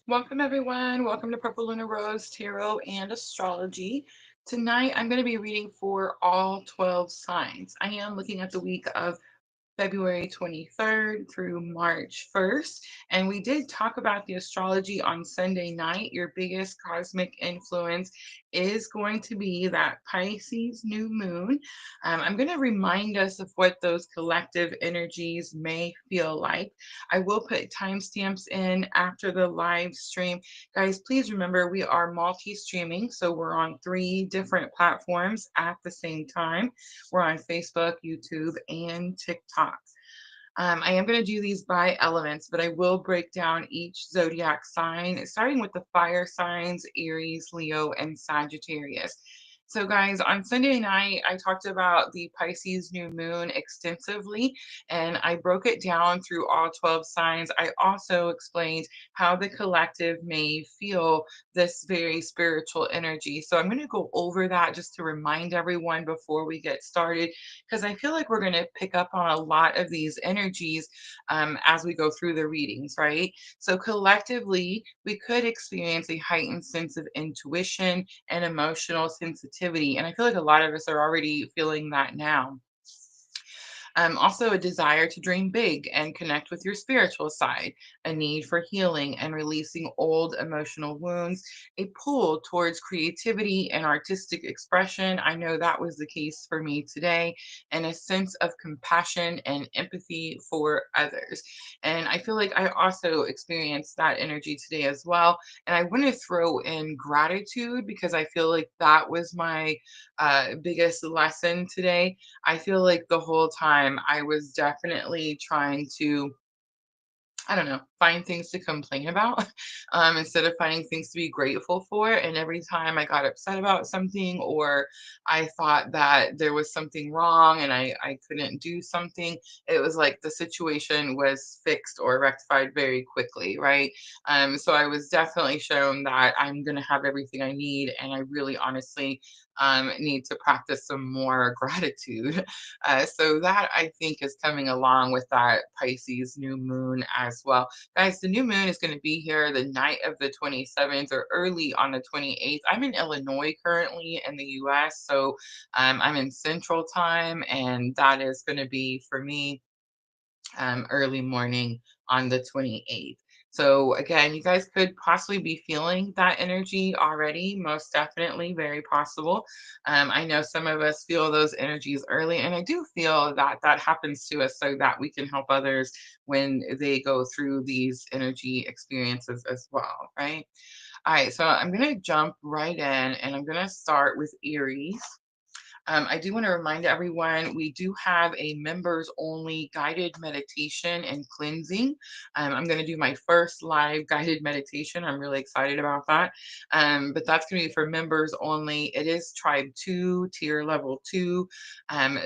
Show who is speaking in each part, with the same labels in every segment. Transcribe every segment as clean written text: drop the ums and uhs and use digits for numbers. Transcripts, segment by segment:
Speaker 1: Welcome, everyone. Welcome to Purple Lunar Rose Tarot and Astrology. Tonight, I'm going to be reading for all 12 signs. I am looking at the week of February 23rd through March 1st. And we did talk about the astrology on Sunday night. Your biggest cosmic influence is going to be that Pisces new moon. I'm going to remind us of what those collective energies may feel like. I will put timestamps in after the live stream. Guys, please remember we are multi streaming. So we're on 3 different platforms at the same time. We're on Facebook, YouTube, and TikTok. I am going to do these by elements, but I will break down each zodiac sign, starting with the fire signs Aries, Leo, and Sagittarius. So, guys, on Sunday night, I talked about the Pisces new moon extensively, and I broke it down through all 12 signs. I also explained how the collective may feel this very spiritual energy. So, I'm going to go over that just to remind everyone before we get started because I feel like we're going to pick up on a lot of these energies as we go through the readings, right? So, collectively, we could experience a heightened sense of intuition and emotional sensitivity. And I feel like a lot of us are already feeling that now. Also, a desire to dream big and connect with your spiritual side, a need for healing and releasing old emotional wounds, a pull towards creativity and artistic expression. I know that was the case for me today, and a sense of compassion and empathy for others. And I feel like I also experienced that energy today as well. And I want to throw in gratitude because I feel like that was my biggest lesson today. I feel like the whole time I was definitely trying to, I don't know, find things to complain about instead of finding things to be grateful for. And every time I got upset about something or I thought that there was something wrong and I couldn't do something, it was like the situation was fixed or rectified very quickly, right? So I was definitely shown that I'm going to have everything I need. And I really honestly need to practice some more gratitude. So that I think is coming along with that Pisces new moon as well. Guys, the new moon is going to be here the night of the 27th or early on the 28th. I'm in Illinois currently in the US, so I'm in Central Time, and that is going to be for me early morning on the 28th. So again, you guys could possibly be feeling that energy already, most definitely, very possible. I know some of us feel those energies early, and I do feel that that happens to us so that we can help others when they go through these energy experiences as well, right? All right, so I'm going to jump right in and I'm going to start with Aries. I do want to remind everyone we do have a members only guided meditation and cleansing. I'm going to do my first live guided meditation. I'm really excited about that. But that's going to be for members only. It is Tribe 2, tier level 2.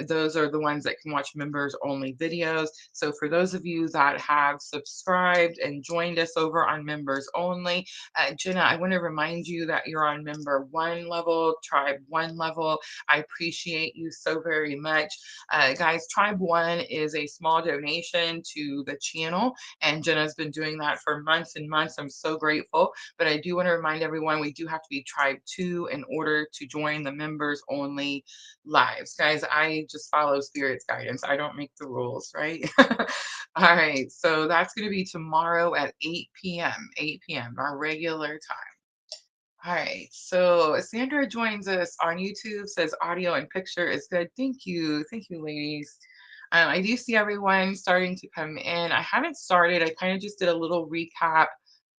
Speaker 1: Those are the ones that can watch members only videos. So for those of you that have subscribed and joined us over on members only, Jenna, I want to remind you that you're on member 1 level, Tribe 1 level. I appreciate you so very much. Guys, Tribe One is a small donation to the channel, and Jenna's been doing that for months and months. I'm so grateful. But I do want to remind everyone we do have to be Tribe 2 in order to join the members only lives. Guys, I just follow Spirit's guidance. I don't make the rules, right? All right, so that's going to be tomorrow at 8 p.m., 8 p.m., our regular time. All right, so Sandra joins us on YouTube, says audio and picture is good. Thank you. Thank you, ladies. I do see everyone starting to come in. I haven't started. I kind of just did a little recap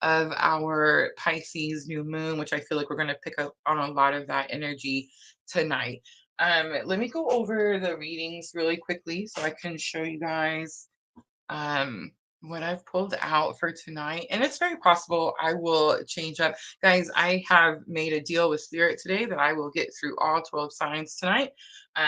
Speaker 1: of our Pisces new moon, which I feel like we're going to pick up on a lot of that energy tonight. Let me go over the readings really quickly so I can show you guys um, what I've pulled out for tonight. And it's very possible I will change up. Guys, I have made a deal with Spirit today that I will get through all 12 signs tonight.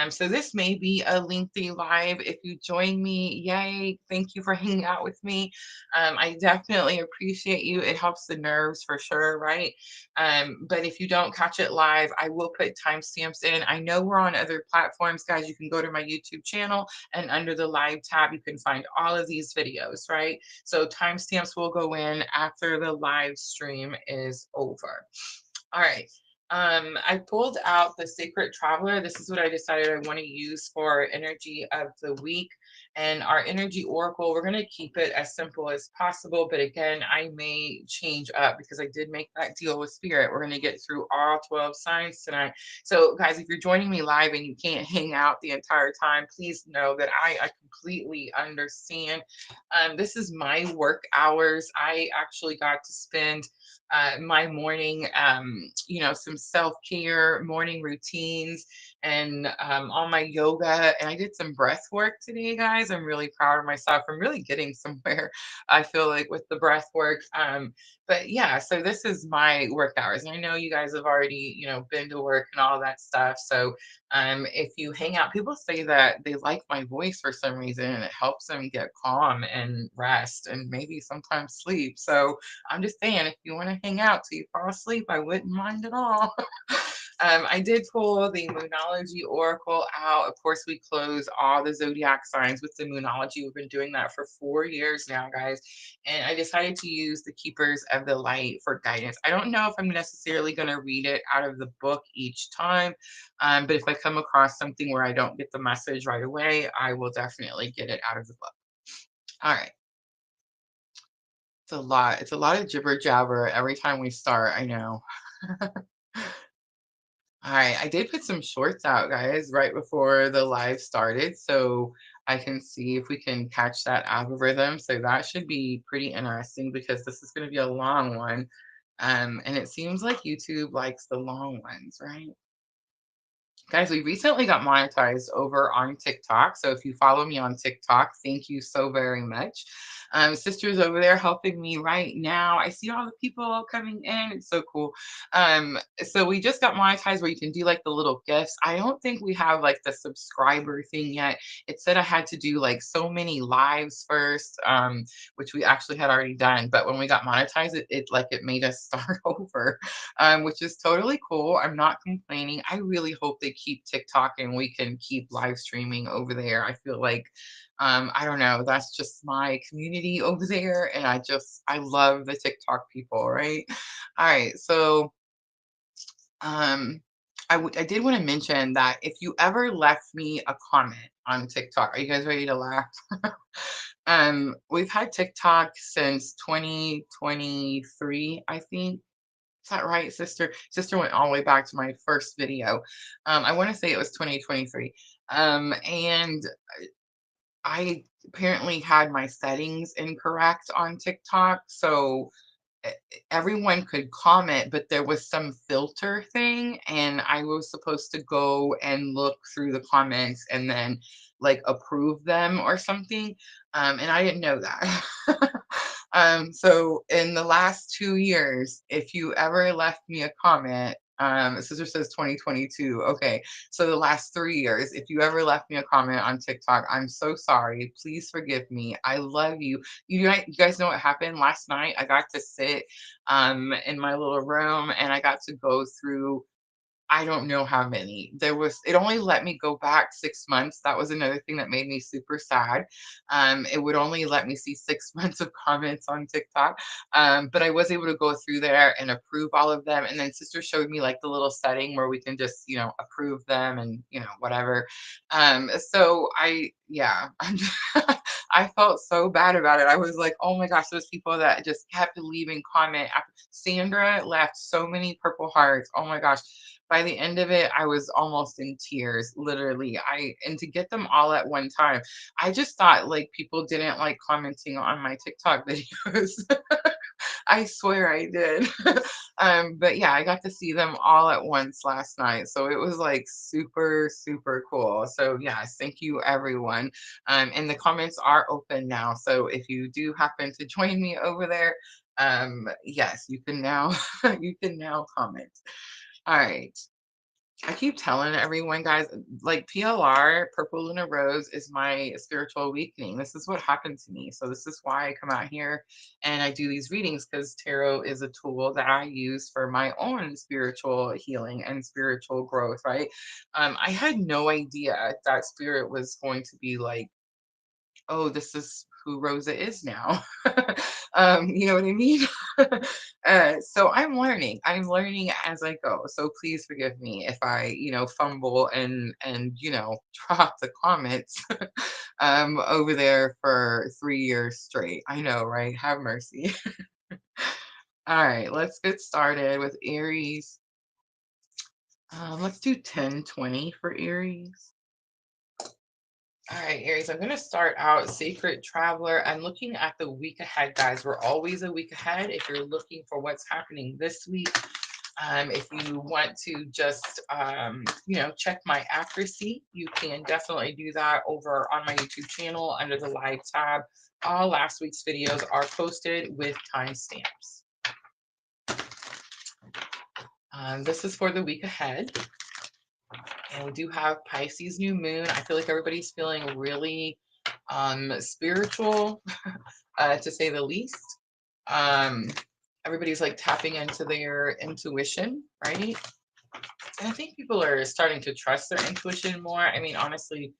Speaker 1: So this may be a lengthy live. If you join me, yay. Thank you for hanging out with me. I definitely appreciate you. It helps the nerves for sure, right? But if you don't catch it live, I will put timestamps in. I know we're on other platforms, guys. You can go to my YouTube channel and under the live tab, you can find all of these videos, right? So timestamps will go in after the live stream is over. All right. I pulled out the Sacred Traveler. This is what I decided I want to use for energy of the week. And our energy oracle, we're going to keep it as simple as possible. But again, I may change up because I did make that deal with Spirit. We're going to get through all 12 signs tonight. So, guys, if you're joining me live and you can't hang out the entire time, please know that I completely understand. This is my work hours. I actually got to spend my morning, some self care, morning routines, and all my yoga. And I did some breath work today, guys. I'm really proud of myself. I'm really getting somewhere, I feel like, with the breath work. But yeah, so this is my work hours. And I know you guys have already, been to work and all that stuff. So if you hang out, people say that they like my voice for some reason and it helps them get calm and rest and maybe sometimes sleep. So I'm just saying, if you want to hang out till you fall asleep, I wouldn't mind at all. I did pull the Moonology Oracle out. Of course, we close all the zodiac signs with the Moonology. We've been doing that for 4 years now, guys. And I decided to use the Keepers of the Light for guidance. I don't know if I'm necessarily going to read it out of the book each time, but if I come across something where I don't get the message right away, I will definitely get it out of the book. All right. It's a lot. It's a lot of jibber jabber every time we start. I know. All right, I did put some shorts out, guys, right before the live started, so I can see if we can catch that algorithm. So that should be pretty interesting because this is going to be a long one. And it seems like YouTube likes the long ones, right? Guys, we recently got monetized over on TikTok. So if you follow me on TikTok, thank you so very much. Sister's over there helping me right now. I see all the people coming in. It's so cool. So we just got monetized where you can do like the little gifts. I don't think we have like the subscriber thing yet. It said I had to do like so many lives first, which we actually had already done. But when we got monetized, it made us start over, which is totally cool. I'm not complaining. I really hope they keep TikTok and we can keep live streaming over there. I feel like, I don't know, that's just my community over there. And I love the TikTok people, right? All right. So, um, I did want to mention that if you ever left me a comment on TikTok, are you guys ready to laugh? We've had TikTok since 2023, I think. Is that right, sister? Sister went all the way back to my first video. I want to say it was 2023. And I apparently had my settings incorrect on TikTok. So e- everyone could comment, but there was some filter thing, and I was supposed to go and look through the comments and then like approve them or something. And I didn't know that. So in the last 2 years, if you ever left me a comment, sister says 2022. Okay. So the last 3 years, if you ever left me a comment on TikTok, I'm so sorry. Please forgive me. I love you. You guys know what happened last night? I got to sit in my little room and I got to go through, I don't know how many. It only let me go back 6 months. That was another thing that made me super sad. It would only let me see 6 months of comments on TikTok. But I was able to go through there and approve all of them. And then sister showed me like the little setting where we can just, approve them and, whatever. Yeah, I felt so bad about it. I was like, oh my gosh, those people that just kept leaving comment. Sandra left so many purple hearts. Oh my gosh. By the end of it, I was almost in tears, literally. And to get them all at one time, I just thought like people didn't like commenting on my TikTok videos. I swear I did. But yeah, I got to see them all at once last night. So it was like super, super cool. So yes, thank you everyone. And the comments are open now. So if you do happen to join me over there, yes, you can now you can now comment. All right. I keep telling everyone, guys, like PLR, Purple Lunar Rose, is my spiritual awakening. This is what happened to me. So this is why I come out here and I do these readings, because tarot is a tool that I use for my own spiritual healing and spiritual growth, right? I had no idea that spirit was going to be like, oh, this is who Rosa is now. You know what I mean? So I'm learning as I go. So please forgive me if I, fumble and drop the comments over there for 3 years straight. I know, right? Have mercy. All right, let's get started with Aries. Let's do 1020 for Aries. All right, Aries, I'm going to start out Sacred Traveler. I'm looking at the week ahead, guys. We're always a week ahead if you're looking for what's happening this week. If you want to just, check my accuracy, you can definitely do that over on my YouTube channel under the live tab. All last week's videos are posted with timestamps. This is for the week ahead. And we do have Pisces New Moon. I feel like everybody's feeling really spiritual, to say the least. Everybody's like tapping into their intuition, right? And I think people are starting to trust their intuition more. I mean, honestly,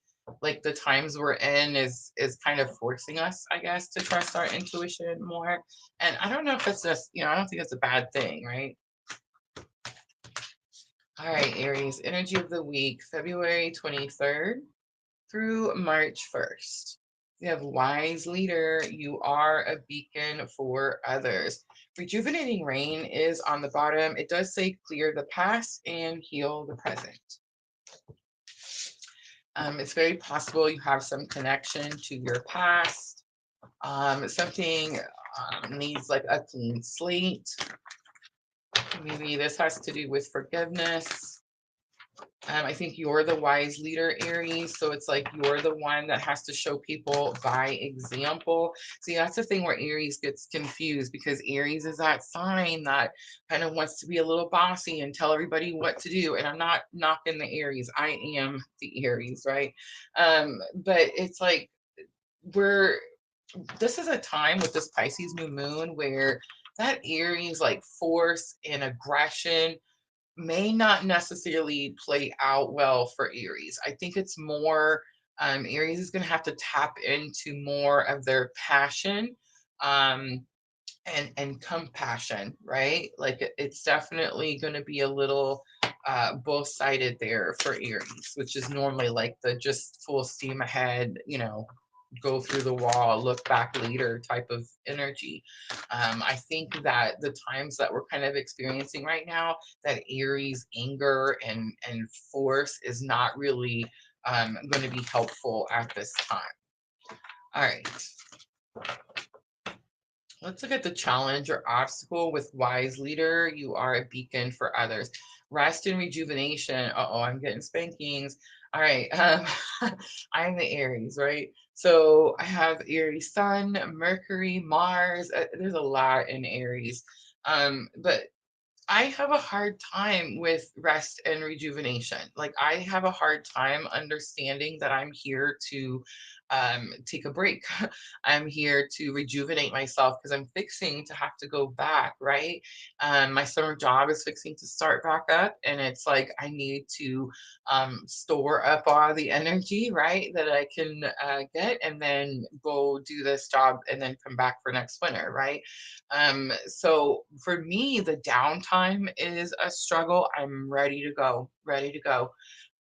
Speaker 1: like the times we're in is kind of forcing us, I guess, to trust our intuition more. And I don't know if it's just, I don't think it's a bad thing, right? All right, Aries, energy of the week, February 23rd through March 1st. We have wise leader. You are a beacon for others. Rejuvenating rain is on the bottom. It does say clear the past and heal the present. It's very possible you have some connection to your past. Something needs like a clean slate. Maybe this has to do with forgiveness. I think you're the wise leader, Aries. So it's like you're the one that has to show people by example. See, that's the thing where Aries gets confused, because Aries is that sign that kind of wants to be a little bossy and tell everybody what to do. And I'm not knocking the Aries. I am the Aries, right? But it's like this is a time with this Pisces new moon where that Aries like force and aggression may not necessarily play out well for Aries. I think it's more Aries is going to have to tap into more of their passion and compassion, right? Like it's definitely going to be a little both sided there for Aries, which is normally like the just full steam ahead, go through the wall, look back later type of energy. I think that the times that we're kind of experiencing right now, that Aries anger and force is not really going to be helpful at this time. All right. Let's look at the challenge or obstacle with wise leader. You are a beacon for others. Rest and rejuvenation. Uh-oh, I'm getting spankings. All right. I'm the Aries, right? So I have Aries Sun, Mercury, Mars. There's a lot in Aries. But I have a hard time with rest and rejuvenation. Like I have a hard time understanding that I'm here to take a break. I'm here to rejuvenate myself because I'm fixing to have to go back, right? My summer job is fixing to start back up, and it's like I need to store up all the energy, right, that I can get, and then go do this job and then come back for next winter, right? So for me, the downtime is a struggle. I'm ready to go, ready to go.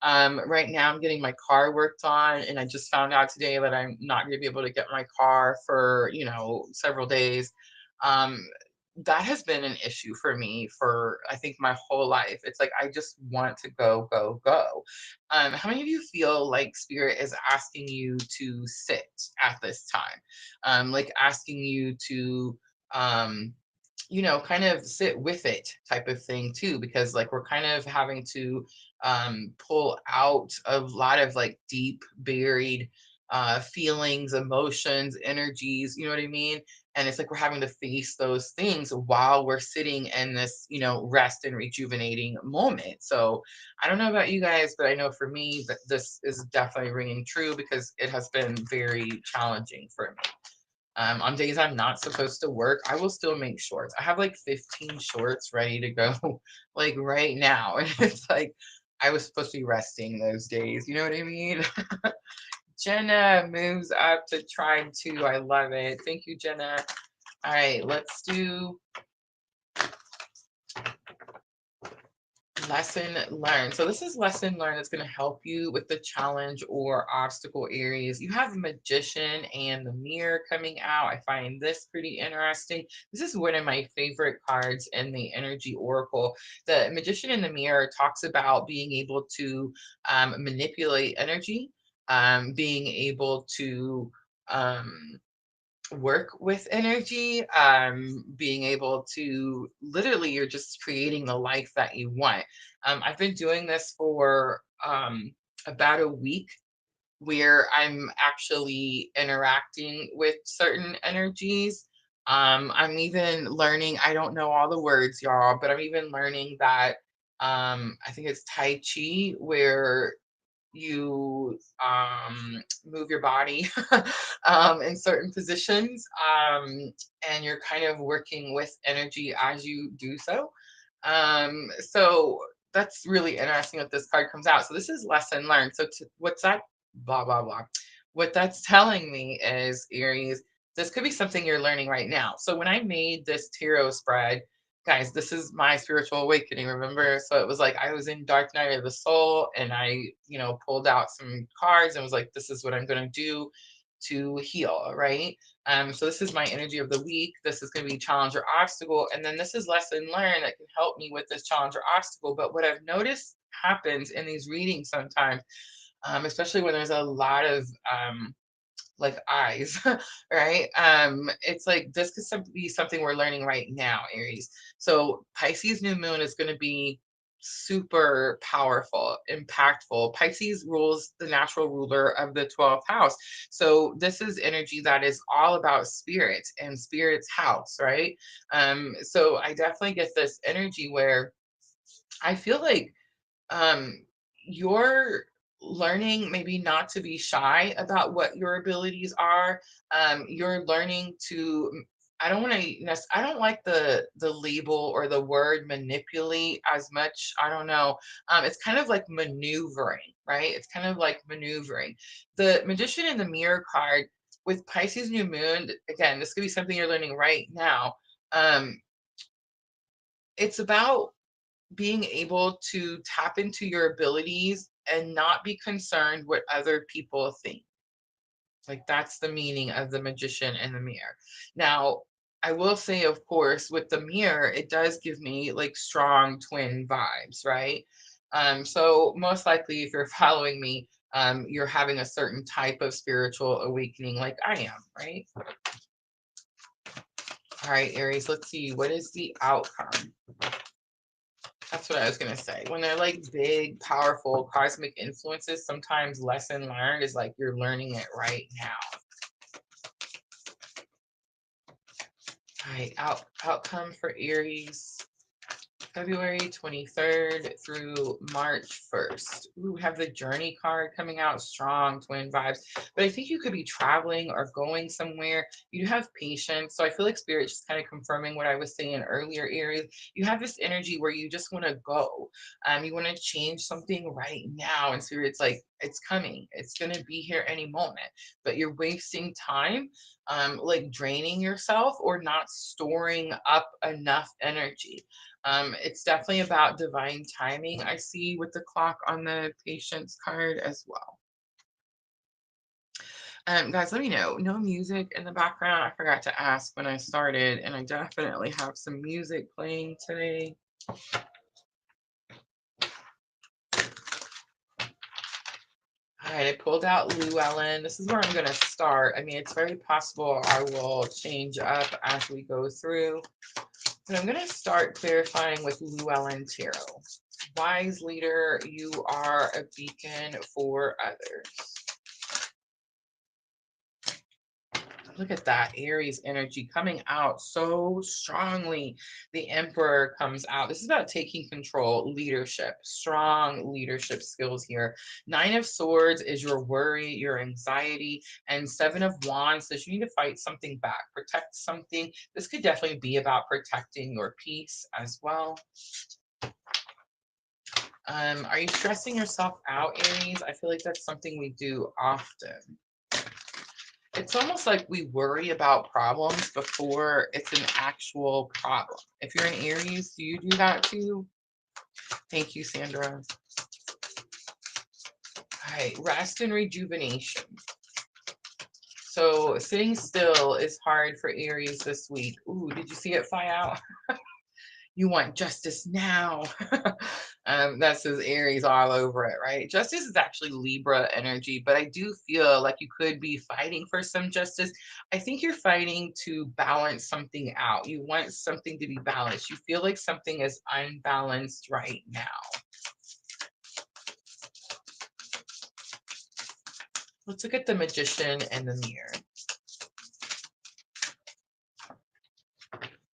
Speaker 1: Right now I'm getting my car worked on, and I just found out today that I'm not going to be able to get my car for, several days. Um, that has been an issue for me for, I think, my whole life. It's like, I just want to go, go, go. How many of you feel like spirit is asking you to sit at this time? Like asking you to, kind of sit with it type of thing too, because like we're kind of having to pull out a lot of like deep buried feelings, emotions, energies, you know what I mean? And it's like we're having to face those things while we're sitting in this, rest and rejuvenating moment. So I don't know about you guys, but I know for me that this is definitely ringing true because it has been very challenging for me. On days I'm not supposed to work, I will still make shorts. I have like 15 shorts ready to go, like right now. And it's like I was supposed to be resting those days. You know what I mean? Jenna moves up to tribe 2. I love it. Thank you, Jenna. All right, let's do lesson learned. So this is lesson learned. It's going to help you with the challenge or obstacle areas. You have Magician and the Mirror coming out. I find this pretty interesting. This is one of my favorite cards in the Energy Oracle. The Magician and the Mirror talks about being able to manipulate energy, being able to work with energy, being able to literally, you're just creating the life that you want. I've been doing this for about a week where I'm actually interacting with certain energies. I'm even learning, I don't know all the words, y'all, but I'm even learning that I think it's Tai Chi, where you move your body in certain positions, and you're kind of working with energy as you do so. So that's really interesting that this card comes out. So this is lesson learned. So what's that? Blah, blah, blah. What that's telling me is, Aries, this could be something you're learning right now. So when I made this tarot spread, guys, this is my spiritual awakening, remember? So it was like I was in Dark Night of the Soul, and I, pulled out some cards and was like, this is what I'm going to do to heal, right? So this is my energy of the week. This is going to be challenge or obstacle. And then this is lesson learned that can help me with this challenge or obstacle. But what I've noticed happens in these readings sometimes, especially when there's a lot of like eyes, right? It's like this could be something we're learning right now, Aries. So Pisces New Moon is going to be super powerful, impactful. Pisces rules the natural ruler of the 12th house. So this is energy that is all about spirit and spirit's house, right? So I definitely get this energy where I feel like you're learning maybe not to be shy about what your abilities are. You're learning to, I don't want to, I don't like the label or the word manipulate as much. I don't know. It's kind of like maneuvering, right? It's kind of like maneuvering. The Magician and the Mirror card with Pisces New Moon, again, this could be something you're learning right now. It's about being able to tap into your abilities and not be concerned what other people think. Like that's the meaning of the Magician and the Mirror. Now, I will say, of course, with the Mirror, it does give me like strong twin vibes, right? So most likely, if you're following me, you're having a certain type of spiritual awakening like I am, right? All right, Aries, let's see. What is the outcome? That's what I was gonna say. When they're like big, powerful cosmic influences, sometimes lesson learned is like you're learning it right now. All right, outcome for Aries, February 23rd through March 1st. Ooh, we have the Journey card coming out, strong twin vibes. But I think you could be traveling or going somewhere. You have patience. So I feel like Spirit just kind of confirming what I was saying earlier, Aries. You have this energy where you just want to go. You want to change something right now. And Spirit's like, it's coming. It's going to be here any moment. But you're wasting time, like draining yourself or not storing up enough energy. It's definitely about divine timing. I see with the clock on the patience card as well. Guys, let me know. No music in the background. I forgot to ask when I started, and I definitely have some music playing today. All right, I pulled out Llewellyn. This is where I'm going to start. I mean, it's very possible I will change up as we go through. But I'm going to start clarifying with Llewellyn Tarot. Wise leader, you are a beacon for others. Look at that Aries energy coming out so strongly. The Emperor comes out. This is about taking control, leadership, strong leadership skills here. Nine of Swords is your worry, your anxiety, and Seven of Wands says you need to fight something back, protect something. This could definitely be about protecting your peace as well. Are you stressing yourself out, Aries? I feel like that's something we do often. It's almost like we worry about problems before it's an actual problem. If you're an Aries, do you do that too? Thank you, Sandra. All right, rest and rejuvenation. So sitting still is hard for Aries this week. Ooh, did you see it fly out? You want justice now. That says Aries all over it, right? Justice is actually Libra energy, but I do feel like you could be fighting for some justice. I think you're fighting to balance something out. You want something to be balanced. You feel like something is unbalanced right now. Let's look at the Magician and the Mirror.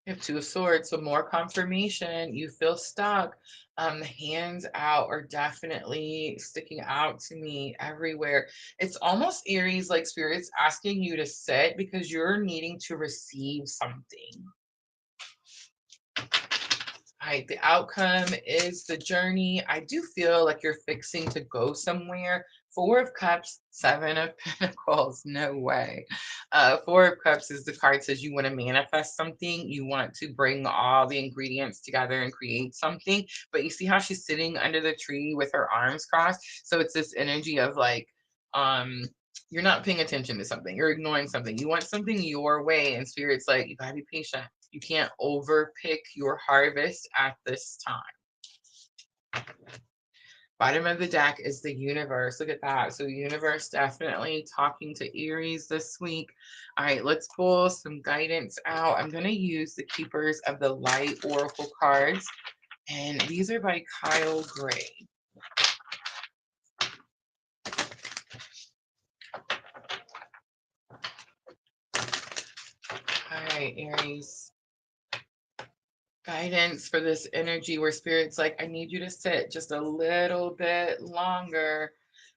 Speaker 1: You have Two of Swords, so more confirmation. You feel stuck. The hands out are definitely sticking out to me everywhere. It's almost Aries, like Spirit's asking you to sit because you're needing to receive something. All right, the outcome is the journey. I do feel like you're fixing to go somewhere. Four of Cups, Seven of Pentacles, no way. Four of Cups is the card says you want to manifest something. You want to bring all the ingredients together and create something. But you see how she's sitting under the tree with her arms crossed? So it's this energy of like, you're not paying attention to something. You're ignoring something. You want something your way. And Spirit's like, you gotta be patient. You can't overpick your harvest at this time. Bottom of the deck is the universe. Look at that. So universe definitely talking to Aries this week. All right, let's pull some guidance out. I'm going to use the Keepers of the Light Oracle cards. And these are by Kyle Gray. All right, Aries. Guidance for this energy where Spirit's like, I need you to sit just a little bit longer.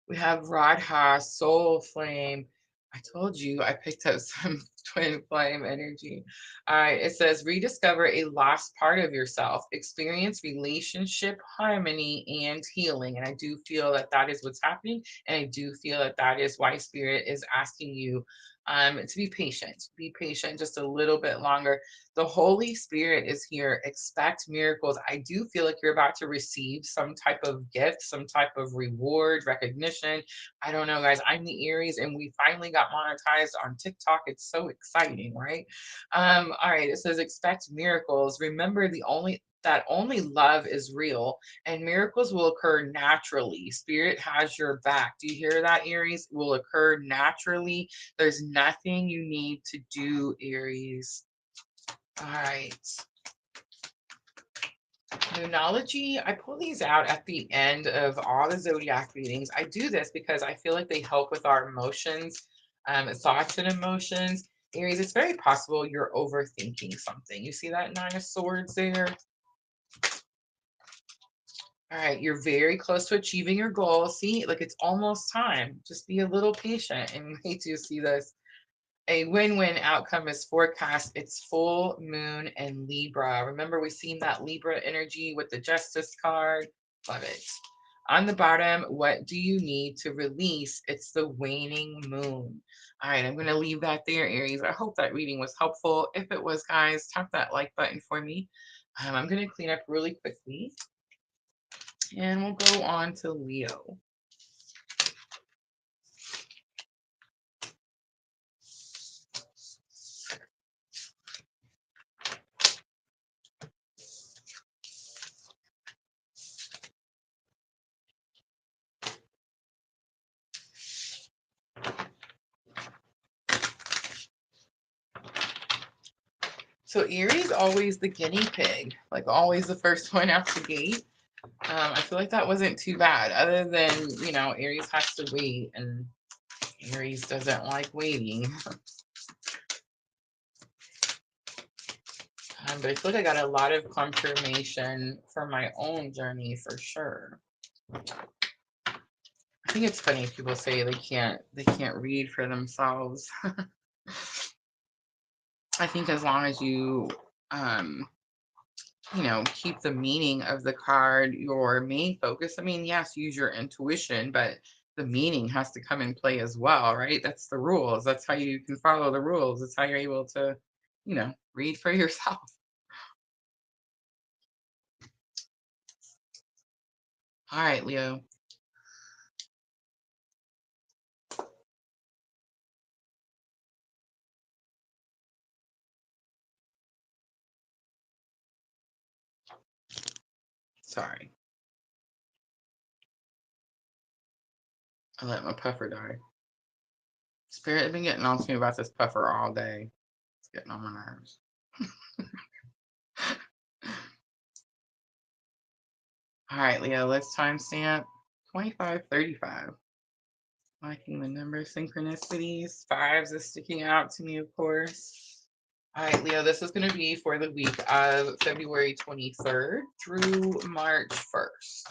Speaker 1: We have Radha, Soul Flame. I told you I picked up some twin flame energy. All right, it says rediscover a lost part of yourself, experience relationship harmony and healing. And I do feel that that is what's happening. And I do feel that that is why Spirit is asking you to be patient just a little bit longer. The Holy Spirit is here. Expect miracles. I do feel like you're about to receive some type of gift, some type of reward, recognition. I don't know, guys. I'm the Aries, and we finally got monetized on TikTok. It's so exciting, right? All right. It says expect miracles. Remember, only love is real, and miracles will occur naturally. Spirit has your back. Do you hear that, Aries? Will occur naturally. There's nothing you need to do, Aries. All right. Moonology, I pull these out at the end of all the zodiac readings. I do this because I feel like they help with our emotions, thoughts and emotions. Aries, it's very possible you're overthinking something. You see that Nine of Swords there? All right, you're very close to achieving your goal. See, like it's almost time. Just be a little patient and wait till you see this. A win-win outcome is forecast. It's full moon and Libra. Remember, we've seen that Libra energy with the Justice card. Love it. On the bottom, what do you need to release? It's the waning moon. All right, I'm going to leave that there, Aries. I hope that reading was helpful. If it was, guys, tap that like button for me. I'm going to clean up really quickly. And we'll go on to Leo. So Aries always the guinea pig, like always the first one out the gate. I feel like that wasn't too bad, other than, you know, Aries has to wait, and Aries doesn't like waiting. But I feel like I got a lot of confirmation for my own journey for sure. I think it's funny people say they can't read for themselves. I think as long as you you know, keep the meaning of the card your main focus. I mean, yes, use your intuition, but the meaning has to come in play as well, right? That's the rules. That's how you can follow the rules. That's how you're able to, you know, read for yourself. All right, Leo. Sorry. I let my puffer die. Spirit has been getting on to me about this puffer all day. It's getting on my nerves. All right, Leo, let's timestamp 2535. Liking the number synchronicities. Fives is sticking out to me, of course. All right, Leo, this is going to be for the week of February 23rd through March 1st.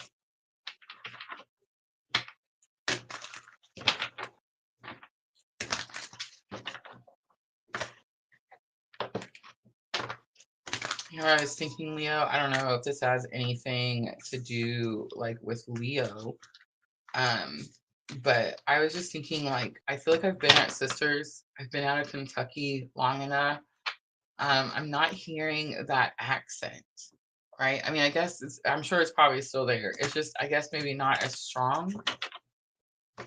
Speaker 1: Here I was thinking, Leo, I don't know if this has anything to do like with Leo. But I was just thinking, like, I feel like I've been at Sisters. I've been out of Kentucky long enough. I'm not hearing that accent, right? I mean, I guess I'm sure it's probably still there. It's just, I guess, maybe not as strong. So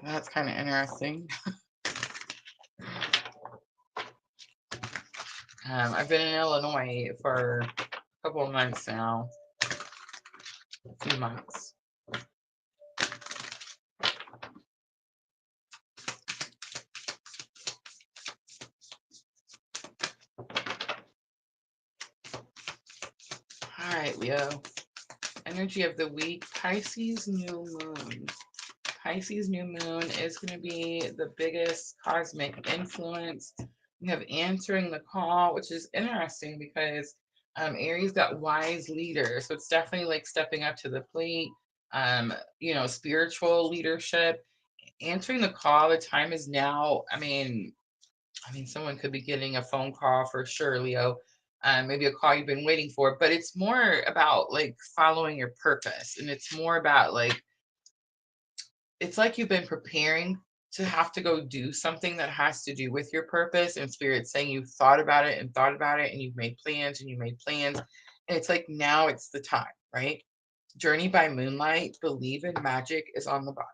Speaker 1: that's kind of interesting. I've been in Illinois for a couple of months now, a few months. All right, Leo. Energy of the week, Pisces New Moon. Pisces New Moon is going to be the biggest cosmic influence. We have answering the call, which is interesting because Aries got wise leader. So it's definitely like stepping up to the plate, you know, spiritual leadership. Answering the call, the time is now. I mean, someone could be getting a phone call for sure, Leo. Maybe a call you've been waiting for, but it's more about like following your purpose. And it's more about like, it's like you've been preparing to have to go do something that has to do with your purpose, and spirit saying you've thought about it and thought about it and you've made plans and you made plans. And it's like now it's the time, right? Journey by moonlight, believe in magic is on the bottom.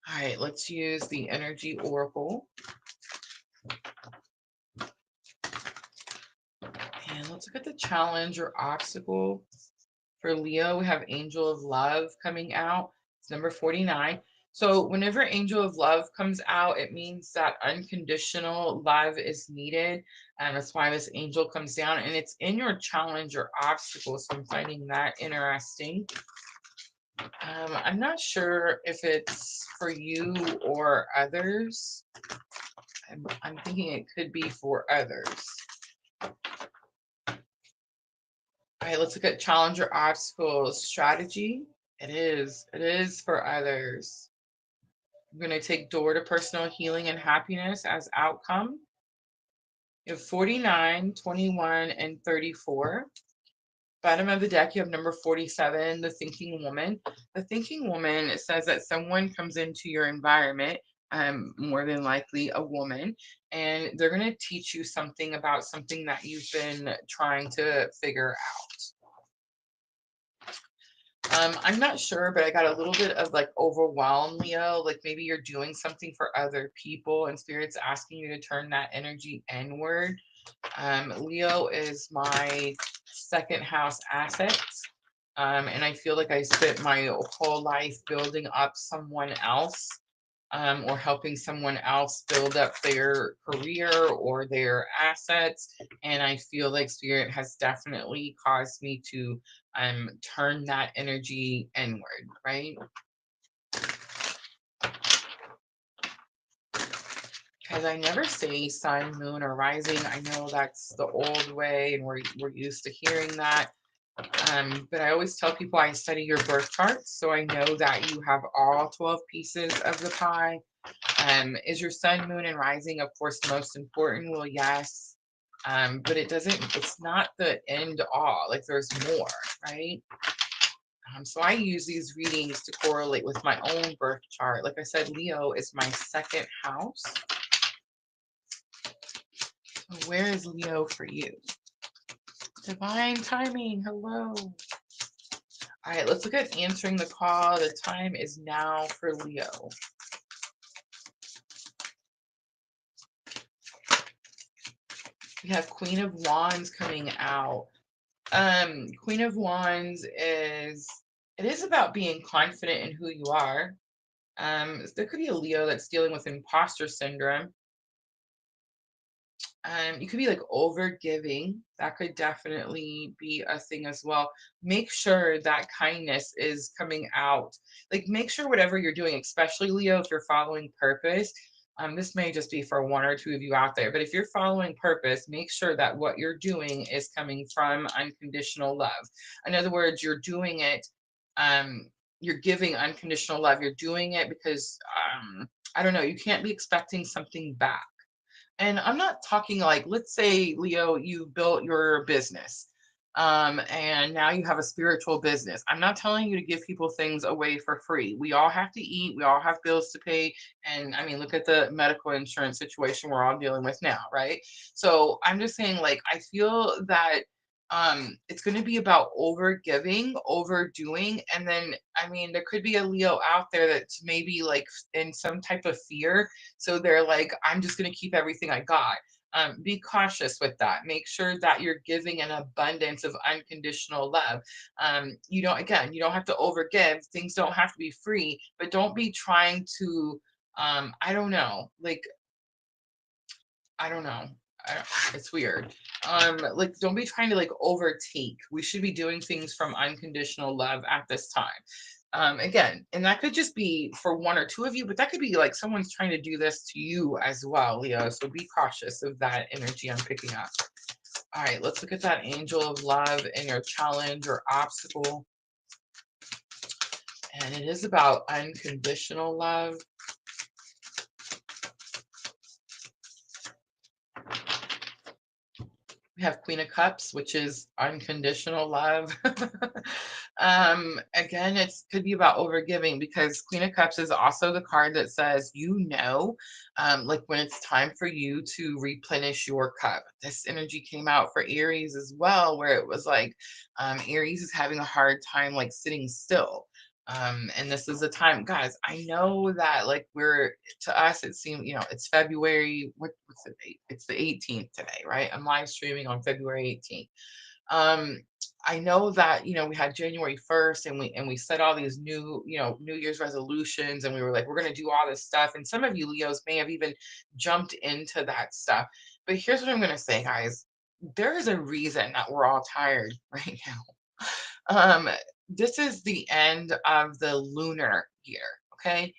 Speaker 1: All right, let's use the energy oracle. And let's look at the challenge or obstacle. For Leo, we have Angel of Love coming out. It's number 49. So whenever Angel of Love comes out, it means that unconditional love is needed. And that's why this angel comes down. And it's in your challenge or obstacle. So I'm finding that interesting. I'm not sure if it's for you or others. I'm thinking it could be for others. All right, let's look at challenge or obstacle strategy. It is for others. I'm going to take door to personal healing and happiness as outcome. You have 49, 21, and 34. Bottom of the deck, you have number 47, the thinking woman. The thinking woman says that someone comes into your environment, more than likely a woman, and they're going to teach you something about something that you've been trying to figure out. I'm not sure, but I got a little bit of like overwhelm, Leo. Like maybe you're doing something for other people and spirit's asking you to turn that energy inward. Leo is my second house assets. And I feel like I spent my whole life building up someone else, or helping someone else build up their career or their assets. And I feel like spirit has definitely caused me to turn that energy inward, right? because I never say sun, moon, or rising. I know that's the old way, and we're used to hearing that. But I always tell people I study your birth charts, so I know that you have all 12 pieces of the pie. Is your sun, moon, and rising, of course, most important? Well, yes. But it's not the end all. Like there's more, right? So I use these readings to correlate with my own birth chart. Like I said, Leo is my second house. So where is Leo for you? Divine timing. Hello. All right, let's look at answering the call. The time is now for Leo. We have Queen of Wands coming out. Queen of Wands it is about being confident in who you are. There could be a Leo that's dealing with imposter syndrome. You could be like over giving. That could definitely be a thing as well. Make sure that kindness is coming out. Like make sure whatever you're doing, especially Leo, if you're following purpose, this may just be for one or two of you out there, but if you're following purpose, make sure that what you're doing is coming from unconditional love. In other words, you're doing it, you're giving unconditional love. You're doing it because, I don't know, you can't be expecting something back. And I'm not talking like, let's say, Leo, you built your business, and now you have a spiritual business. I'm not telling you to give people things away for free. We all have to eat, we all have bills to pay. And I mean, look at the medical insurance situation we're all dealing with now, right? So I'm just saying, like, I feel that it's going to be about over giving, overdoing. And then I mean, there could be a Leo out there that's maybe like in some type of fear, so they're like, I'm just going to keep everything I got. Be cautious with that. Make sure that you're giving an abundance of unconditional love. You don't have to overgive. Things don't have to be free, but don't be trying to, I don't know, like, I don't know. It's weird. Like, don't be trying to like overtake. We should be doing things from unconditional love at this time. Again, and that could just be for one or two of you, but that could be like someone's trying to do this to you as well, Leo. So be cautious of that energy I'm picking up. All right, let's look at that angel of love and your challenge or obstacle. And it is about unconditional love. We have Queen of Cups, which is unconditional love. Again, it could be about overgiving, because Queen of Cups is also the card that says, like when it's time for you to replenish your cup. This energy came out for Aries as well, where it was like, Aries is having a hard time like sitting still. And this is the time, guys. I know that like to us, it seemed, it's February. What's the date? It's the 18th today, right? I'm live streaming on February 18th. I know that, we had January 1st, and we set all these new Year's resolutions, and we were like, we're going to do all this stuff. And some of you Leos may have even jumped into that stuff. But here's what I'm going to say, guys. There is a reason that we're all tired right now. This is the end of the lunar year, okay?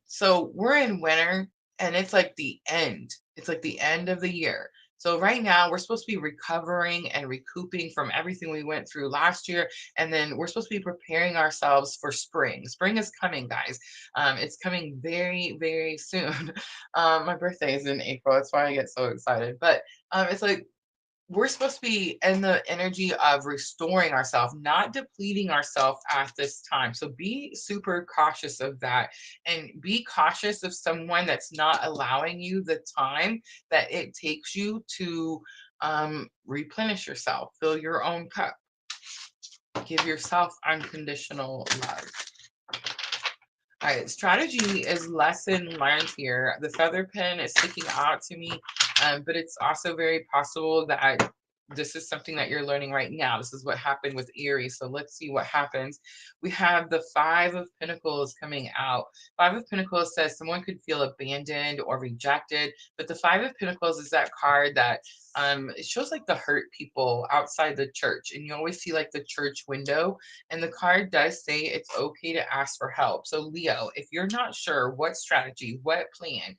Speaker 1: So we're in winter, and it's like the end. It's like the end of the year. So right now we're supposed to be recovering and recouping from everything we went through last year, and then we're supposed to be preparing ourselves for spring. Spring is coming, guys. It's coming very, very soon. My birthday is in April. That's why I get so excited. But it's like, we're supposed to be in the energy of restoring ourselves, not depleting ourselves at this time. So be super cautious of that, and be cautious of someone that's not allowing you the time that it takes you to replenish yourself, fill your own cup, give yourself unconditional love. All right, strategy is lesson learned here. The feather pen is sticking out to me, but it's also very possible that this is something that you're learning right now. This is what happened with Aries. So let's see what happens. We have the Five of Pentacles coming out. Five of Pentacles says someone could feel abandoned or rejected, but the Five of Pentacles is that card that It shows like the hurt people outside the church, and you always see like the church window, and the card does say it's okay to ask for help. So Leo, if you're not sure what strategy, what plan,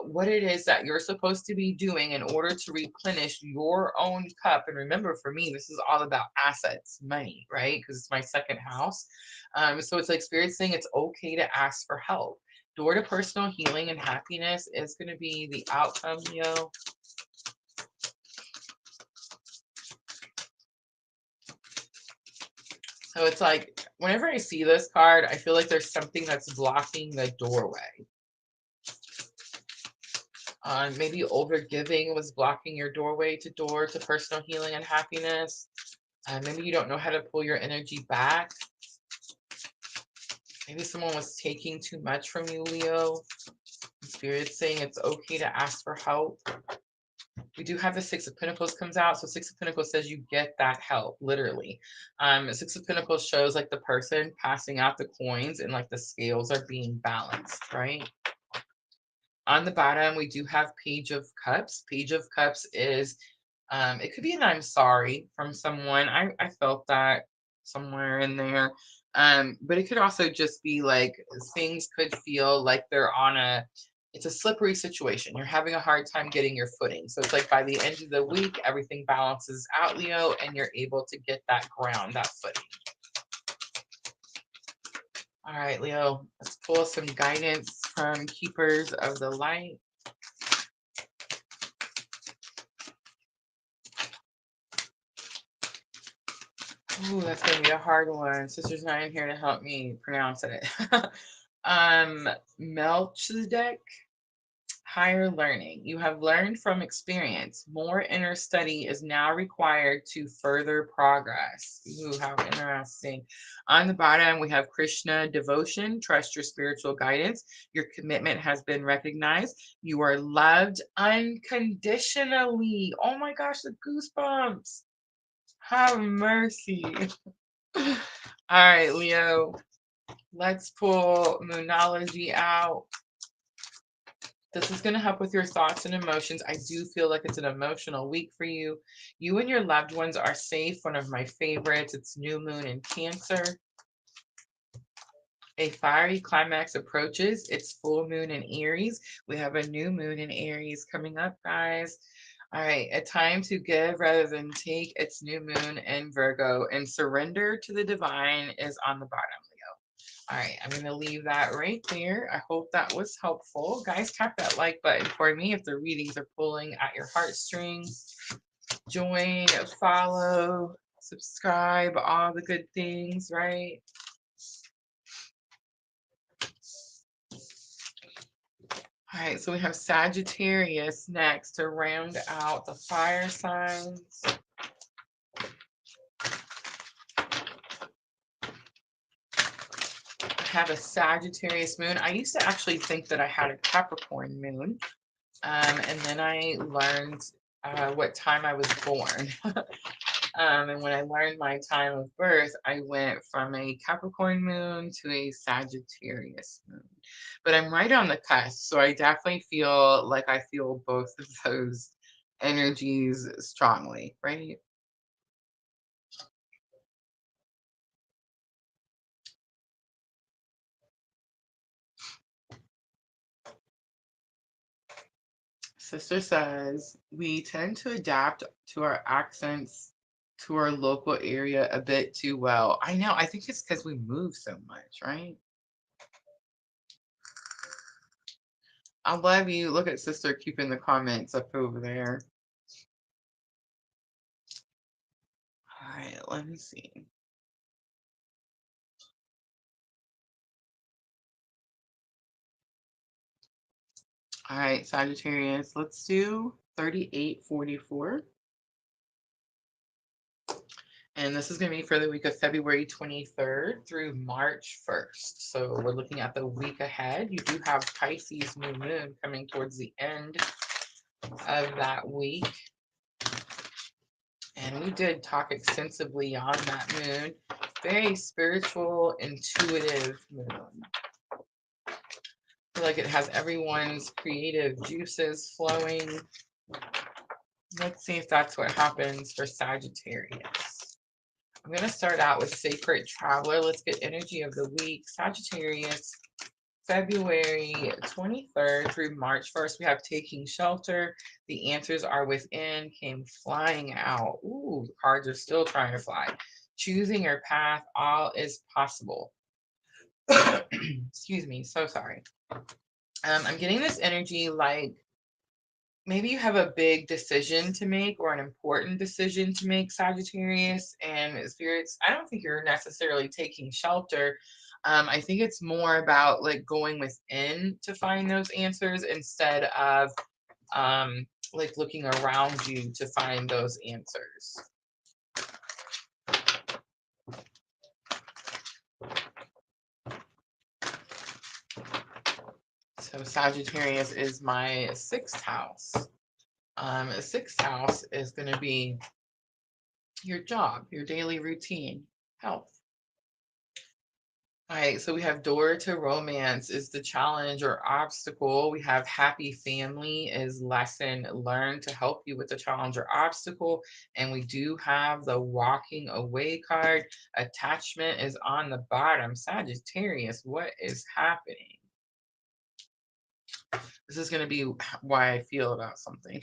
Speaker 1: what it is that you're supposed to be doing in order to replenish your own cup, and remember, for me, this is all about assets, money, right? Because it's my second house. So it's like spirit saying it's okay to ask for help. Door to personal healing and happiness is going to be the outcome, Leo. So it's like, whenever I see this card, I feel like there's something that's blocking the doorway. Maybe overgiving was blocking your doorway to door to personal healing and happiness. Maybe you don't know how to pull your energy back. Maybe someone was taking too much from you, Leo. Spirit's saying it's okay to ask for help. We do have the Six of Pentacles comes out. So Six of Pentacles says you get that help, literally. Six of Pentacles shows like the person passing out the coins and like the scales are being balanced, right? On the bottom, we do have Page of Cups. Page of Cups is, it could be an I'm sorry from someone. I felt that somewhere in there. But it could also just be like things could feel like they're on it's a slippery situation. You're having a hard time getting your footing. So it's like by the end of the week, everything balances out, Leo, and you're able to get that ground, that footing. All right, Leo, let's pull some guidance from Keepers of the Light. Ooh, that's going to be a hard one. Sister's not in here to help me pronounce it. Melchizedek, higher learning. You have learned from experience. More inner study is now required to further progress. Ooh, how interesting. On the bottom, we have Krishna devotion. Trust your spiritual guidance. Your commitment has been recognized. You are loved unconditionally. Oh my gosh, the goosebumps. Have mercy. All right, Leo. Let's pull Moonology out. This is going to help with your thoughts and emotions. I do feel like it's an emotional week for you. You and your loved ones are safe. One of my favorites. It's New Moon in Cancer. A fiery climax approaches. It's full moon in Aries. We have a new moon in Aries coming up, guys. All right, a time to give rather than take. It's new moon in Virgo, and surrender to the divine is on the bottom, Leo. All right, I'm going to leave that right there. I hope that was helpful. Guys, tap that like button for me if the readings are pulling at your heartstrings. Join, follow, subscribe, all the good things, right? All right, so we have Sagittarius next to round out the fire signs. I have a Sagittarius moon. I used to actually think that I had a Capricorn moon, and then I learned what time I was born. And when I learned my time of birth, I went from a Capricorn moon to a Sagittarius moon. But I'm right on the cusp, so I definitely feel like I feel both of those energies strongly, right? Sister says, we tend to adapt to our accents to our local area a bit too well. I know, I think it's because we move so much, right? I love you. Look at Sister keeping the comments up over there. All right, let me see. All right, Sagittarius, let's do 3844. And this is going to be for the week of February 23rd through March 1st. So we're looking at the week ahead. You do have Pisces New Moon coming towards the end of that week. And we did talk extensively on that moon. Very spiritual, intuitive moon. I feel like it has everyone's creative juices flowing. Let's see if that's what happens for Sagittarius. I'm going to start out with Sacred Traveler. Let's get energy of the week. Sagittarius, February 23rd through March 1st, we have Taking Shelter. The answers are within, came flying out. Ooh, the cards are still trying to fly. Choosing your path, all is possible. Excuse me, so sorry. I'm getting this energy like maybe you have a big decision to make or an important decision to make, Sagittarius, and spirits. I don't think you're necessarily taking shelter. I think it's more about like going within to find those answers instead of like looking around you to find those answers. So Sagittarius is my 6th house. 6th house is going to be your job, your daily routine, health. All right, so we have door to romance is the challenge or obstacle. We have happy family is lesson learned to help you with the challenge or obstacle. And we do have the walking away card. Attachment is on the bottom. Sagittarius, what is happening? This is going to be why I feel about something.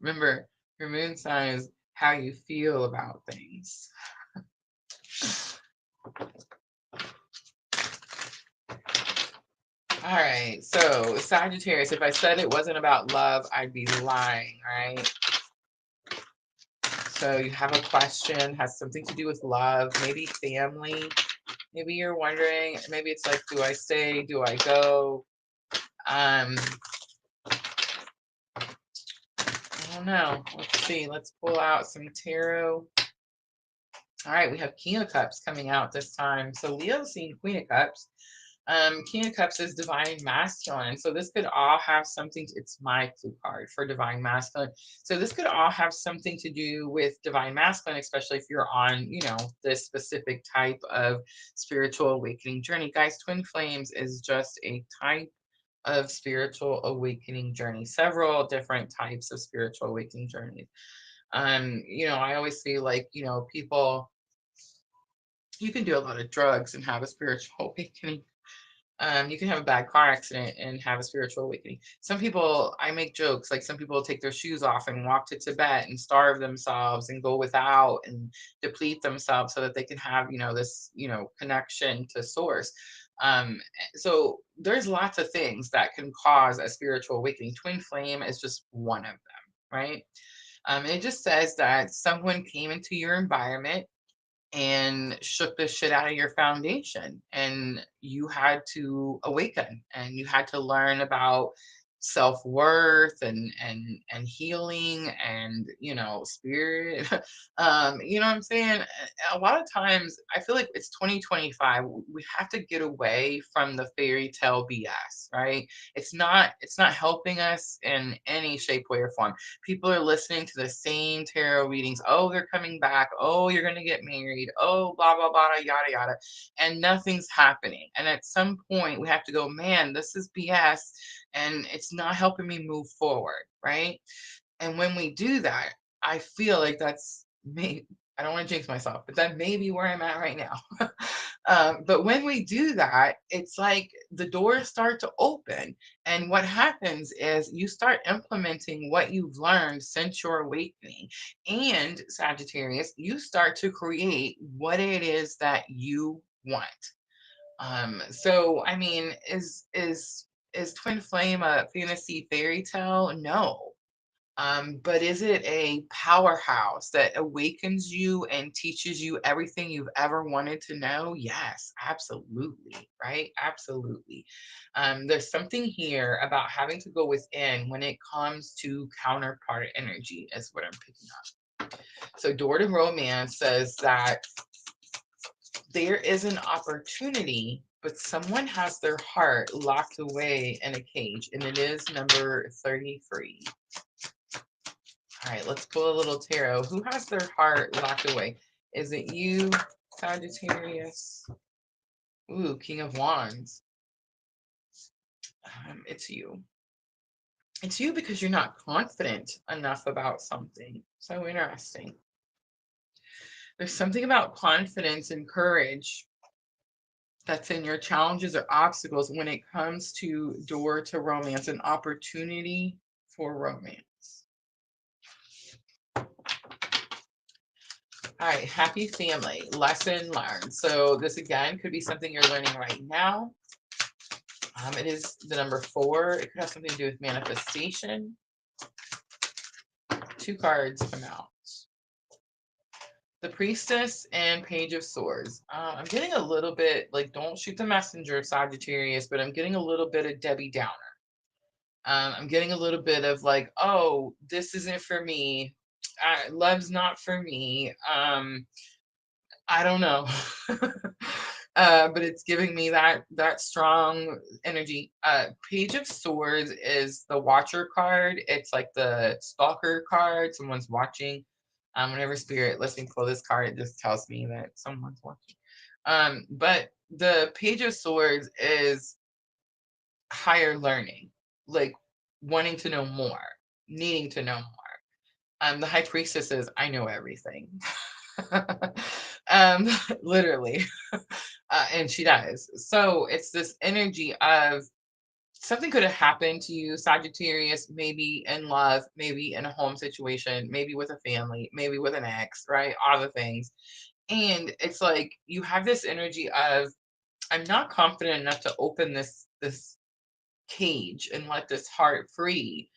Speaker 1: Remember, your moon sign is how you feel about things. All right, so Sagittarius, if I said it wasn't about love, I'd be lying, right? So you have a question, has something to do with love, maybe family. Maybe you're wondering, maybe it's like, do I stay? Do I go? I don't know. Let's see. Let's pull out some tarot. All right, we have King of Cups coming out this time. So Leo's seeing Queen of Cups. King of Cups is divine masculine. So this could all have something, it's my clue card for divine masculine. So this could all have something to do with divine masculine, especially if you're on, you know, this specific type of spiritual awakening journey. Guys, twin flames is just a type of spiritual awakening journey, several different types of spiritual awakening journeys. You know, I always see like, you know, people, you can do a lot of drugs and have a spiritual awakening. You can have a bad car accident and have a spiritual awakening. Some people, I make jokes, like some people take their shoes off and walk to Tibet and starve themselves and go without and deplete themselves so that they can have, you know, this, you know, connection to source. So there's lots of things that can cause a spiritual awakening. Twin flame is just one of them, right? It just says that someone came into your environment and shook the shit out of your foundation, and you had to awaken and you had to learn about self-worth and healing and, you know, spirit. You know what I'm saying? A lot of times I feel like it's 2025, we have to get away from the fairy tale BS, right? It's not helping us in any shape, way, or form. People are listening to the same tarot readings. Oh, they're coming back. Oh, you're going to get married. Oh, blah, blah, blah, yada, yada. And nothing's happening. And at some point, we have to go, man, this is BS. And it's not helping me move forward. Right. And when we do that, I feel like that's me. I don't want to jinx myself, but that may be where I'm at right now. But when we do that, it's like the doors start to open. And what happens is you start implementing what you've learned since your awakening. And Sagittarius, you start to create what it is that you want. So I mean, is Twin Flame a fantasy fairy tale? No. But is it a powerhouse that awakens you and teaches you everything you've ever wanted to know? Yes, absolutely, right? Absolutely. There's something here about having to go within when it comes to counterpart energy, is what I'm picking up. So, Door to Romance says that there is an opportunity, but someone has their heart locked away in a cage, and it is number 33. All right, let's pull a little tarot. Who has their heart locked away? Is it you, Sagittarius? Ooh, King of Wands. It's you. It's you because you're not confident enough about something. So interesting. There's something about confidence and courage that's in your challenges or obstacles when it comes to door to romance, an opportunity for romance. All right, happy family, lesson learned. So this again could be something you're learning right now. It is the number 4. It could have something to do with manifestation. 2 cards come out. The Priestess and Page of Swords. I'm getting a little bit, like, don't shoot the messenger, Sagittarius, but I'm getting a little bit of Debbie Downer. I'm getting a little bit of like, oh, this isn't for me. Love's not for me. I don't know. But it's giving me that strong energy. Page of Swords is the Watcher card. It's like the Stalker card. Someone's watching. Whenever Spirit lets me pull this card, it just tells me that someone's watching. But the Page of Swords is higher learning, like wanting to know more, needing to know more. The High Priestess is, I know everything. um, literally. And she does. So it's this energy of something could have happened to you, Sagittarius, maybe in love, maybe in a home situation, maybe with a family, maybe with an ex, right? All the things. And it's like you have this energy of, I'm not confident enough to open this cage and let this heart free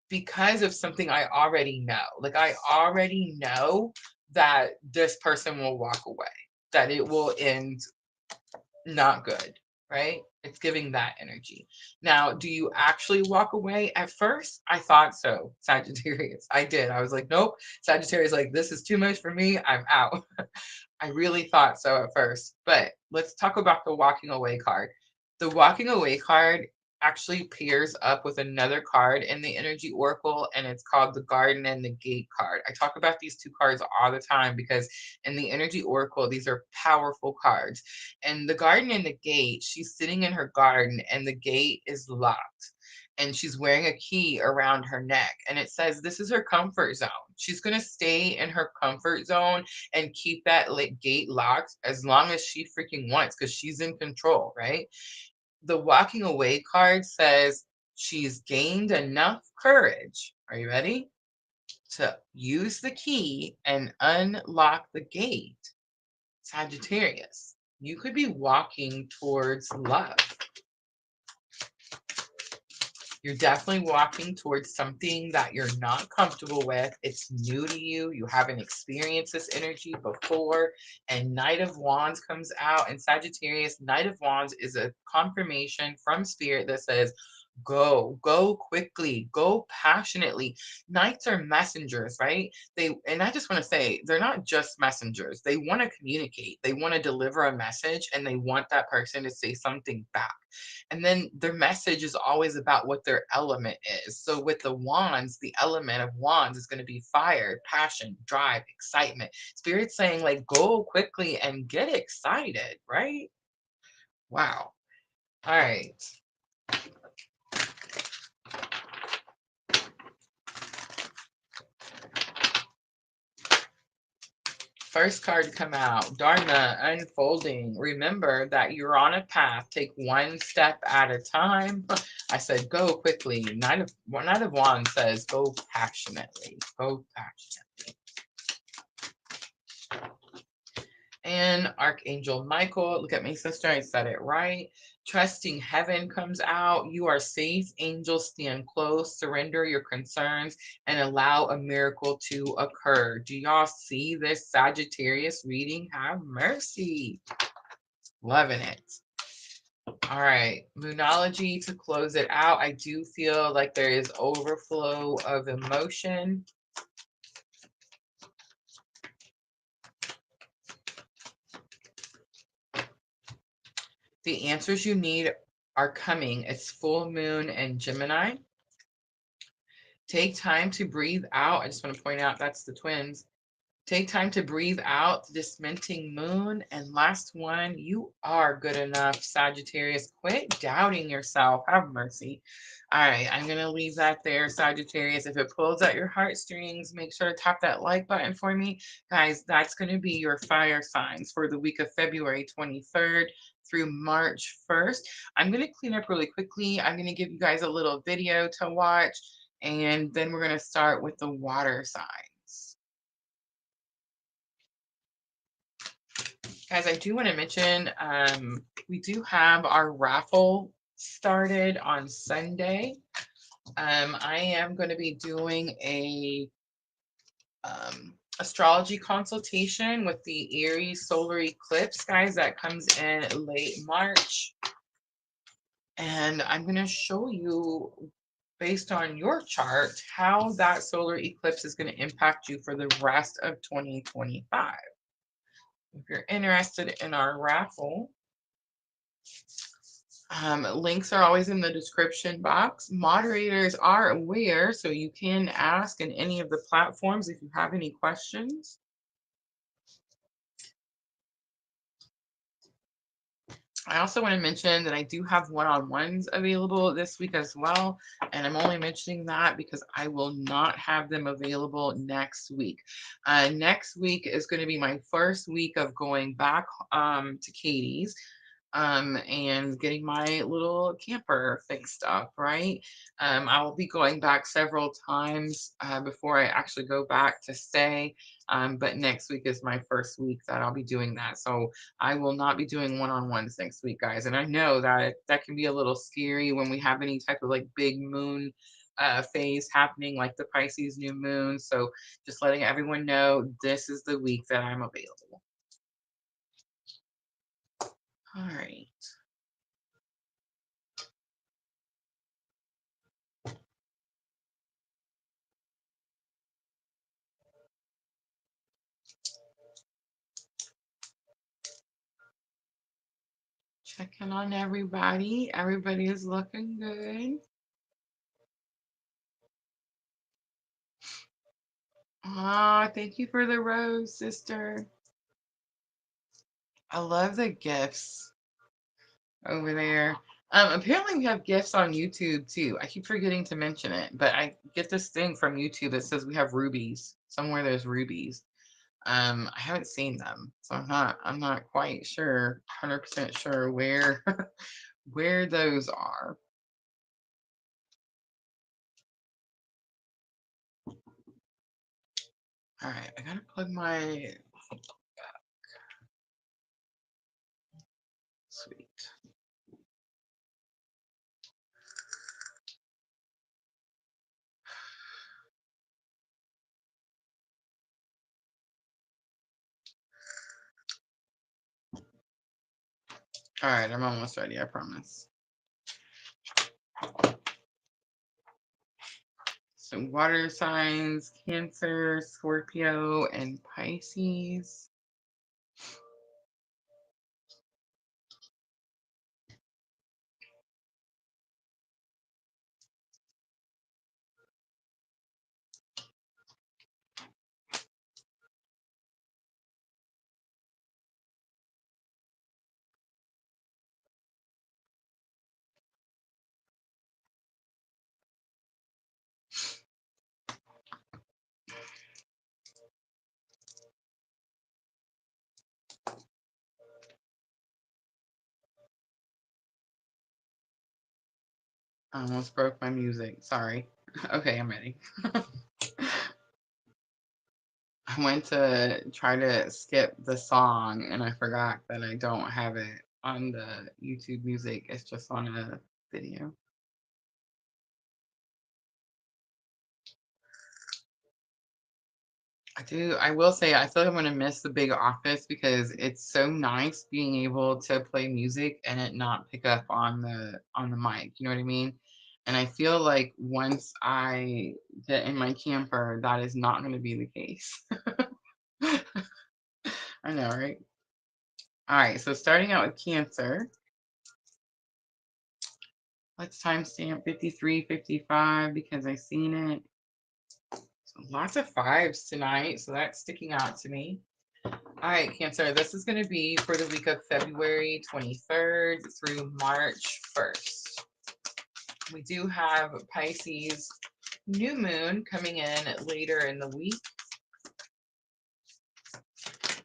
Speaker 1: because of something I already know. Like I already know that this person will walk away, that it will end not good, right? It's giving that energy. Now, do you actually walk away? At first, I thought so, Sagittarius. I did. I was like, nope. Sagittarius, like, this is too much for me. I'm out. I really thought so at first. But let's talk about the walking away card. The walking away card actually pairs up with another card in the energy oracle, and it's called the garden and the gate card. I talk about these 2 cards all the time because in the energy oracle, these are powerful cards. And the garden and the gate, she's sitting in her garden and the gate is locked. And she's wearing a key around her neck. And it says this is her comfort zone. She's going to stay in her comfort zone and keep that gate locked as long as she freaking wants because she's in control, right? The walking away card says she's gained enough courage. Are you ready? To use the key and unlock the gate. Sagittarius, you could be walking towards love. You're definitely walking towards something that you're not comfortable with. It's new to you. You haven't experienced this energy before. And Knight of Wands comes out. And Sagittarius, Knight of Wands is a confirmation from Spirit that says, go quickly, go passionately. Knights are messengers, right? And I just want to say, they're not just messengers. They want to communicate. They want to deliver a message and they want that person to say something back. And then their message is always about what their element is. So with the wands, the element of wands is going to be fire, passion, drive, excitement. Spirit's saying, like, go quickly and get excited, right? Wow. All right. First card come out, Dharma unfolding. Remember that you're on a path. Take one step at a time. I said go quickly. Knight of Wands says go passionately. Go passionately. And Archangel Michael, look at me, sister. I said it right. Trusting heaven comes out. You are safe. Angels stand close. Surrender your concerns and allow a miracle to occur. Do y'all see this Sagittarius reading? Have mercy. Loving it. All right. Moonology to close it out. I do feel like there is overflow of emotion. The answers you need are coming. It's full moon and Gemini. Take time to breathe out. I just want to point out that's the twins. Take time to breathe out this minting moon. And last one, you are good enough, Sagittarius. Quit doubting yourself. Have mercy. All right, I'm going to leave that there, Sagittarius. If it pulls at your heartstrings, make sure to tap that like button for me. Guys, that's going to be your fire signs for the week of February 23rd through March 1st. I'm going to clean up really quickly. I'm going to give you guys a little video to watch, and then we're going to start with the water signs. Guys, I do want to mention we do have our raffle started on Sunday. I am going to be doing a astrology consultation with the Aries solar eclipse, guys, that comes in late March. And I'm going to show you, based on your chart, how that solar eclipse is going to impact you for the rest of 2025. If you're interested in our raffle, links are always in the description box. Moderators are aware, so you can ask in any of the platforms if you have any questions. I also want to mention that I do have one-on-ones available this week as well. And I'm only mentioning that because I will not have them available next week. Next week is going to be my first week of going back to Katie's and getting my little camper fixed up, right? I will be going back several times before I actually go back to stay. But next week is my first week that I'll be doing that. So I will not be doing one-on-ones next week, guys. And I know that that can be a little scary when we have any type of like big moon phase happening, like the Pisces New Moon. So just letting everyone know, this is the week that I'm available. All right. Checking on everybody. Everybody is looking good. Ah, thank you for the rose, sister. I love the gifts over there. Apparently we have gifts on YouTube too. I keep forgetting to mention it, but I get this thing from YouTube that says we have rubies. Somewhere there's rubies. I haven't seen them, so I'm not quite sure, 100% sure where where those are. All right, I gotta plug my sweet. All right, I'm almost ready, I promise. So water signs, Cancer, Scorpio, and Pisces. I almost broke my music. Sorry. Okay, I'm ready. I went to try to skip the song and I forgot that I don't have it on the YouTube music. It's just on a video. I will say, I feel like I'm going to miss the big office because it's so nice being able to play music and it not pick up on the mic. You know what I mean? And I feel like once I get in my camper, that is not going to be the case. I know, right? All right, so starting out with Cancer, let's timestamp 53:55 because I seen it. So Lots of fives tonight, so that's sticking out to me. All right, Cancer, this is going to be for the week of February 23rd through March 1st. We do have Pisces New Moon coming in later in the week.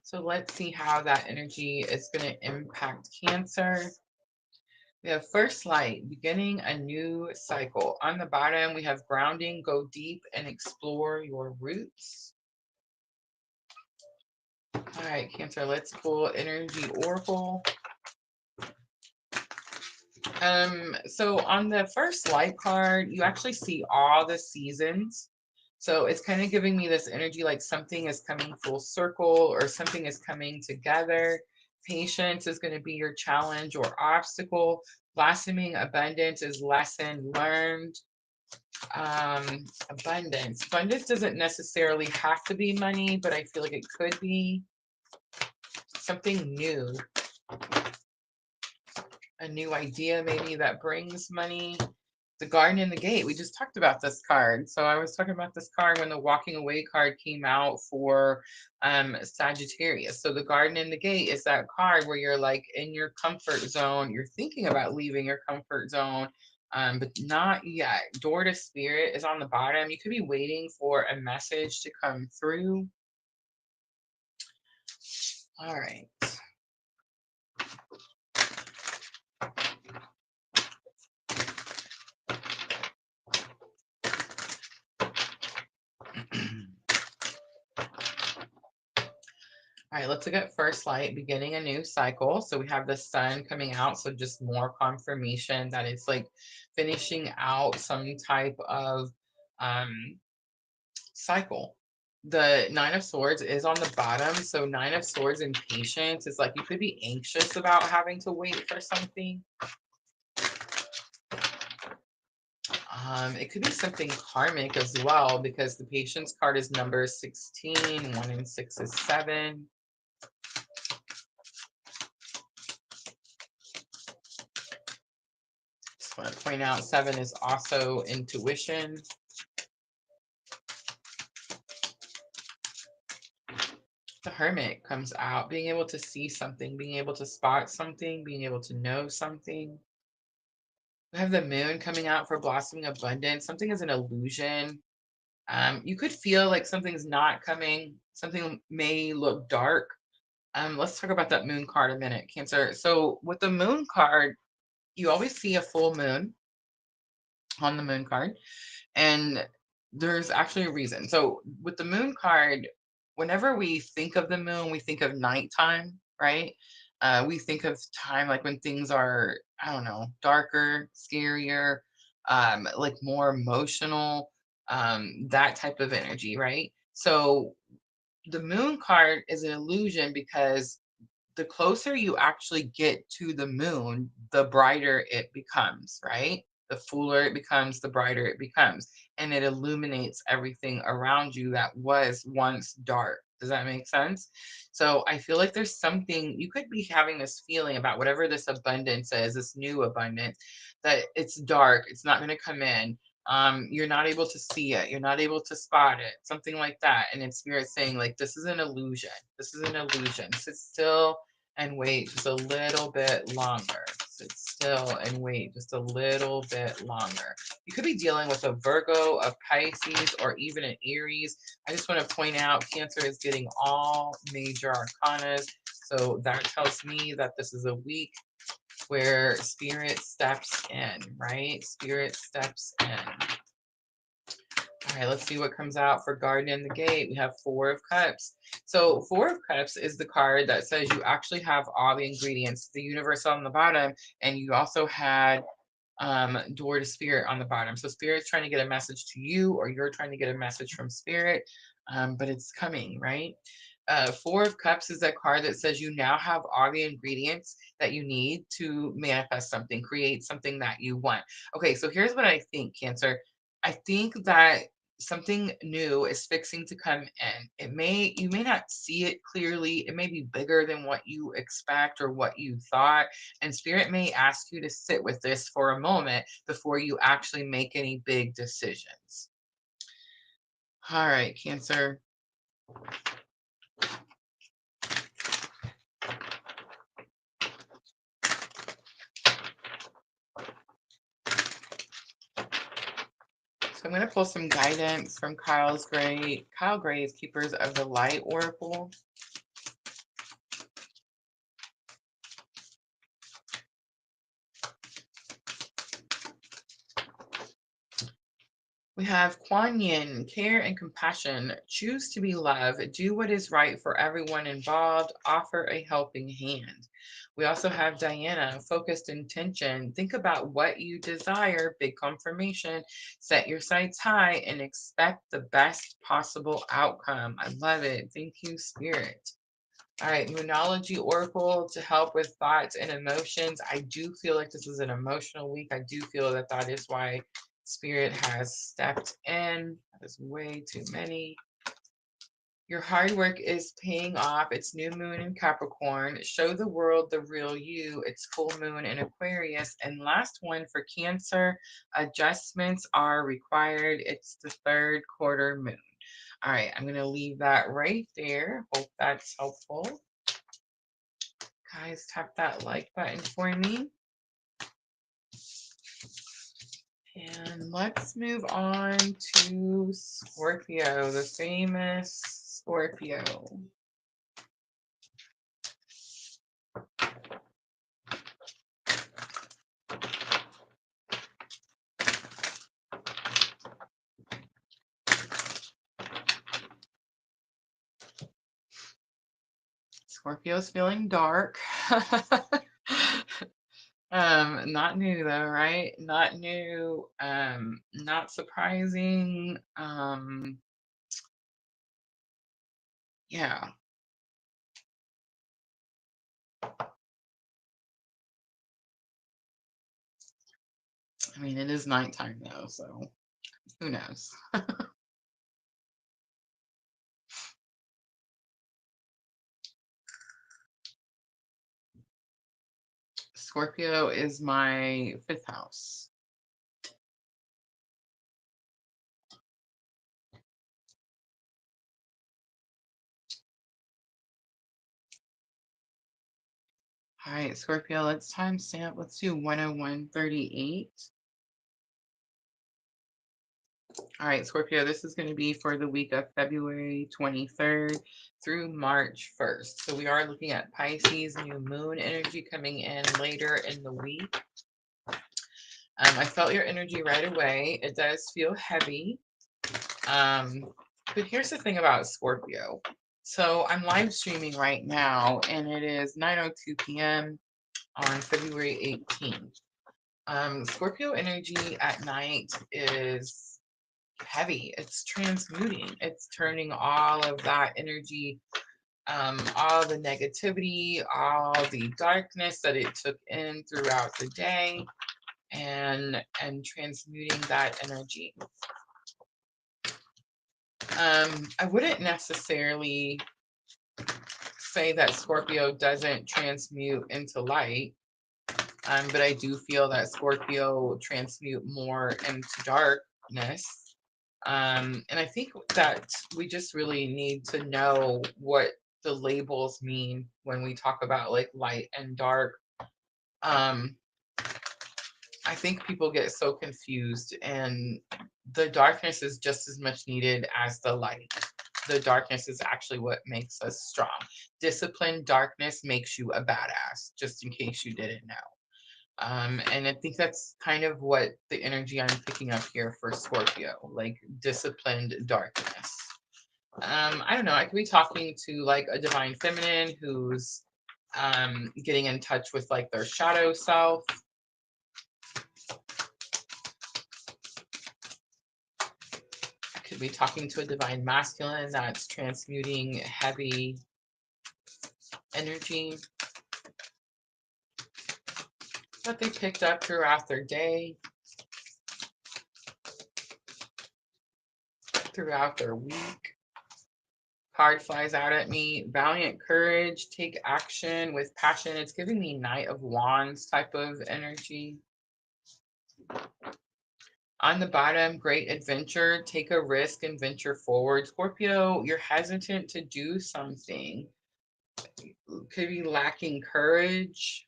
Speaker 1: So let's see how that energy is going to impact Cancer. We have first light, beginning a new cycle. On the bottom, we have grounding, go deep and explore your roots. All right, Cancer, let's pull energy oracle. So on the first light card, you actually see all the seasons. So it's kind of giving me this energy like something is coming full circle or something is coming together. Patience is going to be your challenge or obstacle. Blossoming abundance is lesson learned. Abundance. Abundance doesn't necessarily have to be money, but I feel like it could be something new. A new idea maybe that brings money. The garden and the gate. We just talked about this card. So I was talking about this card when the walking away card came out for Sagittarius. So the garden and the gate is that card where you're like in your comfort zone. You're thinking about leaving your comfort zone, but not yet. Door to spirit is on the bottom. You could be waiting for a message to come through. All right. All right, let's look at first light, beginning a new cycle. So we have the sun coming out. So just more confirmation that it's like finishing out some type of cycle. The Nine of Swords is on the bottom. So Nine of Swords and patience is like you could be anxious about having to wait for something. It could be something karmic as well because the patience card is number 16. 1 and 6 is 7. Just want to point out 7 is also intuition. The Hermit comes out, being able to see something, being able to spot something, being able to know something. We have the Moon coming out for blossoming abundance. Something is an illusion. You could feel like something's not coming. Something may look dark. Let's talk about that Moon card a minute, Cancer. So with the Moon card, you always see a full moon on the Moon card. And there's actually a reason. So with the Moon card, whenever we think of the moon, we think of nighttime, right? We think of time like when things are, I don't know, darker, scarier, like more emotional, that type of energy, right? So the moon card is an illusion because the closer you actually get to the moon, the brighter it becomes, right? The fuller it becomes, the brighter it becomes. And it illuminates everything around you that was once dark. Does that make sense? So I feel like there's something you could be having this feeling about whatever this abundance is, this new abundance, that it's dark, it's not going to come in. You're not able to see it, you're not able to spot it, something like that. And it's spirit saying, like, this is an illusion. This is an illusion. Sit still and wait just a little bit longer. Sit still and wait just a little bit longer. You could be dealing with a Virgo, a Pisces, or even an Aries. I just want to point out Cancer is getting all major arcanas. So that tells me that this is a week where Spirit steps in, right? Spirit steps in. All right, let's see what comes out for Garden in the Gate. We have Four of Cups. So Four of Cups is the card that says you actually have all the ingredients, the universe on the bottom, and you also had Door to Spirit on the bottom. So Spirit's trying to get a message to you, or you're trying to get a message from Spirit, but it's coming, right? Four of Cups is that card that says you now have all the ingredients that you need to manifest something, create something that you want. Okay, so here's what I think, Cancer. I think that something new is fixing to come in. You may not see it clearly. It may be bigger than what you expect or what you thought. And Spirit may ask you to sit with this for a moment before you actually make any big decisions. All right, Cancer. So I'm going to pull some guidance from Kyle Gray's Keepers of the Light Oracle. We have Kuan Yin, care and compassion. Choose to be love. Do what is right for everyone involved. Offer a helping hand. We also have Diana, focused intention. Think about what you desire. Big confirmation. Set your sights high and expect the best possible outcome. I love it. Thank you, Spirit. All right, Moonology Oracle to help with thoughts and emotions. I do feel like this is an emotional week. I do feel that that is why Spirit has stepped in. That is way too many. Your hard work is paying off. It's new moon in Capricorn. Show the world the real you. It's full moon in Aquarius. And last one for Cancer, adjustments are required. It's the third quarter moon. All right, I'm going to leave that right there. Hope that's helpful. Guys, tap that like button for me. And let's move on to Scorpio, the famous Scorpio. Scorpio's feeling dark. Not new though, right? Not new, not surprising. Yeah. I mean, it is nighttime though, so who knows? Scorpio is my 5th house. All right, Scorpio, let's timestamp. Let's do 101:38. All right, Scorpio, this is going to be for the week of February 23rd through March 1st. So we are looking at Pisces New Moon energy coming in later in the week. I felt your energy right away. It does feel heavy. But here's the thing about Scorpio. So I'm live streaming right now, and it is 9:02 p.m. on February 18th. Scorpio energy at night is heavy. It's transmuting. It's turning all of that energy, all the negativity, all the darkness that it took in throughout the day, and transmuting that energy. I wouldn't necessarily say that Scorpio doesn't transmute into light, but I do feel that Scorpio transmute more into darkness. And I think that we just really need to know what the labels mean when we talk about like light and dark. I think people get so confused, and the darkness is just as much needed as the light. The darkness is actually what makes us strong. Disciplined darkness makes you a badass, just in case you didn't know. And I think that's kind of what the energy I'm picking up here for Scorpio, like disciplined darkness. I don't know, I could be talking to like a divine feminine who's getting in touch with like their shadow self. I could be talking to a divine masculine that's transmuting heavy energy that they picked up throughout their day, throughout their week. Card flies out at me. Valiant courage, take action with passion. It's giving me Knight of Wands type of energy. On the bottom, great adventure. Take a risk and venture forward. Scorpio, you're hesitant to do something. Could be lacking courage.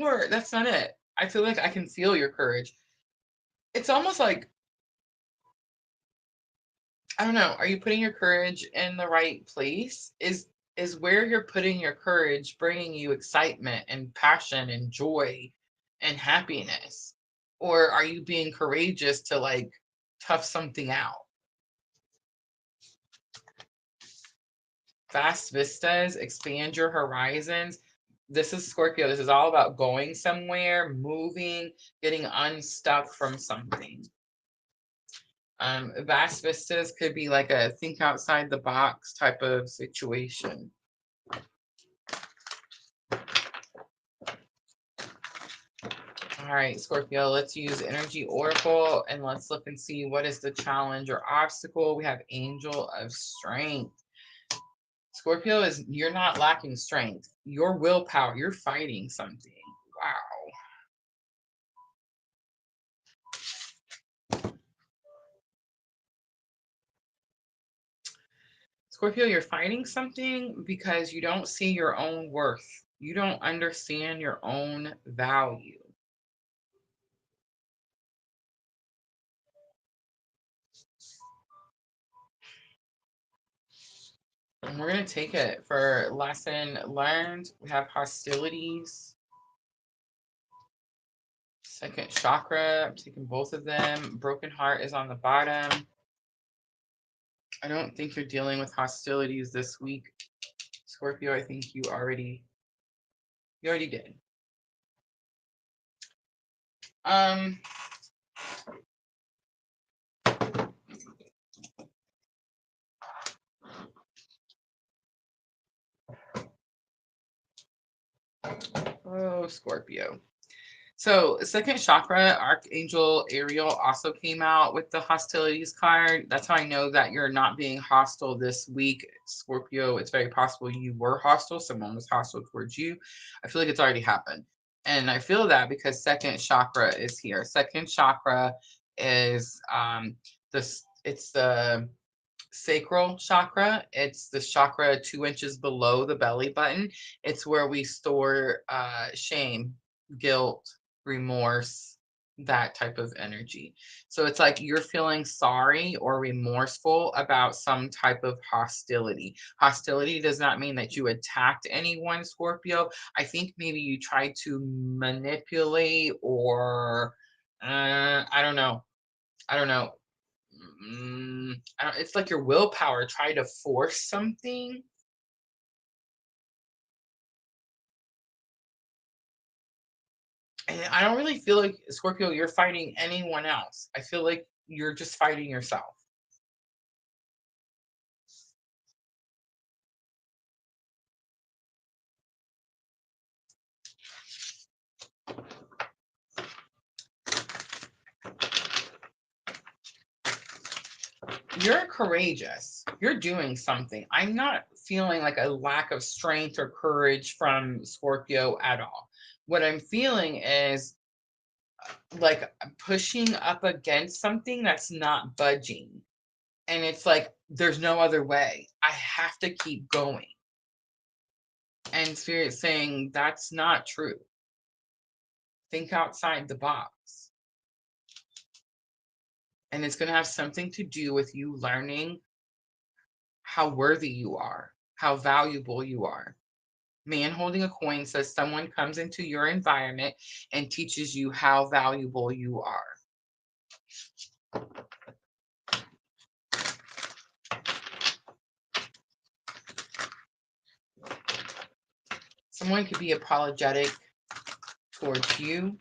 Speaker 1: Or that's not it. I feel like I can feel your courage. It's almost like, I don't know, are you putting your courage in the right place? Is where you're putting your courage bringing you excitement and passion and joy and happiness? Or are you being courageous to like tough something out? Vast vistas, expand your horizons. This is Scorpio. This is all about going somewhere, moving, getting unstuck from something. Vast vistas could be like a think outside the box type of situation. All right, Scorpio, let's use Energy Oracle and let's look and see what is the challenge or obstacle. We have Angel of Strength. Scorpio, you're not lacking strength. Your willpower, you're fighting something. Wow. Scorpio, you're fighting something because you don't see your own worth. You don't understand your own value. And we're going to take it for lesson learned. We have hostilities. Second chakra, I'm taking both of them. Broken heart is on the bottom. I don't think you're dealing with hostilities this week, Scorpio. I think you already did. Oh, Scorpio. So second chakra, Archangel Ariel also came out with the hostilities card. That's how I know that you're not being hostile this week, Scorpio. It's very possible you were hostile. Someone was hostile towards you. I feel like it's already happened. And I feel that because second chakra is here. Second chakra is it's the sacral chakra. It's the chakra 2 inches below the belly button. It's where we store shame, guilt, remorse, that type of energy. So it's like you're feeling sorry or remorseful about some type of hostility. Hostility does not mean that you attacked anyone, Scorpio. I think maybe you tried to manipulate or I don't know. It's like your willpower tried to force something. And I don't really feel like, Scorpio, you're fighting anyone else. I feel like you're just fighting yourself. You're courageous. You're doing something. I'm not feeling like a lack of strength or courage from Scorpio at all. What I'm feeling is like pushing up against something that's not budging. And it's like, there's no other way. I have to keep going. And Spirit saying, that's not true. Think outside the box. And it's going to have something to do with you learning how worthy you are, how valuable you are. Man holding a coin says someone comes into your environment and teaches you how valuable you are. Someone could be apologetic towards you,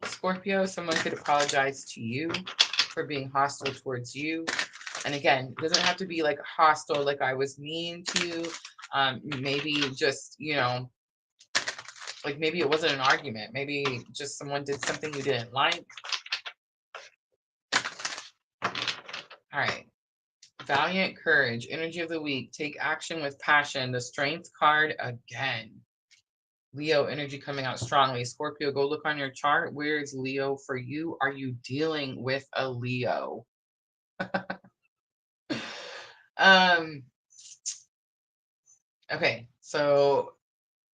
Speaker 1: Scorpio. Someone could apologize to you for being hostile towards you. And again, it doesn't have to be like hostile, like I was mean to you. Maybe just, like maybe it wasn't an argument. Maybe just someone did something you didn't like. All right. Valiant courage, energy of the week. Take action with passion. The strength card again. Leo energy coming out strongly. Scorpio, go look on your chart. Where is Leo for you? Are you dealing with a Leo? Okay, so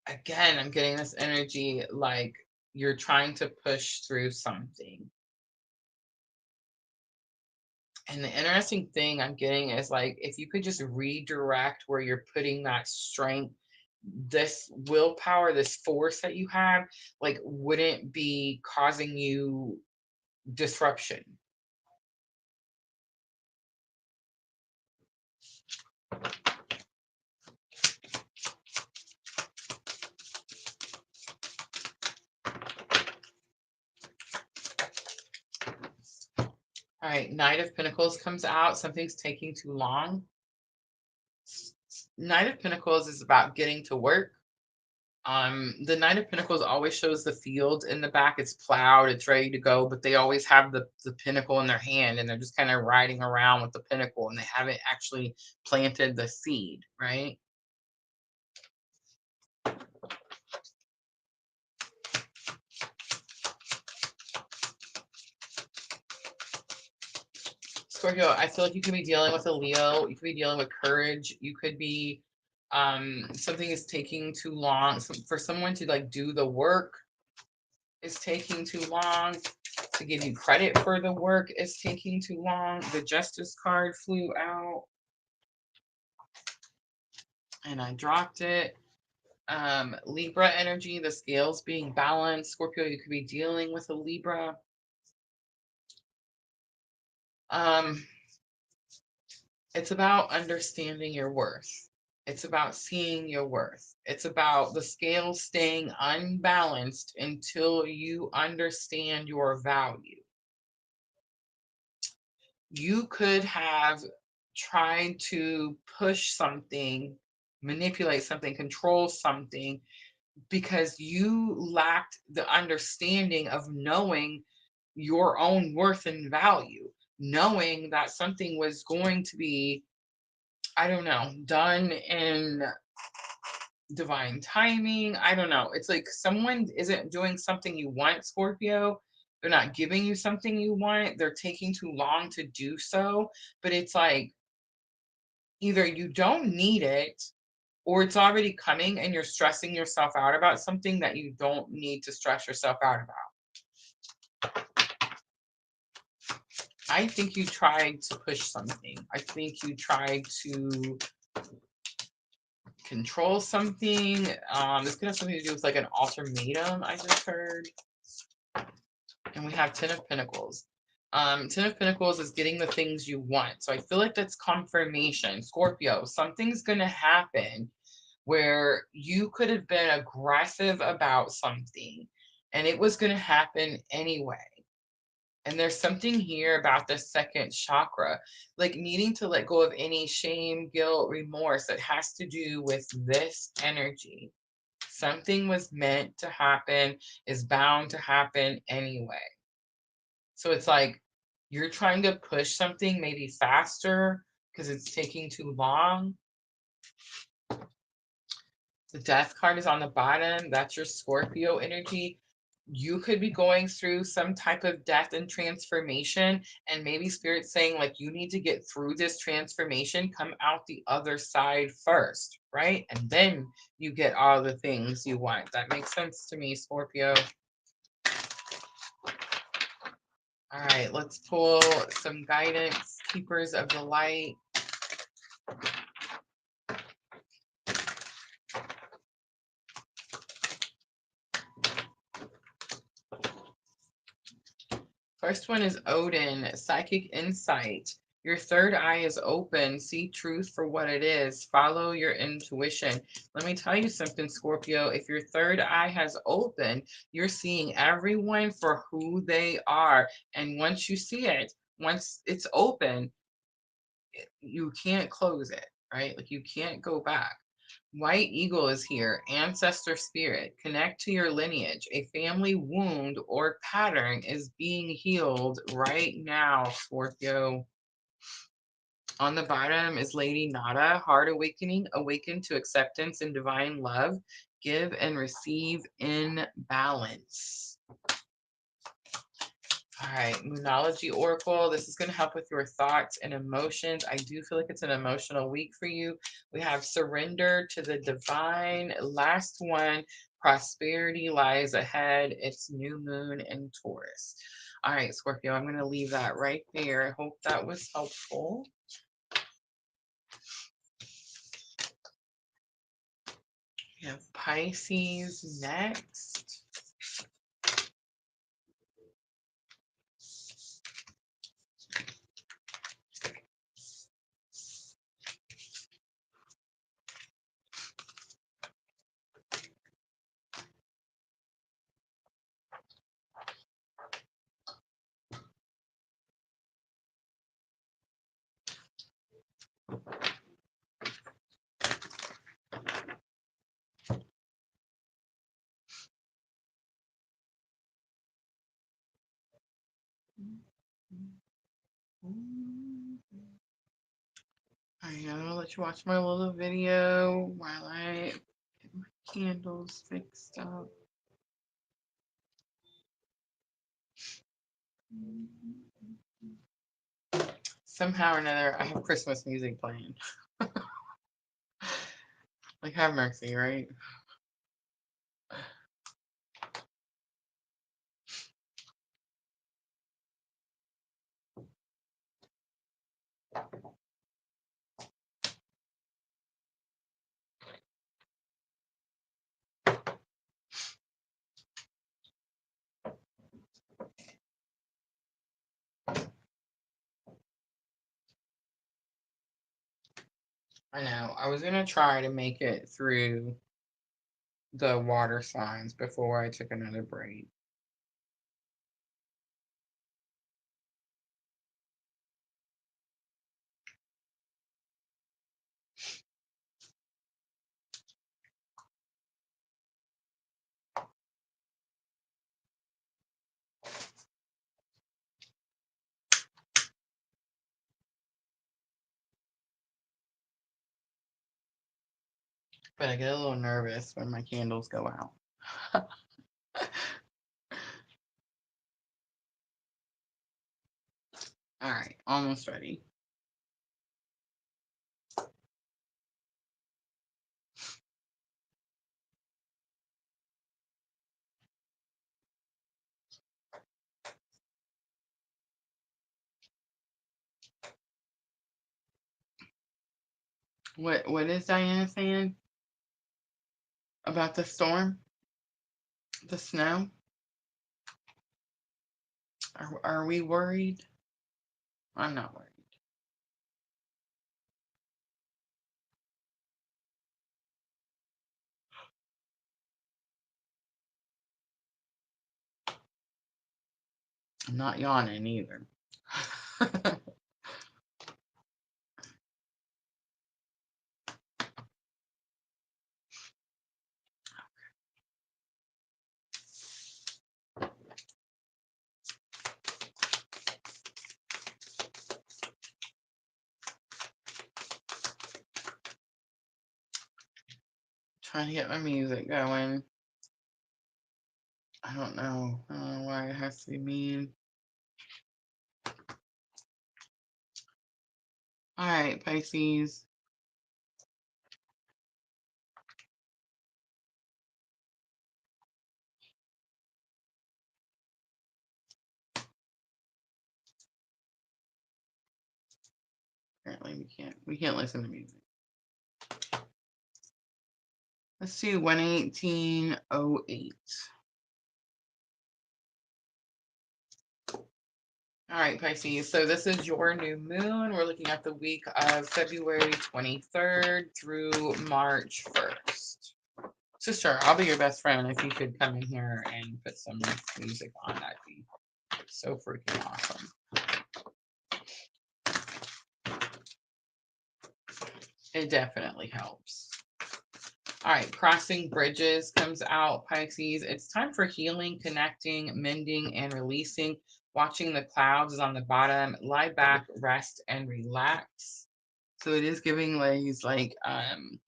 Speaker 1: again, I'm getting this energy like you're trying to push through something. And the interesting thing I'm getting is like, if you could just redirect where you're putting that strength, this willpower, this force that you have, like, wouldn't be causing you disruption. All right, Knight of Pentacles comes out. Something's taking too long. Knight of Pentacles is about getting to work. The Knight of Pentacles always shows the field in the back. It's plowed, it's ready to go, but they always have the pinnacle in their hand and they're just kind of riding around with the pinnacle and they haven't actually planted the seed, right? Scorpio, I feel like you could be dealing with a Leo. You could be dealing with courage. You could be, something is taking too long. For someone to like do the work is taking too long. To give you credit for the work is taking too long. The Justice card flew out. And I dropped it. Libra energy, the scales being balanced. Scorpio, you could be dealing with a Libra. It's about understanding your worth. It's about seeing your worth. It's about the scales staying unbalanced until you understand your value. You could have tried to push something, manipulate something, control something because you lacked the understanding of knowing your own worth and value, knowing that something was going to be, I don't know, done in divine timing. I don't know. It's like someone isn't doing something you want, Scorpio. They're not giving you something you want. They're taking too long to do so. But it's like either you don't need it or it's already coming and you're stressing yourself out about something that you don't need to stress yourself out about. I think you tried to push something. I think you tried to control something. This could have something to do with like an ultimatum, I just heard. And we have 10 of Pentacles. 10 of Pentacles is getting the things you want. So I feel like that's confirmation. Scorpio, something's going to happen where you could have been aggressive about something and it was going to happen anyway. And there's something here about the second chakra, like needing to let go of any shame, guilt, remorse that has to do with this energy. Something was meant to happen, is bound to happen anyway. So it's like you're trying to push something maybe faster because it's taking too long. The Death card is on the bottom. That's your Scorpio energy. You could be going through some type of death and transformation, and maybe Spirit's saying, like, you need to get through this transformation, come out the other side first, right? And then you get all the things you want. That makes sense to me, Scorpio. All right, let's pull some guidance, Keepers of the Light. First one is Odin, Psychic Insight. Your third eye is open. See truth for what it is. Follow your intuition. Let me tell you something, Scorpio. If your third eye has opened, you're seeing everyone for who they are. And once you see it, once it's open, you can't close it, right? Like you can't go back. White Eagle is here. Ancestor spirit. Connect to your lineage. A family wound or pattern is being healed right now, Scorpio. On the bottom is Lady Nada. Heart awakening. Awaken to acceptance and divine love. give and receive in balance. All right, Moonology Oracle. This is going to help with your thoughts and emotions. I do feel like it's an emotional week for you. We have surrender to the divine. Last one, prosperity lies ahead. It's new moon in Taurus. All right, Scorpio, I'm going to leave that right there. I hope that was helpful. We have Pisces next. I'm gonna let you watch my little video while I get my candles fixed up. Somehow or another, I have Christmas music playing. Like, have mercy, right? I know. I was gonna try to make it through the water signs before I took another break. But I get a little nervous when my candles go out. All right, almost ready. What is Diana saying about the storm? The snow? Are we worried? I'm not worried. I'm not yawning either. Trying to get my music going. I don't know. I don't know why it has to be mean. All right, Pisces. Apparently we can't listen to music. Let's do 118.08. All right, Pisces. So this is your new moon. We're looking at the week of February 23rd through March 1st. Sister, I'll be your best friend if you could come in here and put some music on. That'd be so freaking awesome. It definitely helps. All right, crossing bridges comes out, Pisces. It's time for healing, connecting, mending, and releasing. Watching the clouds is on the bottom. Lie back, rest, and relax. So it is giving these like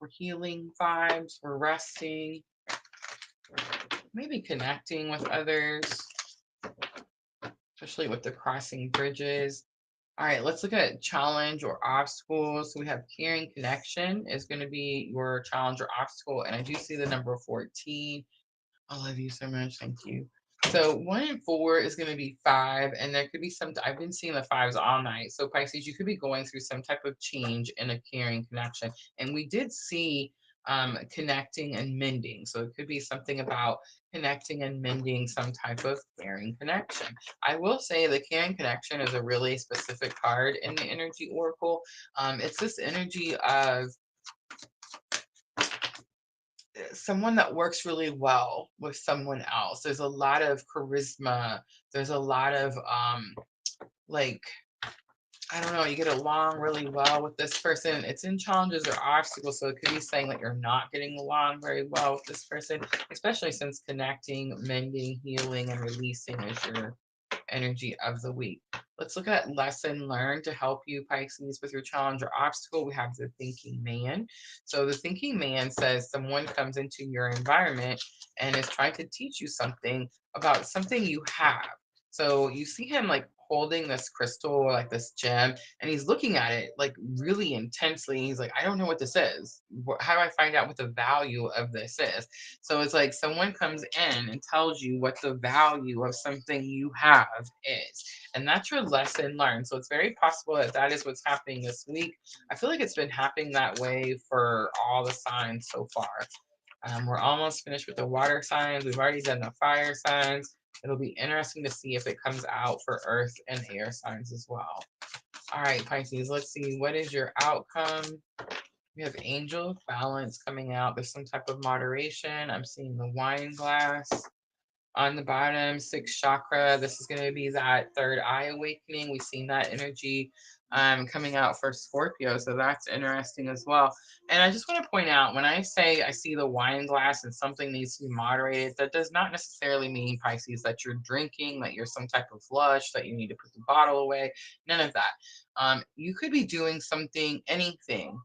Speaker 1: we're healing vibes, we're resting. maybe connecting with others, especially with the crossing bridges. All right, let's look at challenge or obstacles. So we have caring connection is going to be your challenge or obstacle. And I do see the number 14. I love you so much. Thank you. So 1 and 4 is going to be 5. And there could be some, I've been seeing the 5s all night. So Pisces, you could be going through some type of change in a caring connection. And we did see connecting and mending. So it could be something about connecting and mending some type of caring connection. I will say the caring connection is a really specific card in the energy oracle. It's this energy of someone that works really well with someone else. There's a lot of charisma. There's a lot of like, I don't know, you get along really well with this person. It's in challenges or obstacles, so it could be saying that you're not getting along very well with this person, especially since connecting, mending, healing, and releasing is your energy of the week. Let's look at lesson learned to help you, Pisces, with your challenge or obstacle. We have the thinking man. So the thinking man says someone comes into your environment and is trying to teach you something about something you have. So you see him like holding this crystal, like this gem, and he's looking at it like really intensely. He's like, I don't know what this is. How do I find out what the value of this is? So it's like someone comes in and tells you what the value of something you have is. And that's your lesson learned. So it's very possible that that is what's happening this week. I feel like it's been happening that way for all the signs so far. We're almost finished with the water signs. We've already done the fire signs. It'll be interesting to see if it comes out for earth and air signs as well. All right, Pisces, let's see. What is your outcome? We have angel balance coming out. There's some type of moderation. I'm seeing the wine glass on the bottom, sixth chakra. This is going to be that third eye awakening. We've seen that energy coming out for Scorpio. So that's interesting as well. And I just want to point out when I say I see the wine glass and something needs to be moderated, that does not necessarily mean, Pisces, that you're drinking, that you're some type of flush, that you need to put the bottle away. None of that. You could be doing something, anything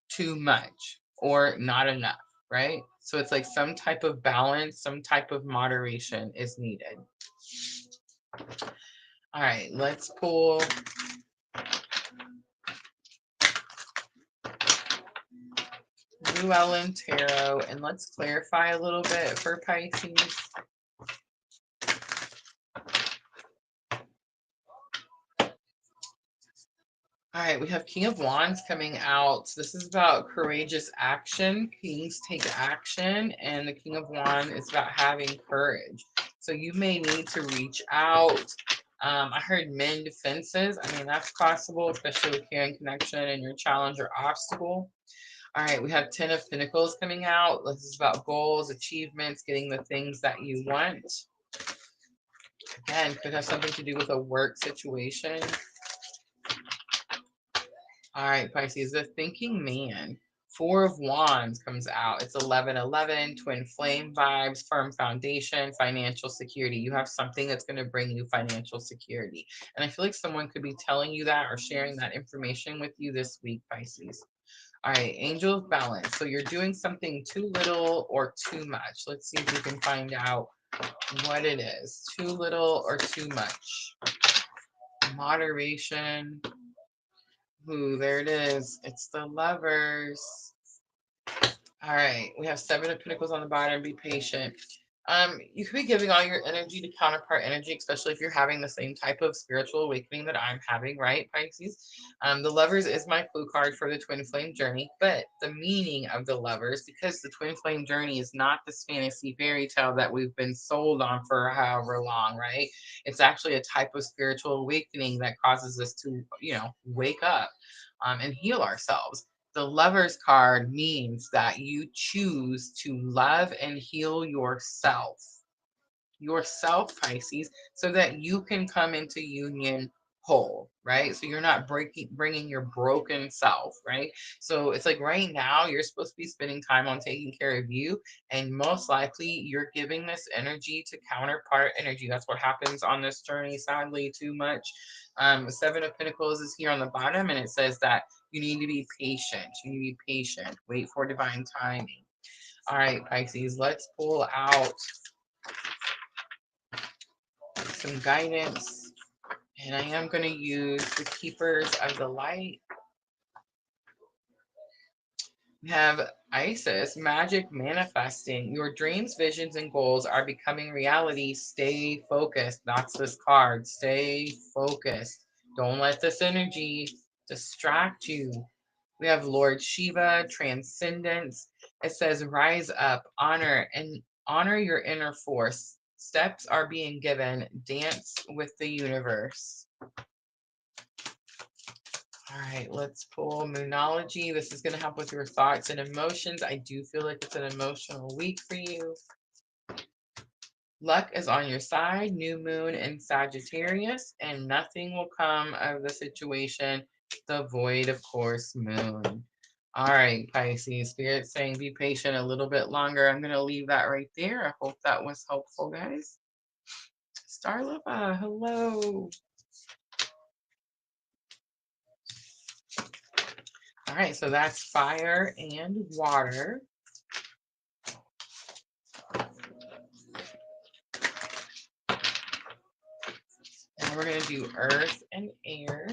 Speaker 1: too much or not enough, right? So it's like some type of balance, some type of moderation is needed. All right, let's pull Llewellyn Tarot and let's clarify a little bit for Pisces. All right, we have King of Wands coming out. This is about courageous action. Kings take action, and the King of Wands is about having courage. So you may need to reach out. I heard mend fences. I mean, that's possible, especially with caring connection and your challenge or obstacle. All right, we have 10 of Pentacles coming out. This is about goals, achievements, getting the things that you want. Again, could have something to do with a work situation. All right, Pisces, the thinking man. 4 of Wands comes out. It's 11-11, twin flame vibes, firm foundation, financial security. You have something that's going to bring you financial security. And I feel like someone could be telling you that or sharing that information with you this week, Pisces. All right, angel of balance. So you're doing something too little or too much. Let's see if we can find out what it is. Too little or too much. Moderation. Ooh, there it is. It's the Lovers. All right, we have 7 of Pentacles on the bottom. Be patient. You could be giving all your energy to counterpart energy, especially if you're having the same type of spiritual awakening that I'm having, right, Pisces? The Lovers is my clue card for the twin flame journey, but the meaning of the Lovers, because the twin flame journey is not this fantasy fairy tale that we've been sold on for however long, right? It's actually a type of spiritual awakening that causes us to, wake up and heal ourselves. The Lovers card means that you choose to love and heal yourself, Pisces, so that you can come into union whole, right? So you're not bringing your broken self, right? So it's like right now you're supposed to be spending time on taking care of you, and most likely you're giving this energy to counterpart energy. That's what happens on this journey, sadly, too much. 7 of Pentacles is here on the bottom, and it says that you need to be patient. You need to be patient. Wait for divine timing. All right, Pisces, let's pull out some guidance. And I am going to use the Keepers of the Light. We have Isis, magic manifesting. Your dreams, visions, and goals are becoming reality. Stay focused. That's this card. Stay focused. Don't let this energy distract you. We have Lord Shiva, transcendence. It says, rise up, honor your inner force. Steps are being given. Dance with the universe. All right, let's pull Moonology. This is going to help with your thoughts and emotions. I do feel like it's an emotional week for you. Luck is on your side. New moon in Sagittarius, and nothing will come of the situation. The void, of course, moon. All right, Pisces. Spirit saying be patient a little bit longer. I'm going to leave that right there. I hope that was helpful, guys. Starlipa, hello. All right, so that's fire and water. And we're going to do earth and air.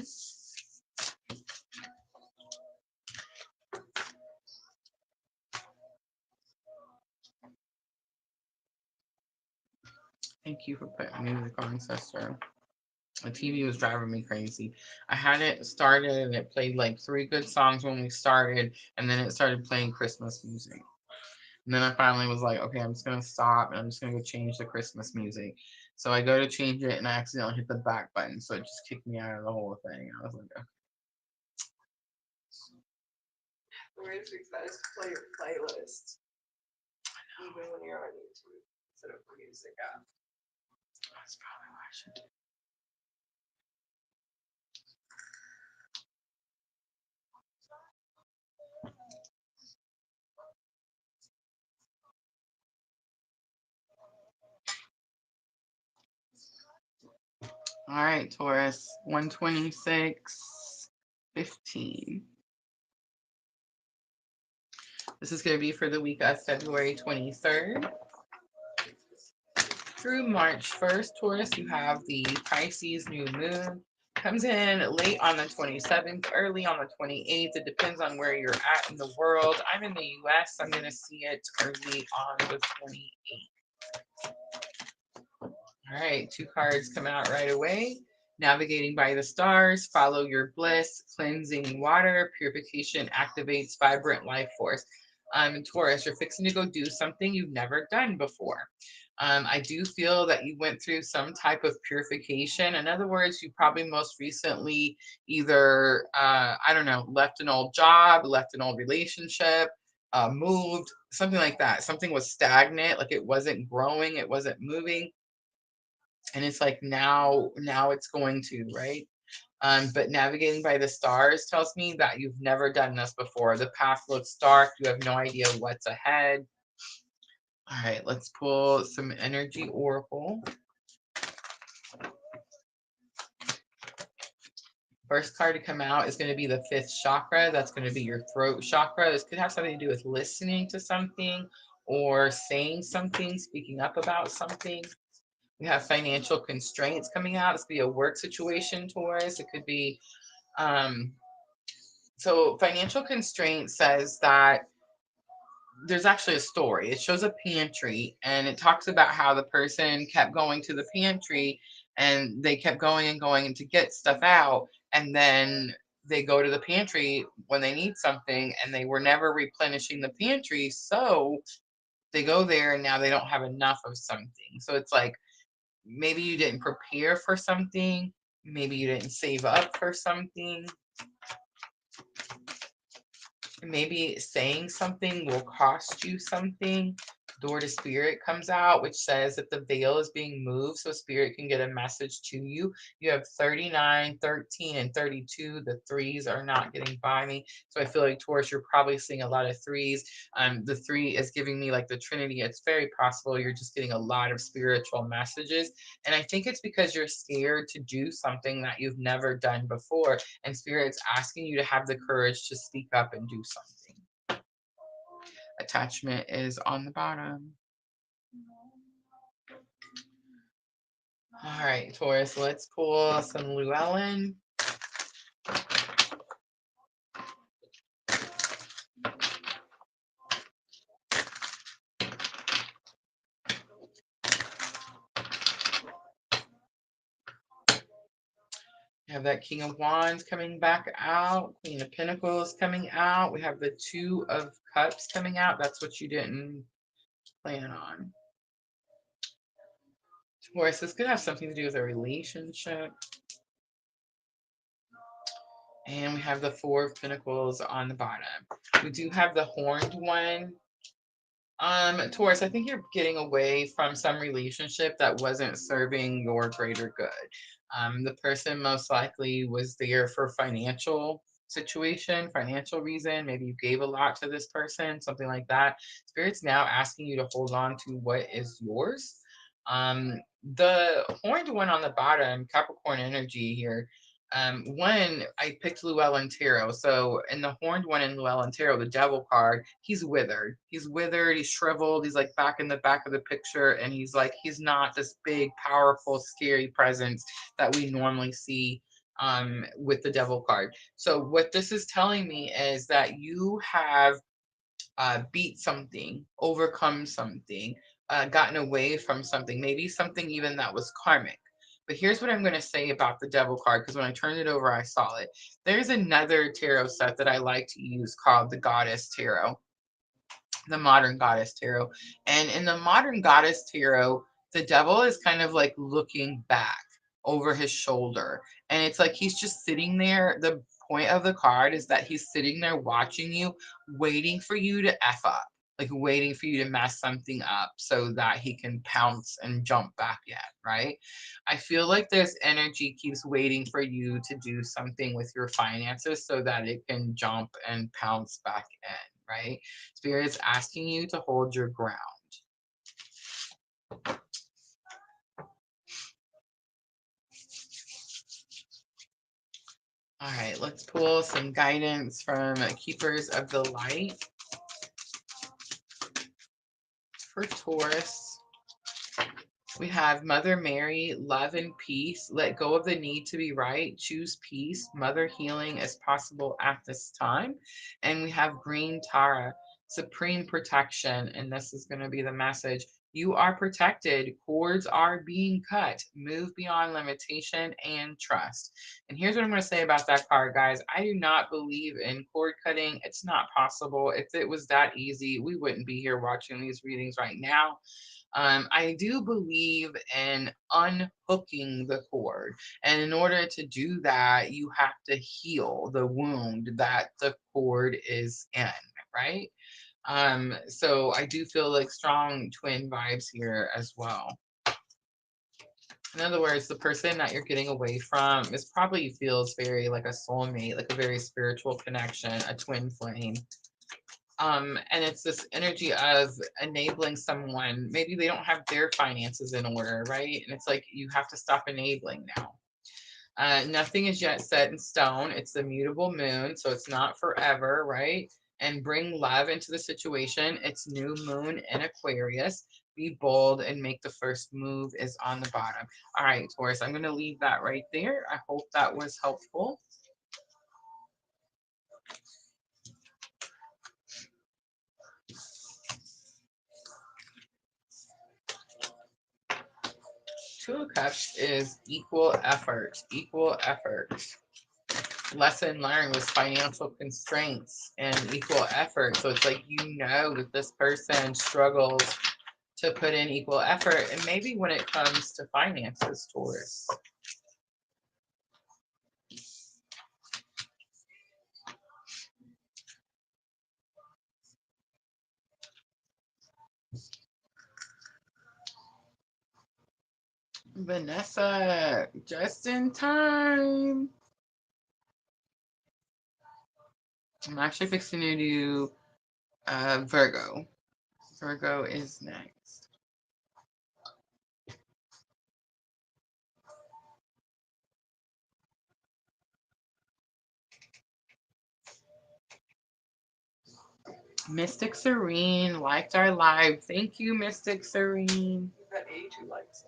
Speaker 1: Thank you for putting music on, sister. The TV was driving me crazy. I had it started and it played like 3 good songs when we started, and then it started playing Christmas music. And then I finally was like, okay, I'm just going to stop and I'm just going to go change the Christmas music. So I go to change it and I accidentally hit the back button. So it just kicked me out of the whole thing. I was like, okay. We're going to fix that is play your playlist. Even when you're on YouTube, instead of music app. That's probably what I should do. All right, Taurus, 126:15. This is going to be for the week of February 23rd through March 1st. Taurus, you have the Pisces New Moon. Comes in late on the 27th, early on the 28th. It depends on where you're at in the world. I'm in the US. I'm going to see it early on the 28th. All right, 2 cards come out right away. Navigating by the stars, follow your bliss, cleansing water, purification activates vibrant life force. Taurus, you're fixing to go do something you've never done before. I do feel that you went through some type of purification. In other words, you probably most recently either, I don't know, left an old job, left an old relationship, moved, something like that. Something was stagnant, like it wasn't growing, it wasn't moving. And it's like now it's going to, right? But navigating by the stars tells me that you've never done this before. The path looks dark. You have no idea what's ahead. All right, let's pull some energy oracle. First card to come out is going to be the 5th chakra. That's going to be your throat chakra. This could have something to do with listening to something or saying something, speaking up about something. We have financial constraints coming out. This could be a work situation, Taurus. It could be, so financial constraint says that there's actually a story. It shows a pantry and it talks about how the person kept going to the pantry and they kept going and going to get stuff out. And then they go to the pantry when they need something and they were never replenishing the pantry. So they go there and now they don't have enough of something. So it's like, maybe you didn't prepare for something. Maybe you didn't save up for something. Maybe saying something will cost you something. Door to Spirit comes out, which says that the veil is being moved so Spirit can get a message to you. You have 39, 13, and 32. The 3s are not getting by me. So I feel like, Taurus, you're probably seeing a lot of 3s. The 3 is giving me like the Trinity. It's very possible you're just getting a lot of spiritual messages. And I think it's because you're scared to do something that you've never done before. And Spirit's asking you to have the courage to speak up and do something. Attachment is on the bottom. All right, Taurus, let's pull some Llewellyn. We have that King of Wands coming back out, Queen of Pentacles coming out. We have the Two of Cups coming out. That's what you didn't plan on. Taurus, this could have something to do with a relationship. And we have the Four of Pentacles on the bottom. We do have the Horned One. Taurus, I think you're getting away from some relationship that wasn't serving your greater good. The person most likely was there for financial situation, financial reason. Maybe you gave a lot to this person, something like that. Spirit's now asking you to hold on to what is yours. The horned one on the bottom, Capricorn energy here. One, I picked Llewellyn Tarot. So in the horned one in Llewellyn Tarot, the devil card, he's withered. He's withered, he's shriveled, he's like back in the back of the picture, and he's like, he's not this big, powerful, scary presence that we normally see with the devil card. So what this is telling me is that you have beat something, overcome something, gotten away from something, maybe something even that was karmic. But here's what I'm going to say about the devil card, because when I turned it over, I saw it. There's another tarot set that I like to use called the Goddess Tarot, the Modern Goddess Tarot. And in the Modern Goddess Tarot, the devil is kind of like looking back over his shoulder. And it's like he's just sitting there. The point of the card is that he's sitting there watching you, waiting for you to F up, like waiting for you to mess something up so that he can pounce and jump back in, right? I feel like this energy keeps waiting for you to do something with your finances so that it can jump and pounce back in, right? Spirit's asking you to hold your ground. All right, let's pull some guidance from Keepers of the Light for Taurus. We have Mother Mary, love and peace. Let go of the need to be right. Choose peace. Mother healing is possible at this time. And we have Green Tara, supreme protection. And this is going to be the message. You are protected. Cords are being cut. Move beyond limitation and trust. And here's what I'm going to say about that card, guys. I do not believe in cord cutting. It's not possible. If it was that easy, we wouldn't be here watching these readings right now. I do believe in unhooking the cord. And in order to do that, you have to heal the wound that the cord is in, right? So I do feel like strong twin vibes here as well. In other words, the person that you're getting away from is probably feels very like a soulmate, like a very spiritual connection, a twin flame. And it's this energy of enabling someone. Maybe they don't have their finances in order, right? And it's like you have to stop enabling now. Nothing is yet set in stone. It's the mutable moon, so it's not forever, right? And bring love into the situation. It's new moon in Aquarius. Be bold and make the first move is on the bottom. All right, Taurus, I'm going to leave that right there. I hope that was helpful. Two of Cups is equal effort, equal effort. Lesson learned was financial constraints and equal effort. So it's like, you know that this person struggles to put in equal effort. And maybe when it comes to finances, Taurus. Vanessa, just in time. I'm actually fixing to do Virgo. Virgo is next. Mystic Serene liked our live. Thank you, Mystic Serene.
Speaker 2: We've got 82 likes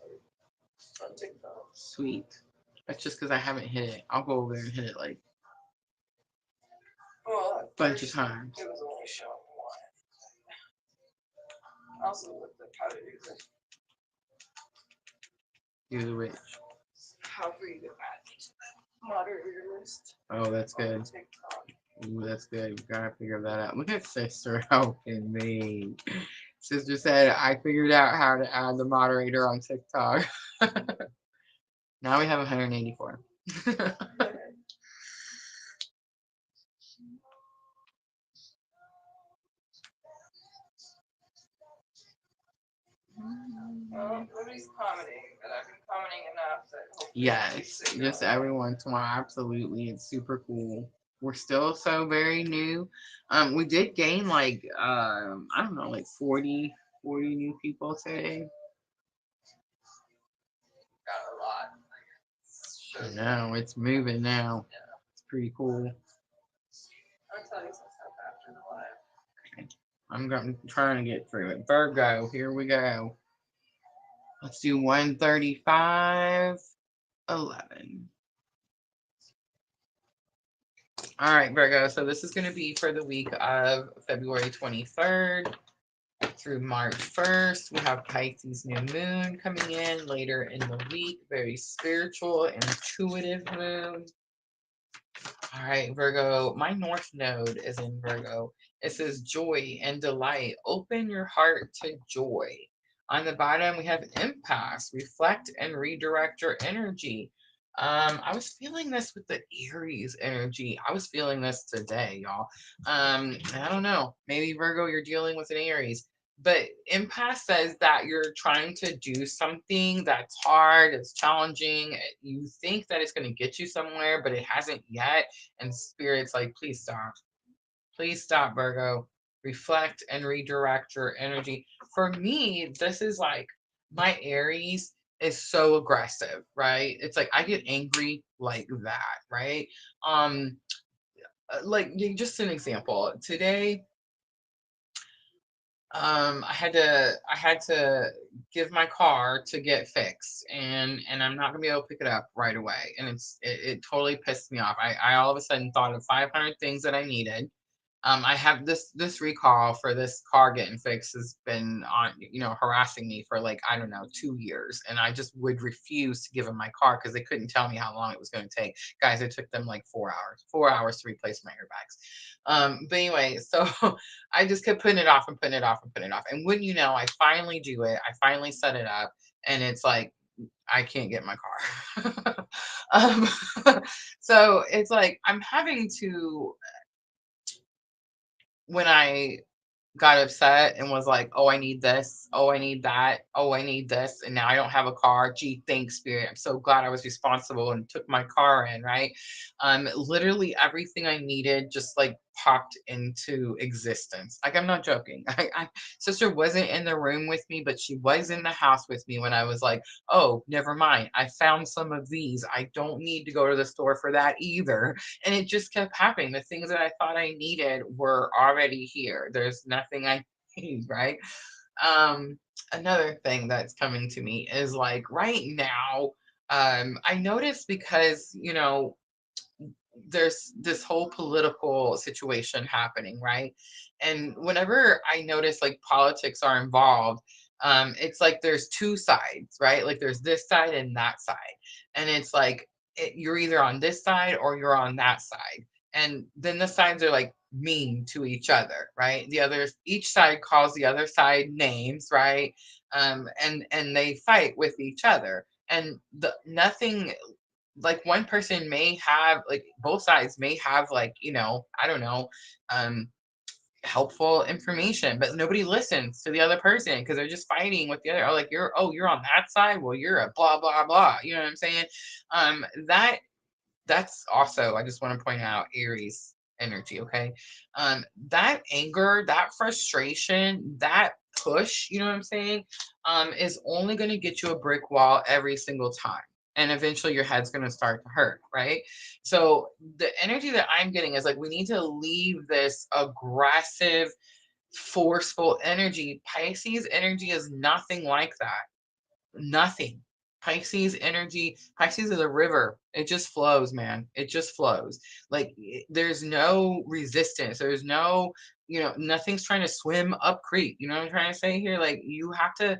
Speaker 2: on TikTok.
Speaker 1: Sweet. That's just because I haven't hit it. I'll go over there and hit it like
Speaker 2: Well,
Speaker 1: a bunch of times.
Speaker 2: it was only showing one. I also looked at how to do the
Speaker 1: Which.
Speaker 2: how for you to add moderator list.
Speaker 1: Oh, that's good.
Speaker 2: TikTok.
Speaker 1: Ooh, that's good. We gotta figure that out. Look at sister helping me. Sister said I figured out how to add the moderator on TikTok. Now we have 184.
Speaker 2: Well, nobody's commenting, but I've been commenting enough that hopefully
Speaker 1: Yes, just every once in a while. Absolutely, it's super cool. We're still so very new. We did gain like I don't know, like 40 new people today.
Speaker 2: got a lot.
Speaker 1: I know it's moving now. It's pretty cool.
Speaker 2: I'll tell you some stuff after the live.
Speaker 1: I'm trying to get through it. Virgo, here we go. Let's do 135, 11. All right, Virgo. So this is going to be for the week of February 23rd through March 1st. We have Pisces New Moon coming in later in the week. Very spiritual, intuitive moon. All right, Virgo. My North Node is in Virgo. It says joy and delight. Open your heart to joy. On the bottom, we have impasse. Reflect and redirect your energy. I was feeling this with the Aries energy. I was feeling this today, y'all. I don't know. Maybe Virgo, you're dealing with an Aries. But impasse says that you're trying to do something that's hard, it's challenging. You think that it's going to get you somewhere, but it hasn't yet. And Spirit's like, please stop. Please stop, Virgo. Reflect and redirect your energy. For me, this is like my Aries is so aggressive, right? It's like I get angry like that, right? Like just an example. Today, I had to give my car to get fixed, and I'm not gonna be able to pick it up right away. And it totally pissed me off. I all of a sudden thought of 500 things that I needed. I have this recall for this car getting fixed has been on, harassing me for like, I don't know, 2 years. And I just would refuse to give them my car because they couldn't tell me how long it was going to take. Guys, it took them like 4 hours to replace my airbags. But anyway, so I just kept putting it off and putting it off and putting it off. And wouldn't you know, I finally do it. I finally set it up, and it's like, I can't get my car. um, so it's like I'm having to, when I got upset and was like, oh, I need this. Oh, I need that. Oh, I need this. And now I don't have a car. Gee, thanks, Spirit. I'm so glad I was responsible and took my car in, right? Literally everything I needed just like popped into existence. Like, I'm not joking. Sister wasn't in the room with me, but she was in the house with me when I was like, oh, never mind. I found some of these. I don't need to go to the store for that either. And it just kept happening. The things that I thought I needed were already here. There's nothing I need, right? Another thing that's coming to me is like right now, I noticed because, there's this whole political situation happening, right? And whenever I notice like politics are involved, it's like there's two sides, right? Like there's this side and that side. And it's like you're either on this side or you're on that side. And then the sides are like mean to each other, right? The others, each side calls the other side names, right? And they fight with each other. And nothing, like one person may have, like both sides may have, like, I don't know, um helpful information, but nobody listens to the other person because they're just fighting with the other. Oh, like you're on that side, well, you're a blah blah blah, you know what I'm saying? That's also, I just want to point out, Aries energy, okay? That anger, that frustration, that push, you know what I'm saying, is only going to get you a brick wall every single time. And eventually your head's going to start to hurt, right? So the energy that I'm getting is like, we need to leave this aggressive, forceful energy. Pisces energy is nothing like that. Nothing. Pisces energy, Pisces is a river. It just flows, man. It just flows. Like there's no resistance. There's no, nothing's trying to swim up creek. You know what I'm trying to say here? Like you have to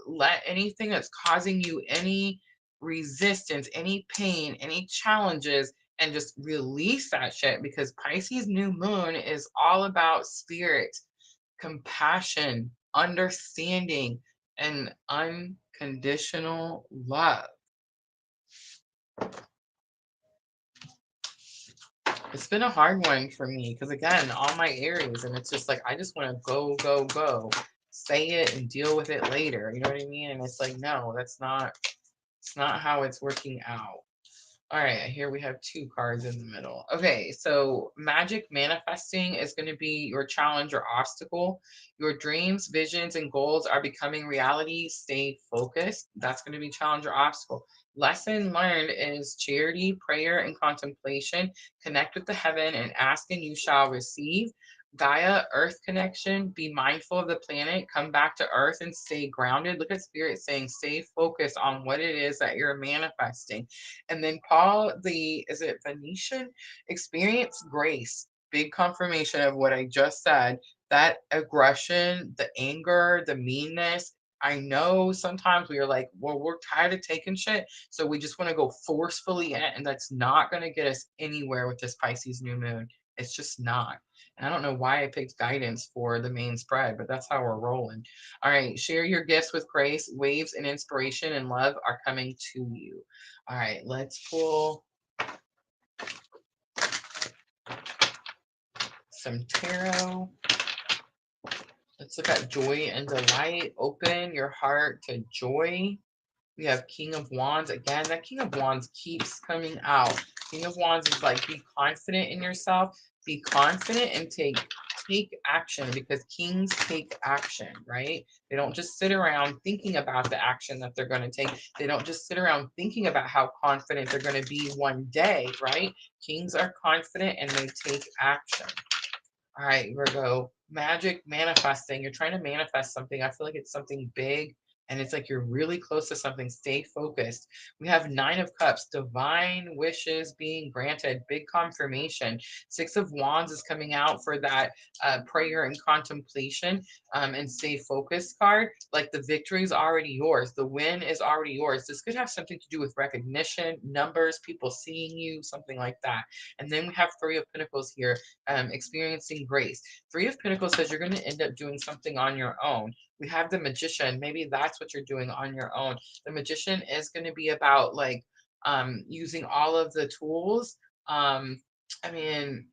Speaker 1: let anything that's causing you any resistance, any pain, any challenges, and just release that shit, because Pisces new moon is all about spirit, compassion, understanding, and unconditional love. It's been a hard one for me because, again, all my Aries, and it's just like I just want to go, go, go, say it and deal with it later. You know what I mean? And it's like, no, it's not how it's working out. All right, here we have two cards in the middle. Okay, so magic manifesting is going to be your challenge or obstacle. Your dreams, visions, and goals are becoming reality. Stay focused. That's going to be challenge or obstacle. Lesson learned is charity, prayer, and contemplation. Connect with the heaven and ask and you shall receive. Gaia, earth connection, be mindful of the planet, come back to earth and stay grounded. Look at spirit saying, stay focused on what it is that you're manifesting. And then Paul, is it Venetian? Experience grace. Big confirmation of what I just said. That aggression, the anger, the meanness. I know sometimes we are like, well, we're tired of taking shit. So we just want to go forcefully in, and that's not going to get us anywhere with this Pisces new moon. It's just not. And I don't know why I picked guidance for the main spread, but that's how we're rolling. All right. Share your gifts with grace. Waves and inspiration and love are coming to you. All right. Let's pull some tarot. Let's look at joy and delight. Open your heart to joy. We have King of Wands. Again, that King of Wands keeps coming out. King of Wands is like, be confident in yourself. Be confident and take action, because kings take action, right? They don't just sit around thinking about the action that they're going to take. They don't just sit around thinking about how confident they're going to be one day, right? Kings are confident and they take action. All right, Virgo, magic manifesting. You're trying to manifest something. I feel like it's something big, and it's like you're really close to something. Stay focused. We have Nine of Cups, divine wishes being granted, big confirmation. Six of Wands is coming out for that prayer and contemplation, and stay focused card. Like the victory is already yours. The win is already yours. This could have something to do with recognition, numbers, people seeing you, something like that. And then we have Three of Pentacles here, experiencing grace. Three of Pentacles says you're going to end up doing something on your own. We have the Magician. Maybe that's what you're doing on your own. The Magician is going to be about like using all of the tools. I mean,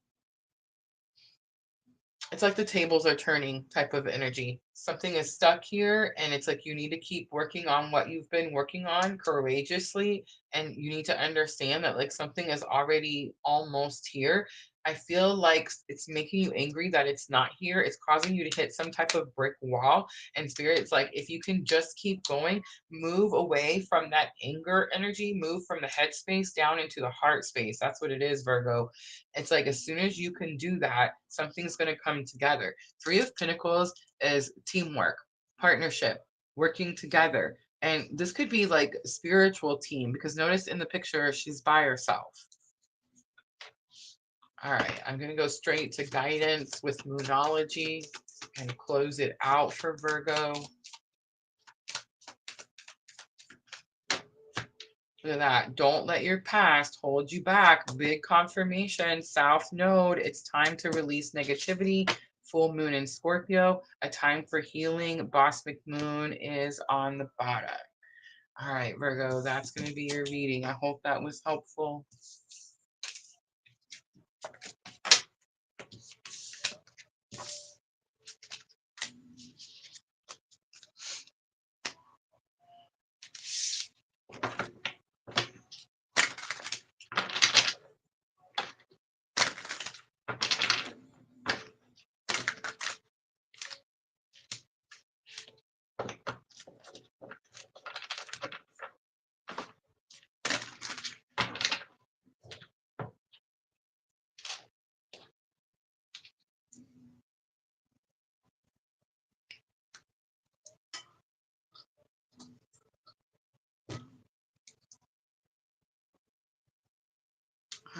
Speaker 1: it's like the tables are turning type of energy. Something is stuck here, and it's like you need to keep working on what you've been working on courageously, and you need to understand that like something is already almost here. I feel like it's making you angry that it's not here. It's causing you to hit some type of brick wall. And spirit's like, if you can just keep going, move away from that anger energy, move from the head space down into the heart space. That's what it is, Virgo. It's like as soon as you can do that, something's going to come together. Three of Pentacles is teamwork, partnership, working together. And this could be like a spiritual team, because notice in the picture, she's by herself. All right, I'm going to go straight to guidance with Moonology and close it out for Virgo. Look at that. Don't let your past hold you back. Big confirmation. South Node. It's time to release negativity. Full moon in Scorpio. A time for healing. Bosmic moon is on the bottom. All right, Virgo, that's going to be your reading. I hope that was helpful.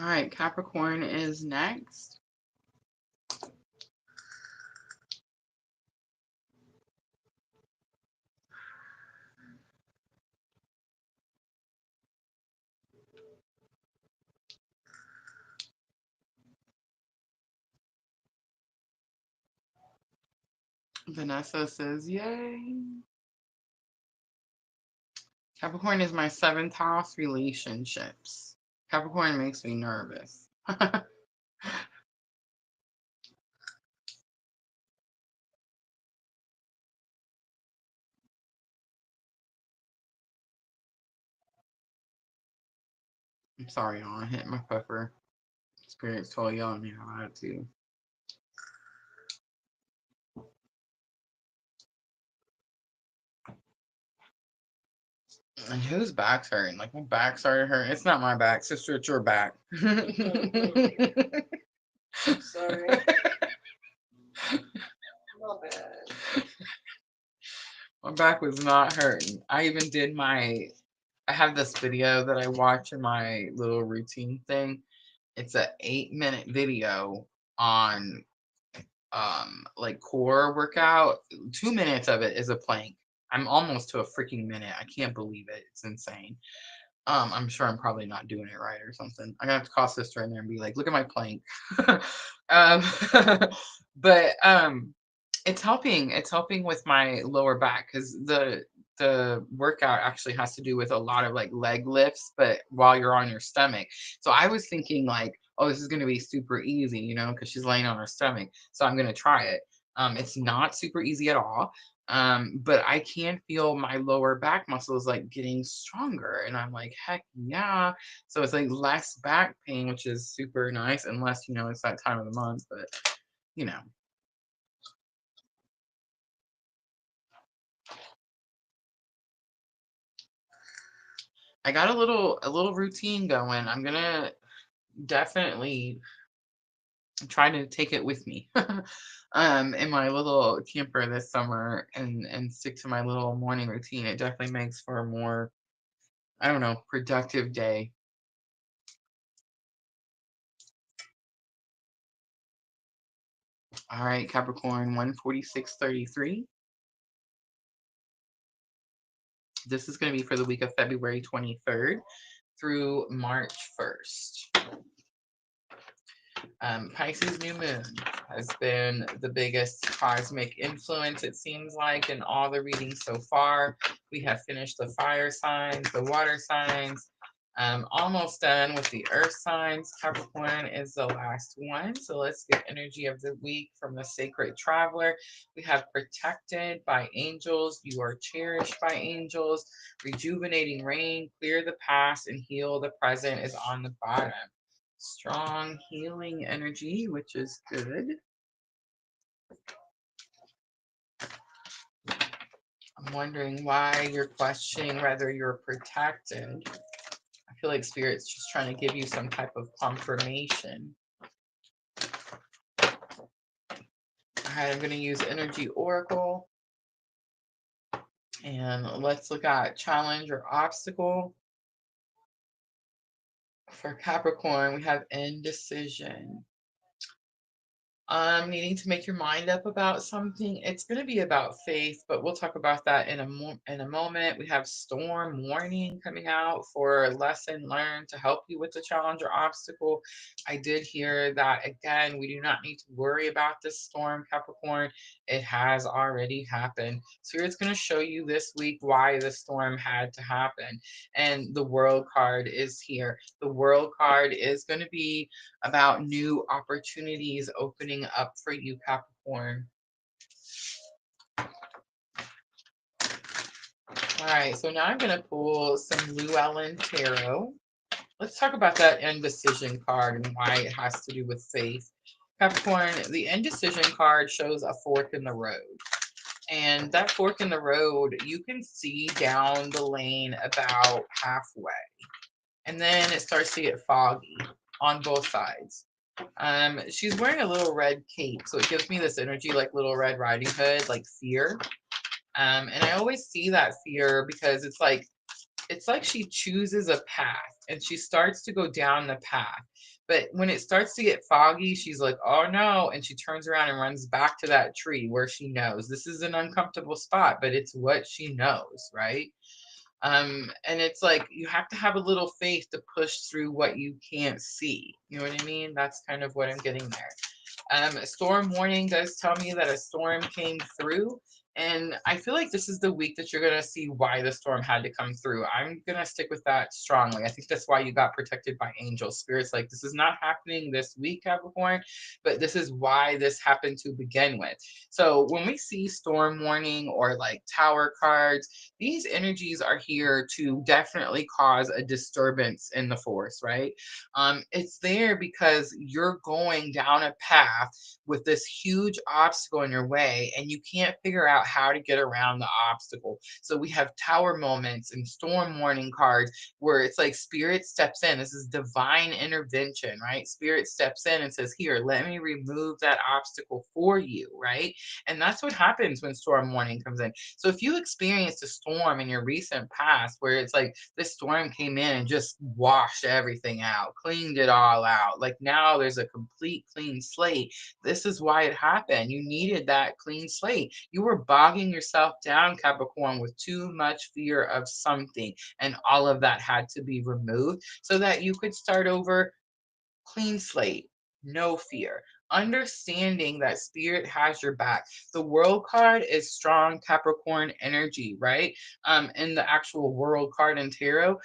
Speaker 1: All right, Capricorn is next. Vanessa says, yay. Capricorn is my 7th house, relationships. Capricorn makes me nervous. I'm sorry, y'all. I hit my puffer. Spirit's totally yelling at me about it too. And whose back's hurting? Like, my back started hurting. It's not my back, sister. It's your back.
Speaker 2: Sorry. Not bad.
Speaker 1: My back was not hurting. I even did I have this video that I watch in my little routine thing. It's a 8-minute video on like core workout. 2 minutes of it is a plank. I'm almost to a freaking minute. I can't believe it. It's insane. I'm sure I'm probably not doing it right or something. I'm gonna have to call sister in there and be like, look at my plank. um, but it's helping. It's helping with my lower back because the workout actually has to do with a lot of like leg lifts, but while you're on your stomach. So I was thinking like, oh, this is gonna be super easy, you know, because she's laying on her stomach. So I'm gonna try it. It's not super easy at all. But I can feel my lower back muscles like getting stronger, and I'm like, heck yeah. So it's like less back pain, which is super nice, unless, you know, it's that time of the month, but you know. I got a little routine going. I'm gonna definitely try to take it with me in my little camper this summer and stick to my little morning routine. It definitely makes for a more, I don't know, productive day. All right, Capricorn 146.33. This is going to be for the week of February 23rd through March 1st. Pisces New Moon has been the biggest cosmic influence, it seems like, in all the readings so far. We have finished the fire signs, the water signs, almost done with the earth signs. Capricorn is the last one. So let's get energy of the week from the sacred traveler. We have protected by angels. You are cherished by angels. Rejuvenating rain, clear the past and heal the present is on the bottom. Strong healing energy, which is good. I'm wondering why you're questioning whether you're protected. I feel like Spirit's just trying to give you some type of confirmation. All right, I'm going to use Energy Oracle. And let's look at challenge or obstacle. For Capricorn, we have indecision. Needing to make your mind up about something. It's going to be about faith, but we'll talk about that in a moment. We have storm warning coming out for lesson learned to help you with the challenge or obstacle. I did hear that again. We do not need to worry about this storm, Capricorn. It has already happened. Spirit's going to show you this week why the storm had to happen. And the World card is here. The World card is going to be about new opportunities opening up for you, Capricorn. All right, so now I'm going to pull some Llewellyn Tarot. Let's talk about that indecision card and why it has to do with faith. Capricorn, the indecision card shows a fork in the road. And that fork in the road, you can see down the lane about halfway. And then it starts to get foggy on both sides. She's wearing a little red cape, so it gives me this energy like Little Red Riding Hood, like fear. And I always see that fear because it's like she chooses a path and she starts to go down the path, But when it starts to get foggy, she's like, oh no. And she turns around and runs back to that tree where she knows this is an uncomfortable spot, but it's what she knows, right? And it's like you have to have a little faith to push through what you can't see. You know what I mean? That's kind of what I'm getting there. Storm warning does tell me that a storm came through. And I feel like this is the week that you're going to see why the storm had to come through. I'm going to stick with that strongly. I think that's why you got protected by angels. Spirits like, this is not happening this week, Capricorn, but this is why this happened to begin with. So when we see storm warning or like tower cards, these energies are here to definitely cause a disturbance in the force, right? It's there because you're going down a path with this huge obstacle in your way and you can't figure out how to get around the obstacle. So we have tower moments and storm warning cards where it's like spirit steps in. This is divine intervention, right? Spirit steps in and says, here, let me remove that obstacle for you, right? And that's what happens when storm warning comes in. So if you experienced a storm in your recent past where it's like this storm came in and just washed everything out, cleaned it all out, like now there's a complete clean slate. This is why it happened. You needed that clean slate. You were bogging yourself down, Capricorn, with too much fear of something, and all of that had to be removed so that you could start over clean slate, no fear, understanding that spirit has your back. The world card is strong Capricorn energy, right? In the actual world card in tarot.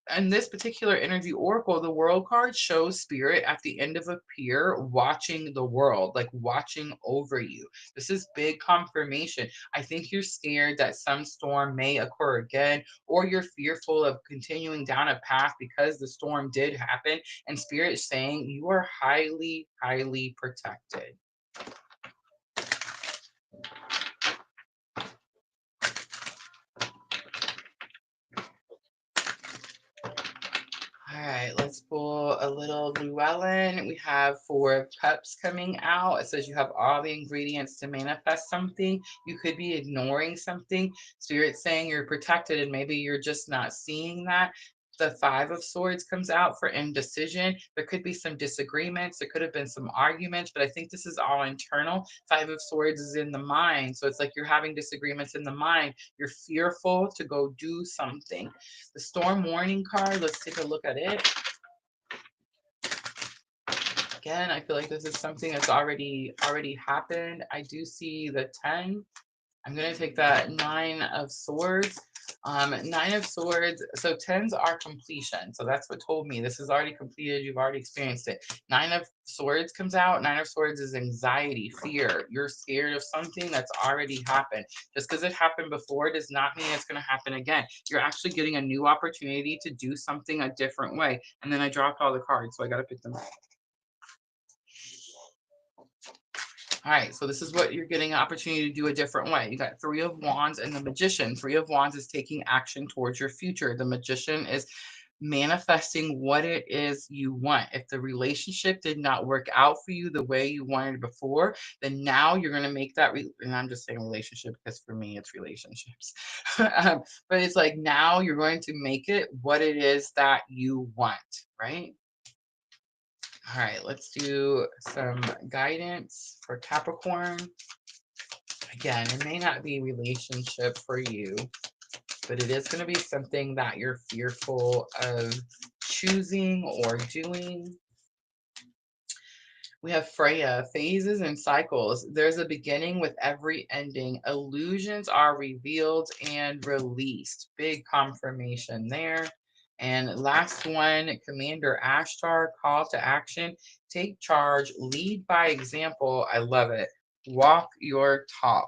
Speaker 1: And this particular energy oracle, the world card shows spirit at the end of a pier watching the world, like watching over you. This is big confirmation. I think you're scared that some storm may occur again, or you're fearful of continuing down a path because the storm did happen. And spirit is saying you are highly, highly protected. All right, let's pull a little Llewellyn. We have 4 of Cups coming out. It says you have all the ingredients to manifest something. You could be ignoring something. Spirit saying you're protected and maybe you're just not seeing that. The 5 of Swords comes out for indecision. There could be some disagreements. There could have been some arguments, but I think this is all internal. 5 of Swords is in the mind. So it's like you're having disagreements in the mind. You're fearful to go do something. The storm warning card, let's take a look at it. Again, I feel like this is something that's already happened. I do see the 10. I'm going to take that 9 of Swords. 9 of Swords. So 10s are completion. So that's what told me this is already completed. You've already experienced it. 9 of Swords comes out. 9 of Swords is anxiety, fear. You're scared of something that's already happened. Just because it happened before does not mean it's going to happen again. You're actually getting a new opportunity to do something a different way. And then I dropped all the cards, so I got to pick them up. All right, so this is what you're getting an opportunity to do a different way. You got 3 of Wands and the Magician. 3 of Wands is taking action towards your future. The Magician is manifesting what it is you want. If the relationship did not work out for you the way you wanted before, then now you're going to make that, and I'm just saying relationship because for me it's relationships. But it's like now you're going to make it what it is that you want, right? All right, let's do some guidance for Capricorn. Again, it may not be relationship for you, but it is going to be something that you're fearful of choosing or doing. We have Freya, phases and cycles. There's a beginning with every ending. Illusions are revealed and released. Big confirmation there. And last one, Commander Ashtar, call to action. Take charge, lead by example. I love it. Walk your talk.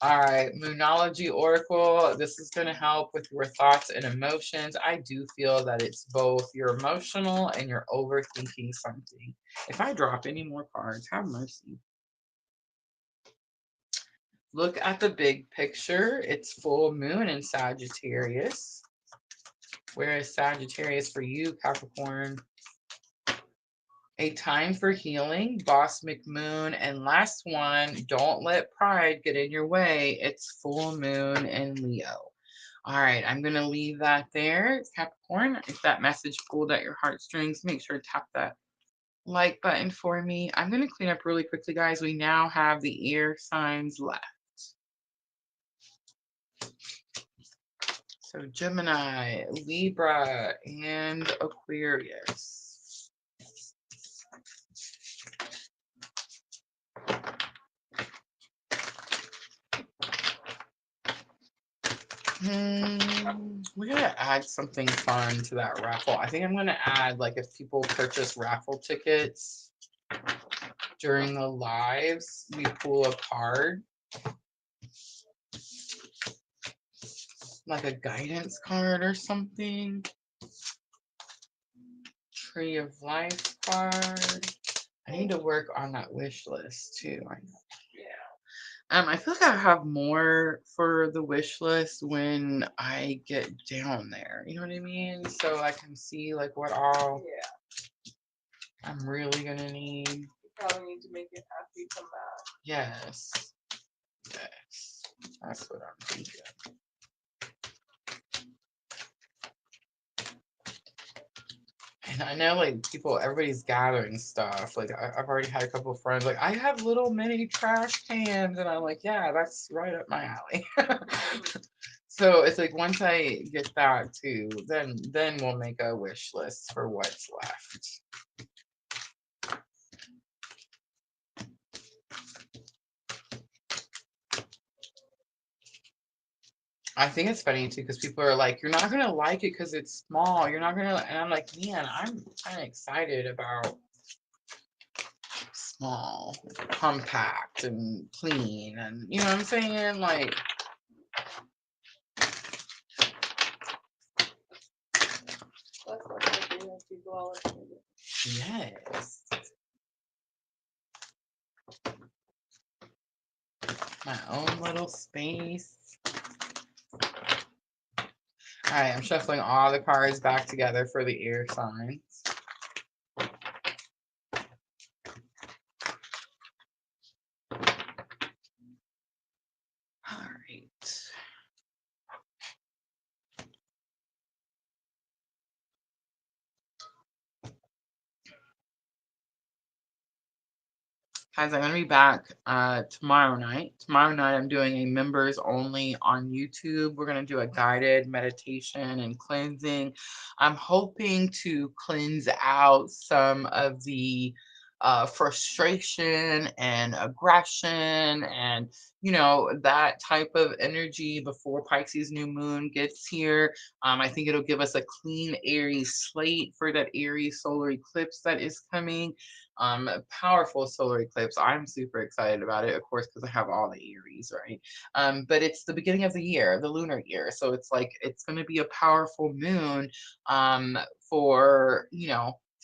Speaker 1: All right, Moonology Oracle. This is going to help with your thoughts and emotions. I do feel that it's both you're emotional and you're overthinking something. If I drop any more cards, have mercy. Look at the big picture. It's full moon in Sagittarius. Where is Sagittarius for you, Capricorn? A time for healing, Boss McMoon. And last one, don't let pride get in your way. It's full moon in Leo. All right, I'm going to leave that there. Capricorn, if that message pulled at your heartstrings, make sure to tap that like button for me. I'm going to clean up really quickly, guys. We now have the air signs left. So Gemini, Libra, and Aquarius. We gotta add something fun to that raffle. I think I'm gonna add, like, if people purchase raffle tickets during the lives, we pull a card, like a guidance card or something. Tree of Life card. I need to work on that wish list too. I feel like I have more for the wish list when I get down there. You know what I mean? So I can see like what all I'm really gonna need.
Speaker 2: You probably need to make it happy come back.
Speaker 1: Yes. Yes. That's what I'm thinking. And I know, like, everybody's gathering stuff. Like, I've already had a couple of friends, like, I have little mini trash cans. And I'm like, yeah, that's right up my alley. So it's like, once I get that too, then we'll make a wish list for what's left. I think it's funny too, because people are like, you're not going to like it because it's small. You're not going to, and I'm like, man, I'm kind of excited about small, compact, and clean, and you know what I'm saying? Like,
Speaker 2: That's what I do as people all the time.
Speaker 1: yes. My own little space. All right, I'm shuffling all the cards back together for the air signs. All right. Guys, I'm going to be back tomorrow night. Tomorrow night, I'm doing a members only on YouTube. We're going to do a guided meditation and cleansing. I'm hoping to cleanse out some of the frustration and aggression and, that type of energy before Pisces New Moon gets here. I think it'll give us a clean Aries slate for that Aries solar eclipse that is coming. A powerful solar eclipse. I'm super excited about it, of course, because I have all the Aries, right? But it's the beginning of the year, the lunar year. So it's like it's going to be a powerful moon for,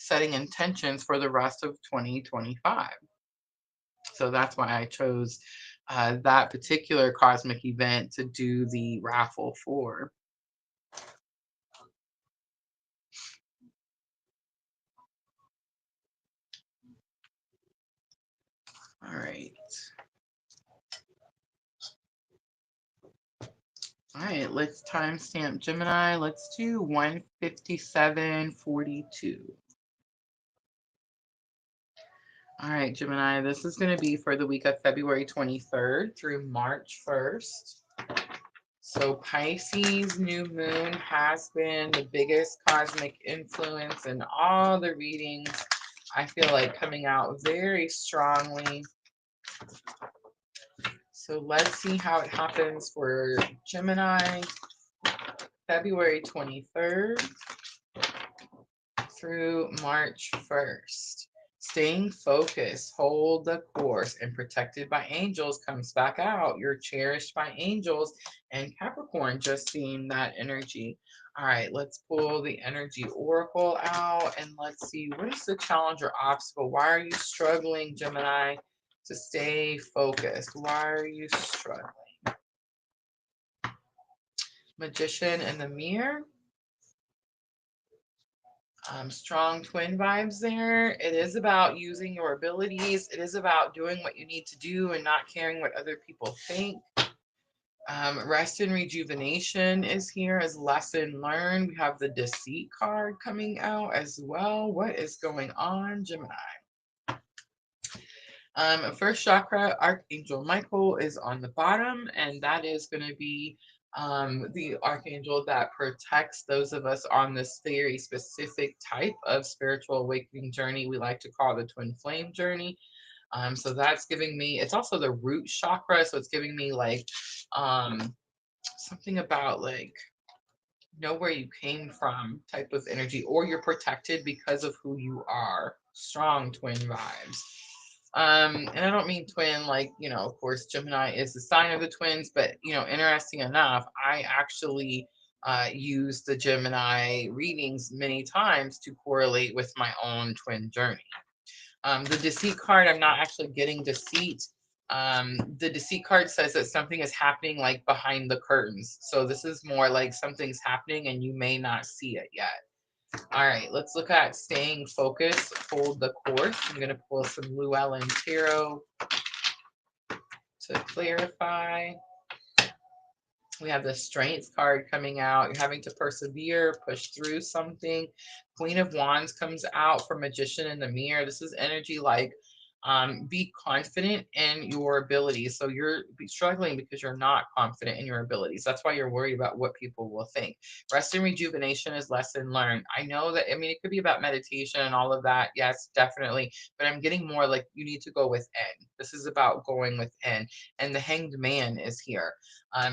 Speaker 1: setting intentions for the rest of 2025. So that's why I chose that particular cosmic event to do the raffle for. All right. All right, let's timestamp Gemini. Let's do 157:42. All right, Gemini, this is going to be for the week of February 23rd through March 1st. So Pisces New Moon has been the biggest cosmic influence in all the readings. I feel like coming out very strongly. So let's see how it happens for Gemini, February 23rd through March 1st. Staying focused, hold the course, and protected by angels comes back out. You're cherished by angels, and Capricorn just seeing that energy. All right, let's pull the energy oracle out and let's see, what is the challenge or obstacle? Why are you struggling, Gemini, to stay focused? Why are you struggling? Magician in the mirror. Strong twin vibes there. It is about using your abilities. It is about doing what you need to do and not caring what other people think. Rest and rejuvenation is here as lesson learned. We have the deceit card coming out as well. What is going on, Gemini? First chakra, Archangel Michael is on the bottom, and that is going to be the archangel that protects those of us on this very specific type of spiritual awakening journey we like to call the twin flame journey. So that's giving me, it's also the root chakra, so it's giving me like something about like know where you came from type of energy, or you're protected because of who you are. Strong twin vibes. And I don't mean twin like, you know, of course, Gemini is the sign of the twins, but, you know, interesting enough, I actually use the Gemini readings many times to correlate with my own twin journey. The deceit card, I'm not actually getting deceit. The deceit card says that something is happening like behind the curtains. So this is more like something's happening and you may not see it yet. All right, let's look at staying focused, hold the course. I'm going to pull some Llewellyn Tarot to clarify. We have the strength card coming out. You're having to persevere, push through something. Queen of Wands comes out for Magician in the mirror. This is energy like be confident in your abilities. So you're struggling because you're not confident in your abilities. That's why you're worried about what people will think. Rest and rejuvenation is lesson learned. I know that, I mean, it could be about meditation and all of that. Yes, definitely. But I'm getting more like you need to go within. This is about going within. And the Hanged Man is here.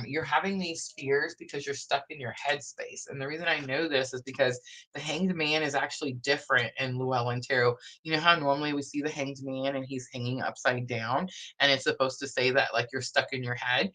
Speaker 1: You're having these fears because you're stuck in your headspace. And the reason I know this is because the Hanged Man is actually different in Llewellyn Tarot. You know how normally we see the Hanged Man and he's hanging upside down, and it's supposed to say that like you're stuck in your head.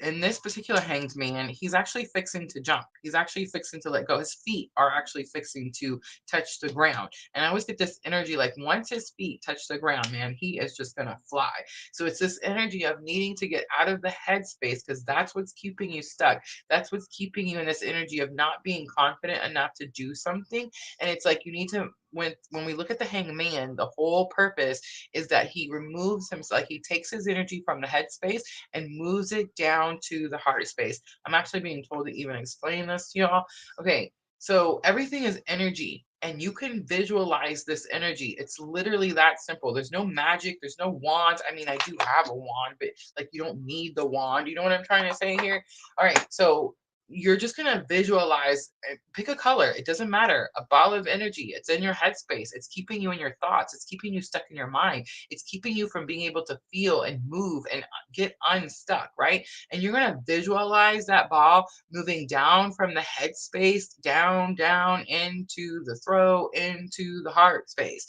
Speaker 1: In this particular Hanged Man, he's actually fixing to jump. He's actually fixing to let go. His feet are actually fixing to touch the ground. And I always get this energy like once his feet touch the ground, man, he is just going to fly. So it's this energy of needing to get out of the headspace because that's what's keeping you stuck. That's what's keeping you in this energy of not being confident enough to do something. And it's like you need to, when we look at the Hanged Man, the whole purpose is that he removes himself, like he takes his energy from the headspace and moves it down to the heart space. I'm actually being told to even explain this to y'all. Okay, so everything is energy and you can visualize this energy. It's literally that simple. There's no magic, there's no wands. I mean, I do have a wand, but like you don't need the wand. You know what I'm trying to say here? All right, so you're just going to visualize, pick a color. It doesn't matter. A ball of energy. It's in your headspace. It's keeping you in your thoughts. It's keeping you stuck in your mind. It's keeping you from being able to feel and move and get unstuck, right? And you're going to visualize that ball moving down from the headspace, down, down into the throat, into the heart space.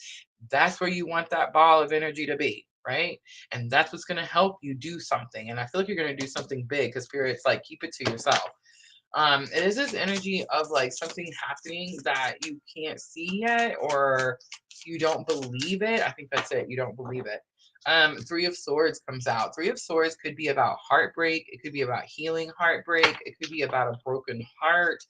Speaker 1: That's where you want that ball of energy to be, right? And that's what's going to help you do something. And I feel like you're going to do something big because Spirit's like, keep it to yourself. It is this energy of like something happening that you can't see yet, or you don't believe it. I think that's it. You don't believe it. Three of Swords comes out. Three of Swords could be about heartbreak. It could be about healing heartbreak. It could be about a broken heart.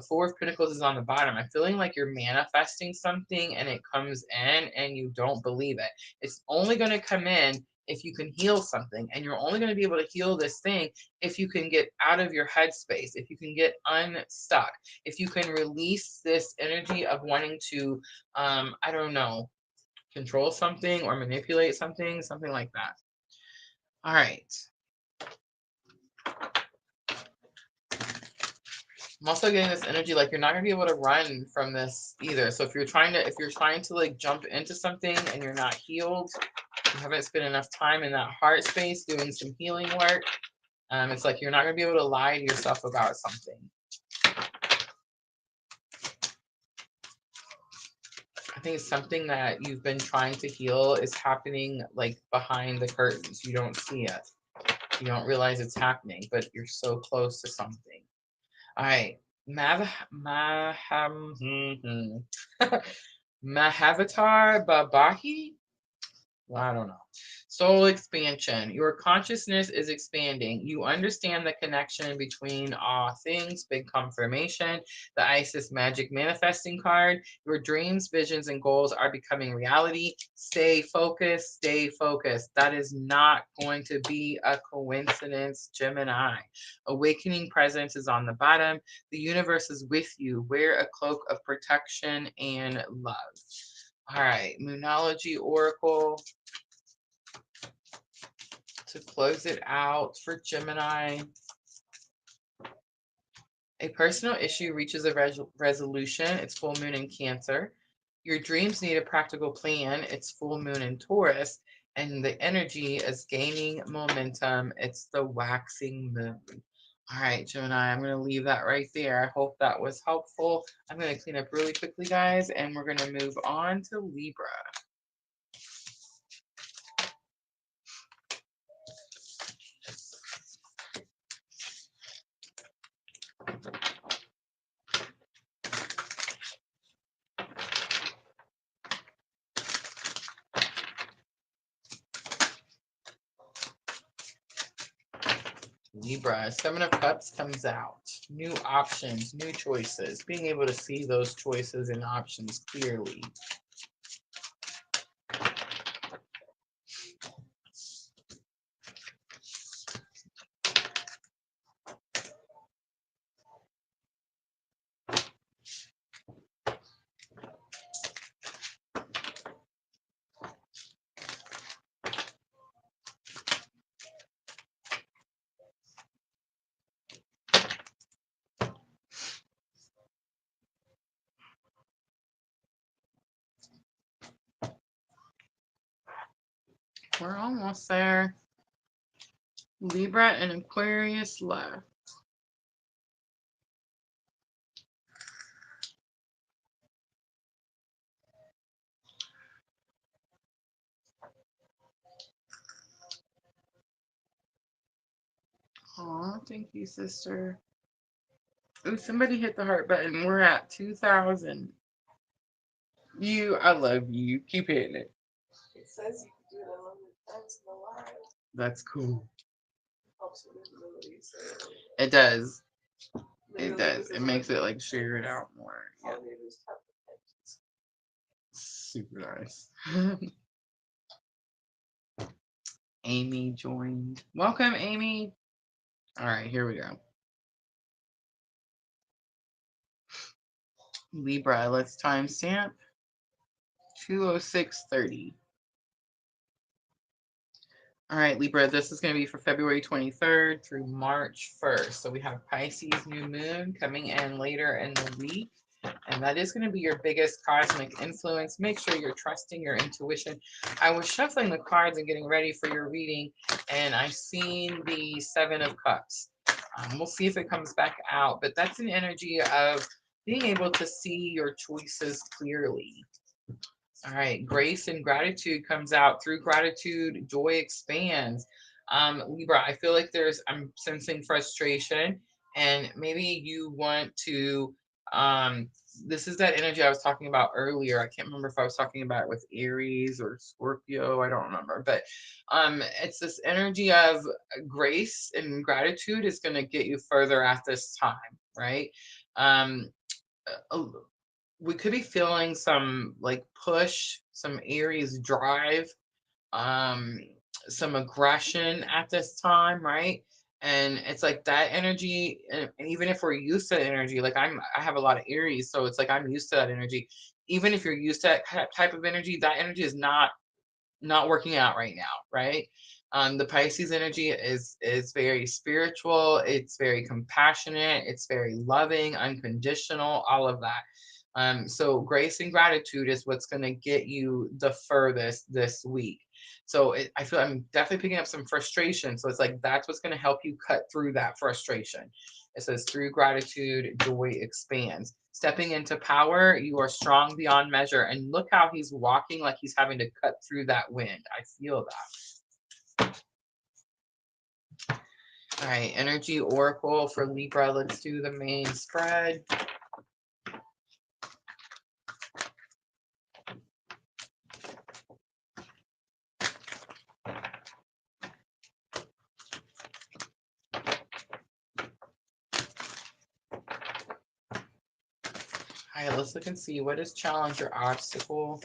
Speaker 1: Four of Pentacles is on the bottom. I'm feeling like you're manifesting something and it comes in and you don't believe it. It's only going to come in if you can heal something, and you're only going to be able to heal this thing if you can get out of your headspace, if you can get unstuck, if you can release this energy of wanting to, I don't know, control something or manipulate something, something like that. All right. I'm also getting this energy like you're not gonna be able to run from this either. So if you're trying to like jump into something and you're not healed, you haven't spent enough time in that heart space doing some healing work, it's like you're not going to be able to lie to yourself about something. I think it's something that you've been trying to heal is happening like behind the curtains. You don't see it. You don't realize it's happening, but you're so close to something. All right. Mahavatar Babahi. Well, I don't know. Soul expansion. Your consciousness is expanding. You understand the connection between all things. Big confirmation. The Isis magic manifesting card. Your dreams, visions, and goals are becoming reality. Stay focused. Stay focused. That is not going to be a coincidence, Gemini. Awakening presence is on the bottom. The universe is with you. Wear a cloak of protection and love. All right, Moonology Oracle to close it out for Gemini. A personal issue reaches a resolution. It's full moon in Cancer. Your dreams need a practical plan. It's full moon in Taurus. And the energy is gaining momentum. It's the waxing moon. All right, Gemini, I'm going to leave that right there. I hope that was helpful. I'm going to clean up really quickly, guys, and we're going to move on to Libra. Libra, Seven of Cups comes out. New options, new choices, being able to see those choices and options clearly. We're almost there. Libra and Aquarius left. Aw, thank you, sister. Ooh, somebody hit the heart button. We're at 2,000. I love you. Keep hitting it.
Speaker 2: It says you can do it 100 times in the live.
Speaker 1: That's cool.
Speaker 2: Helps with visibility. So
Speaker 1: It does. It
Speaker 2: literally
Speaker 1: does. It makes it like share it out more.
Speaker 2: all
Speaker 1: Yep.
Speaker 2: they do is tap the pins.
Speaker 1: Super nice. Amy joined. Welcome, Amy. All right, here we go. Libra, let's timestamp 2:06:30. All right, Libra, this is going to be for February 23rd through March 1st. So we have Pisces New Moon coming in later in the week. And that is going to be your biggest cosmic influence. Make sure you're trusting your intuition. I was shuffling the cards and getting ready for your reading, and I seen the Seven of Cups. We'll see if it comes back out, but that's an energy of being able to see your choices clearly. All right, grace and gratitude comes out. Through gratitude, joy expands. Libra, I feel like I'm sensing frustration, and maybe you want to, this is that energy I was talking about earlier. I can't remember if I was talking about it with Aries or Scorpio. I don't remember, but it's this energy of grace and gratitude is going to get you further at this time, right? Um, we could be feeling some like push, some Aries drive, um, some aggression at this time, right? And it's like that energy, and even if we're used to that energy, like I have a lot of Aries, so it's like I'm used to that energy. Even if you're used to that type of energy, that energy is not working out right now, right? The Pisces energy is very spiritual. It's very compassionate. It's very loving, unconditional, all of that. So grace and gratitude is what's going to get you the furthest this week. So I feel I'm definitely picking up some frustration. So it's like that's what's going to help you cut through that frustration. It says through gratitude, joy expands. Stepping into power, you are strong beyond measure. And look how he's walking like he's having to cut through that wind. I feel that. All right, energy oracle for Libra. Let's do the main spread. All right, let's look and see what is challenge or obstacle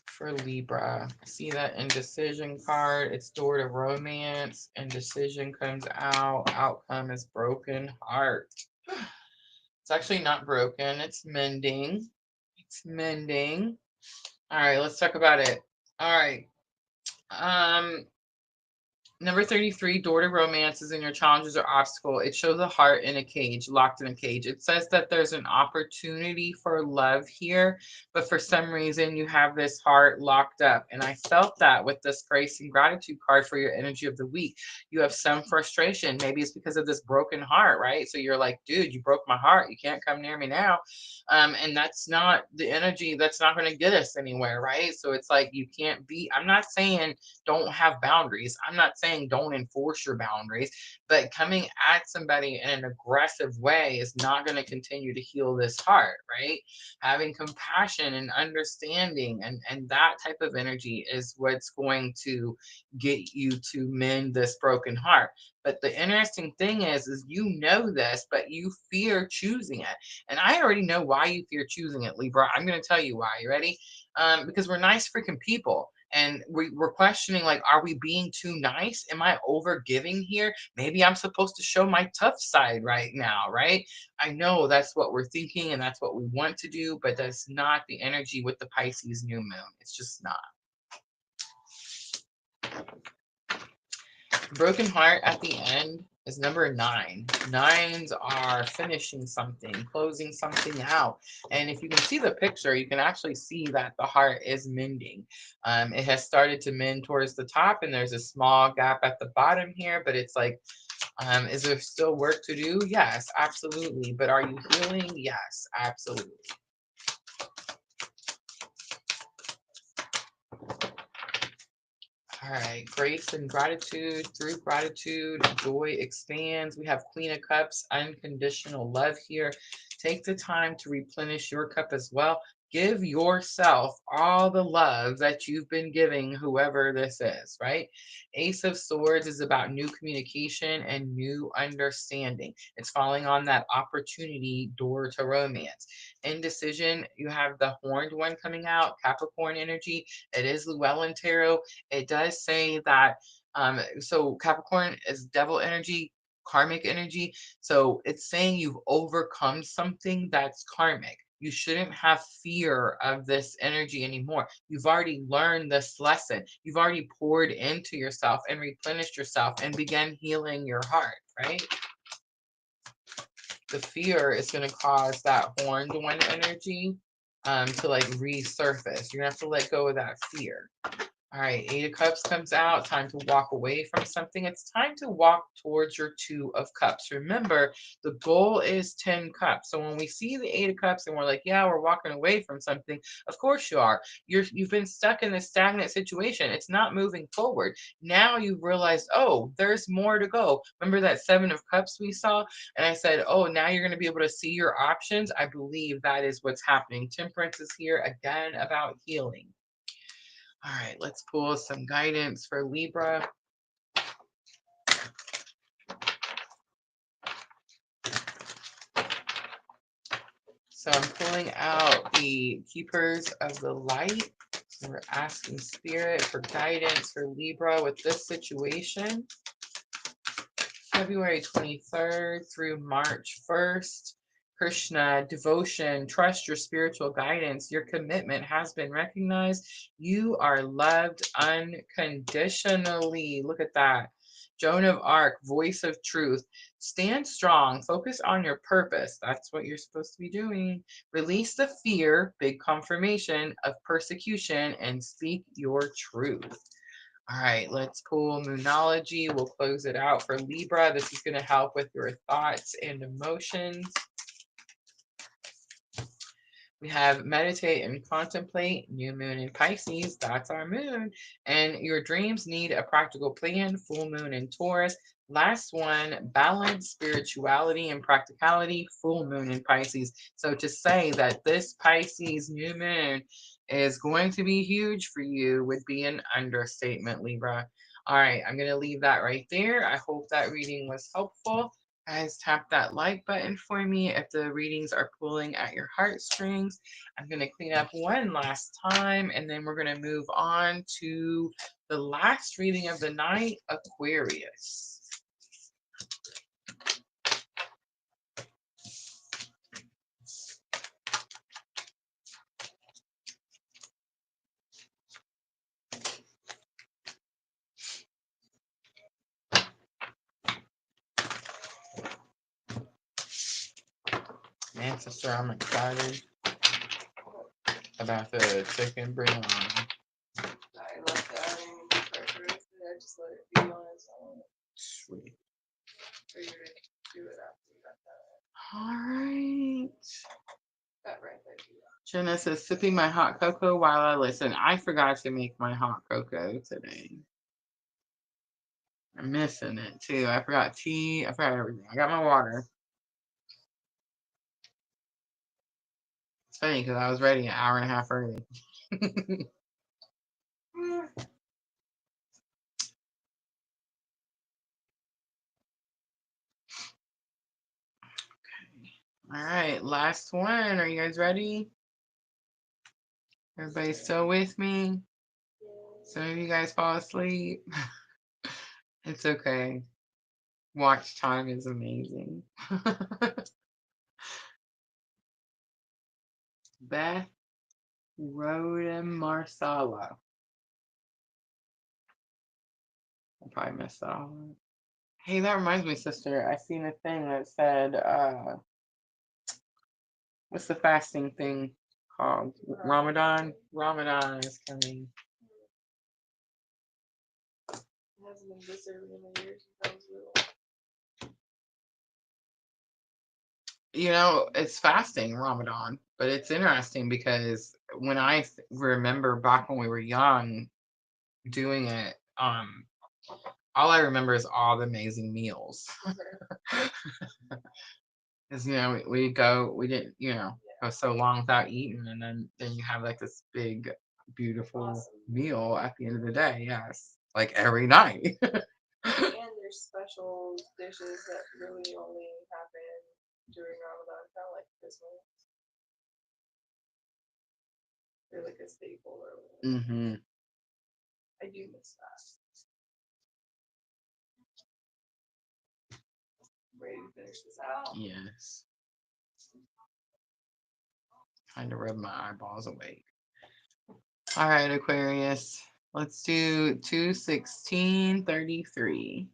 Speaker 1: for Libra. I see that indecision card. It's door to romance. Indecision comes out. Outcome is broken heart. It's actually not broken. It's mending. It's mending. All right, let's talk about it. All right. Um, Number 33, door to romance is in your challenges or obstacle. It shows a heart in a cage, locked in a cage. It says that there's an opportunity for love here, but for some reason you have this heart locked up. And I felt that with this grace and gratitude card for your energy of the week. You have some frustration. Maybe it's because of this broken heart, right? So you're like, dude, you broke my heart. You can't come near me now. And that's not the energy, that's not going to get us anywhere, right? So it's like you can't be, I'm not saying don't have boundaries. I'm not saying don't enforce your boundaries, but coming at somebody in an aggressive way is not going to continue to heal this heart, right? Having compassion and understanding and that type of energy is what's going to get you to mend this broken heart. But the interesting thing is you know this, but you fear choosing it. And I already know why you fear choosing it, Libra. I'm going to tell you why. You ready? Because we're nice freaking people. And we're questioning, like, are we being too nice? Am I over giving here? Maybe I'm supposed to show my tough side right now, right? I know that's what we're thinking and that's what we want to do, but that's not the energy with the Pisces new moon. It's just not. Broken heart at the end is number 9. Nines are finishing something, closing something out. And if you can see the picture, you can actually see that the heart is mending. It has started to mend towards the top, and there's a small gap at the bottom here, but it's like, is there still work to do? Yes, absolutely. But are you healing? Yes, absolutely. All right, grace and gratitude. Through gratitude, joy expands. We have Queen of Cups, unconditional love here. Take the time to replenish your cup as well. Give yourself all the love that you've been giving whoever this is, right? Ace of Swords is about new communication and new understanding. It's falling on that opportunity door to romance. Indecision, you have the horned one coming out, Capricorn energy. It is Llewellyn Tarot. It does say that, so Capricorn is devil energy, karmic energy. So it's saying you've overcome something that's karmic. You shouldn't have fear of this energy anymore. You've already learned this lesson. You've already poured into yourself and replenished yourself and began healing your heart, right? The fear is going to cause that horned one energy to like resurface. You're going to have to let go of that fear. All right, Eight of Cups comes out. Time to walk away from something. It's time to walk towards your Two of Cups. Remember, the goal is 10 cups. So when we see the Eight of Cups and we're like, yeah, we're walking away from something, of course you are. You've been stuck in this stagnant situation. It's not moving forward. Now you've realized, oh, there's more to go. Remember that Seven of Cups we saw? And I said, oh, now you're going to be able to see your options. I believe that is what's happening. Temperance is here again about healing. All right, let's pull some guidance for Libra. So I'm pulling out the Keepers of the Light. So we're asking Spirit for guidance for Libra with this situation. February 23rd through March 1st. Krishna, devotion, trust your spiritual guidance. Your commitment has been recognized. You are loved unconditionally. Look at that. Joan of Arc, voice of truth. Stand strong. Focus on your purpose. That's what you're supposed to be doing. Release the fear, big confirmation of persecution, and speak your truth. All right, let's pull Moonology. We'll close it out for Libra. This is going to help with your thoughts and emotions. We have meditate and contemplate, new moon in Pisces, that's our moon. And your dreams need a practical plan, full moon in Taurus. Last one, balance, spirituality, and practicality, full moon in Pisces. So to say that this Pisces new moon is going to be huge for you would be an understatement, Libra. All right, I'm going to leave that right there. I hope that reading was helpful. Guys, tap that like button for me if the readings are pulling at your heartstrings. I'm going to clean up one last time, and then we're going to move on to the last reading of the night, Aquarius. Man, sister, I'm excited about the chicken. Bring on.
Speaker 2: I left it. I didn't even prep for it. I just let it be on its own.
Speaker 1: Sweet.
Speaker 2: Figured to do it after we got that.
Speaker 1: All right.
Speaker 2: Got right there.
Speaker 1: Jenna says, sipping my hot cocoa while I listen. I forgot to make my hot cocoa today. I'm missing it too. I forgot tea. I forgot everything. I got my water. It's funny because I was ready an hour and a half early. All right, last one. Are you guys ready? Everybody still with me? Some of you guys fall asleep. It's okay. Watch time is amazing. Beth Rhoda Marsala. I probably messed that all up. Hey, that reminds me, sister. I seen a thing that said, what's the fasting thing called? Ramadan? Ramadan is coming.
Speaker 2: It hasn't been this early in the year since I was little.
Speaker 1: You know, it's fasting Ramadan, but it's interesting because when I remember back when we were young doing it, all I remember is all the amazing meals. Because we didn't, go so long without eating, and then you have like this big, beautiful meal at the end of the day. Yes, like every night.
Speaker 2: And there's special dishes that really only happen during Ramadan, kind of like Christmas. They're like a staple or whatever.
Speaker 1: Mm-hmm.
Speaker 2: I do miss that. Ready to finish this out?
Speaker 1: Yes. Trying to rub my eyeballs awake. All right, Aquarius. Let's do 2/16/33.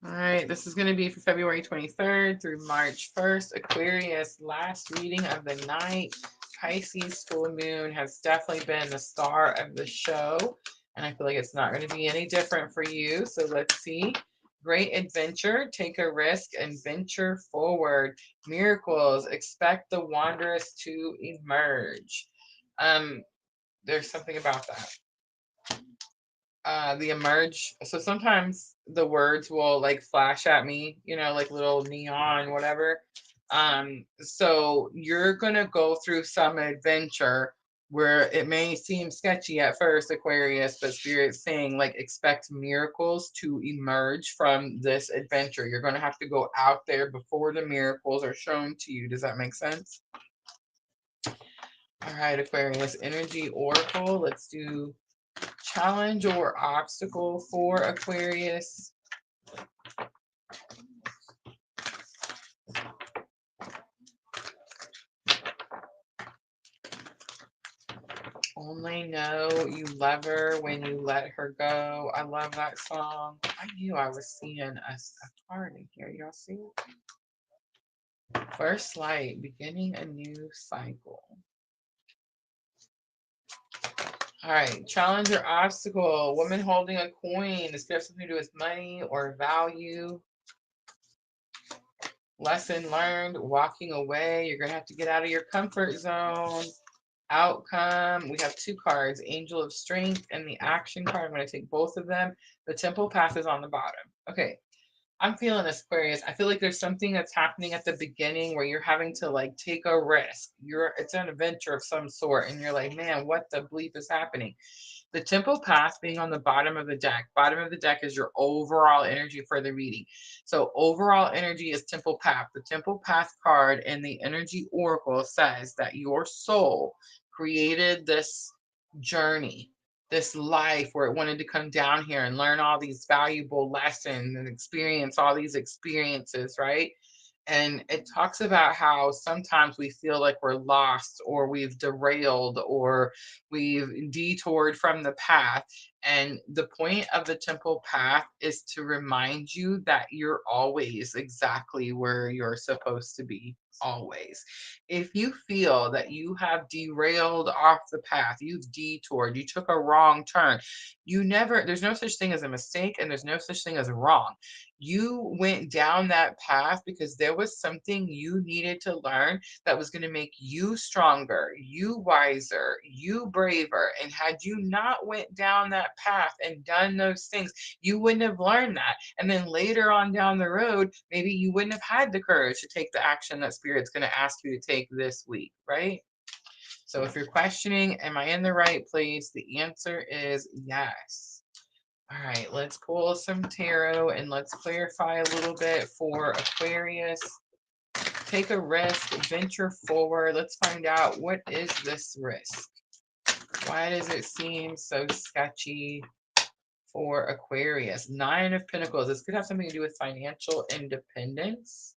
Speaker 1: All right, this is going to be for February 23rd through March 1st. Aquarius, last reading of the night. Pisces full moon has definitely been the star of the show, and I feel like it's not going to be any different for you. So let's see. Great adventure, take a risk and venture forward. Miracles, expect the wondrous to emerge. There's something about that. The emerge. So sometimes the words will like flash at me, like little neon, whatever. So you're gonna go through some adventure where it may seem sketchy at first, Aquarius, but Spirit's saying like expect miracles to emerge from this adventure. You're gonna have to go out there before the miracles are shown to you. Does that make sense? All right, Aquarius, energy oracle. Let's do challenge or obstacle for Aquarius. Only know you love her when you let her go. I love that song. I knew I was seeing a card in here. Y'all see it? First light, beginning a new cycle. All right, challenge or obstacle. Woman holding a coin. This could have something to do with money or value. Lesson learned, walking away. You're going to have to get out of your comfort zone. Outcome. We have two cards, Angel of Strength and the Action card. I'm going to take both of them. The Temple passes on the bottom. Okay. I'm feeling this, Aquarius. I feel like there's something that's happening at the beginning where you're having to like take a risk. It's an adventure of some sort, and you're like, man, what the bleep is happening? The temple path being on the bottom of the deck. Bottom of the deck is your overall energy for the reading. So overall energy is temple path. The temple path card in the energy oracle says that your soul created this journey, this life where it wanted to come down here and learn all these valuable lessons and experience all these experiences, right? And it talks about how sometimes we feel like we're lost or we've derailed or we've detoured from the path. And the point of the temple path is to remind you that you're always exactly where you're supposed to be. Always. If you feel that you have derailed off the path, you've detoured, you took a wrong turn, there's no such thing as a mistake and there's no such thing as a wrong. You went down that path because there was something you needed to learn that was going to make you stronger, you wiser, you braver. And had you not went down that path and done those things, you wouldn't have learned that. And then later on down the road, maybe you wouldn't have had the courage to take the action that Spirit's going to ask you to take this week, right? So if you're questioning, am I in the right place? The answer is yes. All right, let's pull some tarot and let's clarify a little bit for Aquarius. Take a risk, venture forward. Let's find out, what is this risk? Why does it seem so sketchy for Aquarius? Nine of Pentacles. This could have something to do with financial independence.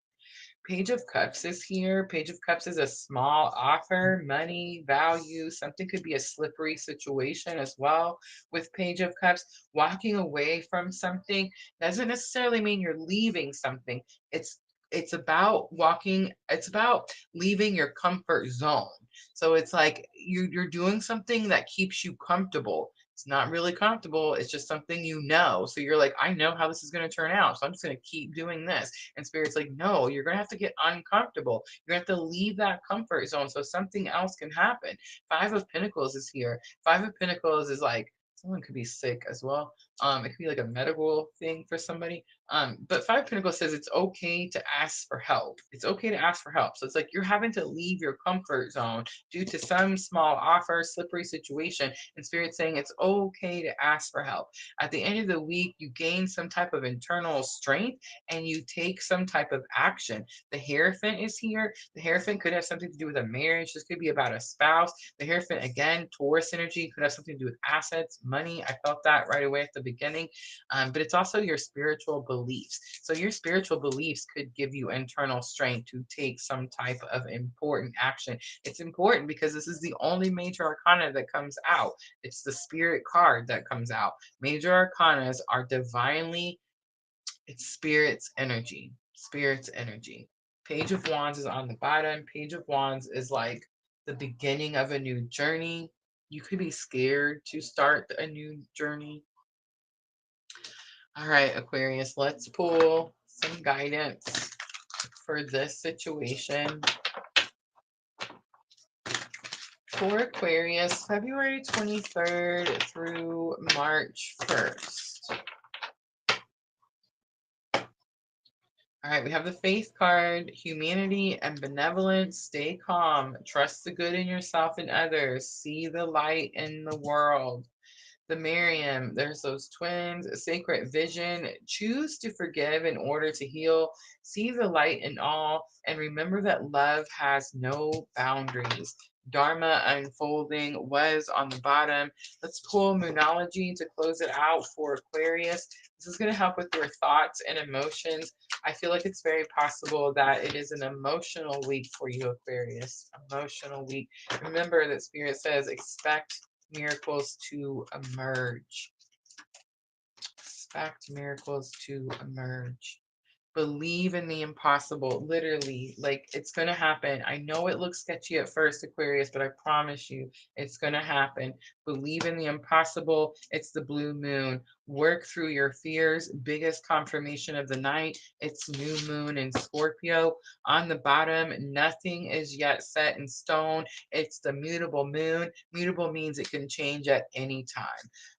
Speaker 1: Page of Cups is here. Page of Cups is a small offer, money, value. Something could be a slippery situation as well with Page of Cups. Walking away from something doesn't necessarily mean you're leaving something. It's about it's about leaving your comfort zone. So it's like you're doing something that keeps you comfortable. It's not really comfortable. It's just something you know. So you're like, I know how this is going to turn out. So I'm just going to keep doing this. And Spirit's like, no, you're going to have to get uncomfortable. You're going to have to leave that comfort zone so something else can happen. Five of Pentacles is here. Five of Pentacles is like, someone could be sick as well. It could be like a medical thing for somebody. But Five of Pentacles says it's okay to ask for help. It's okay to ask for help. So it's like you're having to leave your comfort zone due to some small offer, slippery situation, and Spirit saying it's okay to ask for help. At the end of the week, you gain some type of internal strength and you take some type of action. The Hierophant is here. The Hierophant could have something to do with a marriage. This could be about a spouse. The Hierophant, again, Taurus energy, could have something to do with assets, money. I felt that right away at the beginning. But it's also your spiritual beliefs. So your spiritual beliefs could give you internal strength to take some type of important action. It's important because this is the only major arcana that comes out. It's the Spirit card that comes out. Major arcanas are divinely, it's Spirit's energy. Spirit's energy. Page of Wands is on the bottom. Page of Wands is like the beginning of a new journey. You could be scared to start a new journey. All right, Aquarius, let's pull some guidance for this situation. For Aquarius, February 23rd through March 1st. All right, we have the Faith card, humanity and benevolence. Stay calm. Trust the good in yourself and others. See the light in the world. The Miriam, there's those twins, a sacred vision. Choose to forgive in order to heal. See the light in all, and remember that love has no boundaries. Dharma unfolding was on the bottom. Let's pull Moonology to close it out for Aquarius. This is going to help with your thoughts and emotions. I feel like it's very possible that it is an emotional week for you, Aquarius. Emotional week. Remember that Spirit says expect miracles to emerge. Expect miracles to emerge. Believe in the impossible. Literally, like it's going to happen. I know it looks sketchy at first, Aquarius, but I promise you it's going to happen. Believe in the impossible. It's the blue moon. Work through your fears. Biggest confirmation of the night. It's new moon in Scorpio. On the bottom, nothing is yet set in stone. It's the mutable moon. Mutable means it can change at any time.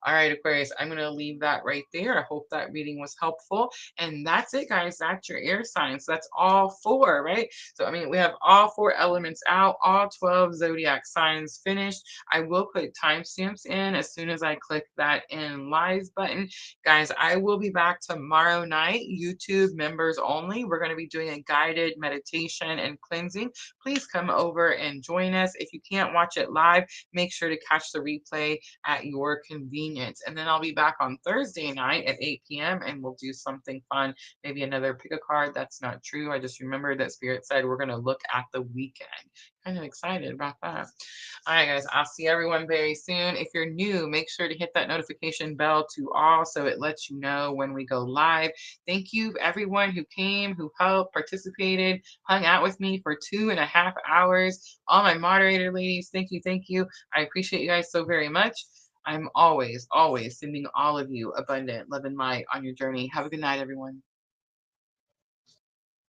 Speaker 1: All right, Aquarius, I'm going to leave that right there. I hope that reading was helpful. And that's it, guys. That's your air signs. That's all four, right? So, I mean, we have all four elements out, all 12 zodiac signs finished. I will put timestamps in as soon as I click that in live button. Guys, I will be back tomorrow night, YouTube members only. We're going to be doing a guided meditation and cleansing. Please come over and join us. If you can't watch it live, make sure to catch the replay at your convenience. And then I'll be back on Thursday night at 8 p.m. and we'll do something fun. Maybe another pick a card. That's not true. I just remembered that Spirit said we're going to look at the weekend. Kind of excited about that. All right, guys, I'll see everyone very soon. If you're new, make sure to hit that notification bell to all so it lets you know when we go live. Thank you, everyone who came, who helped, participated, hung out with me for 2.5 hours. All my moderator ladies, thank you, thank you. I appreciate you guys so very much. I'm always, always sending all of you abundant love and light on your journey. Have a good night, everyone.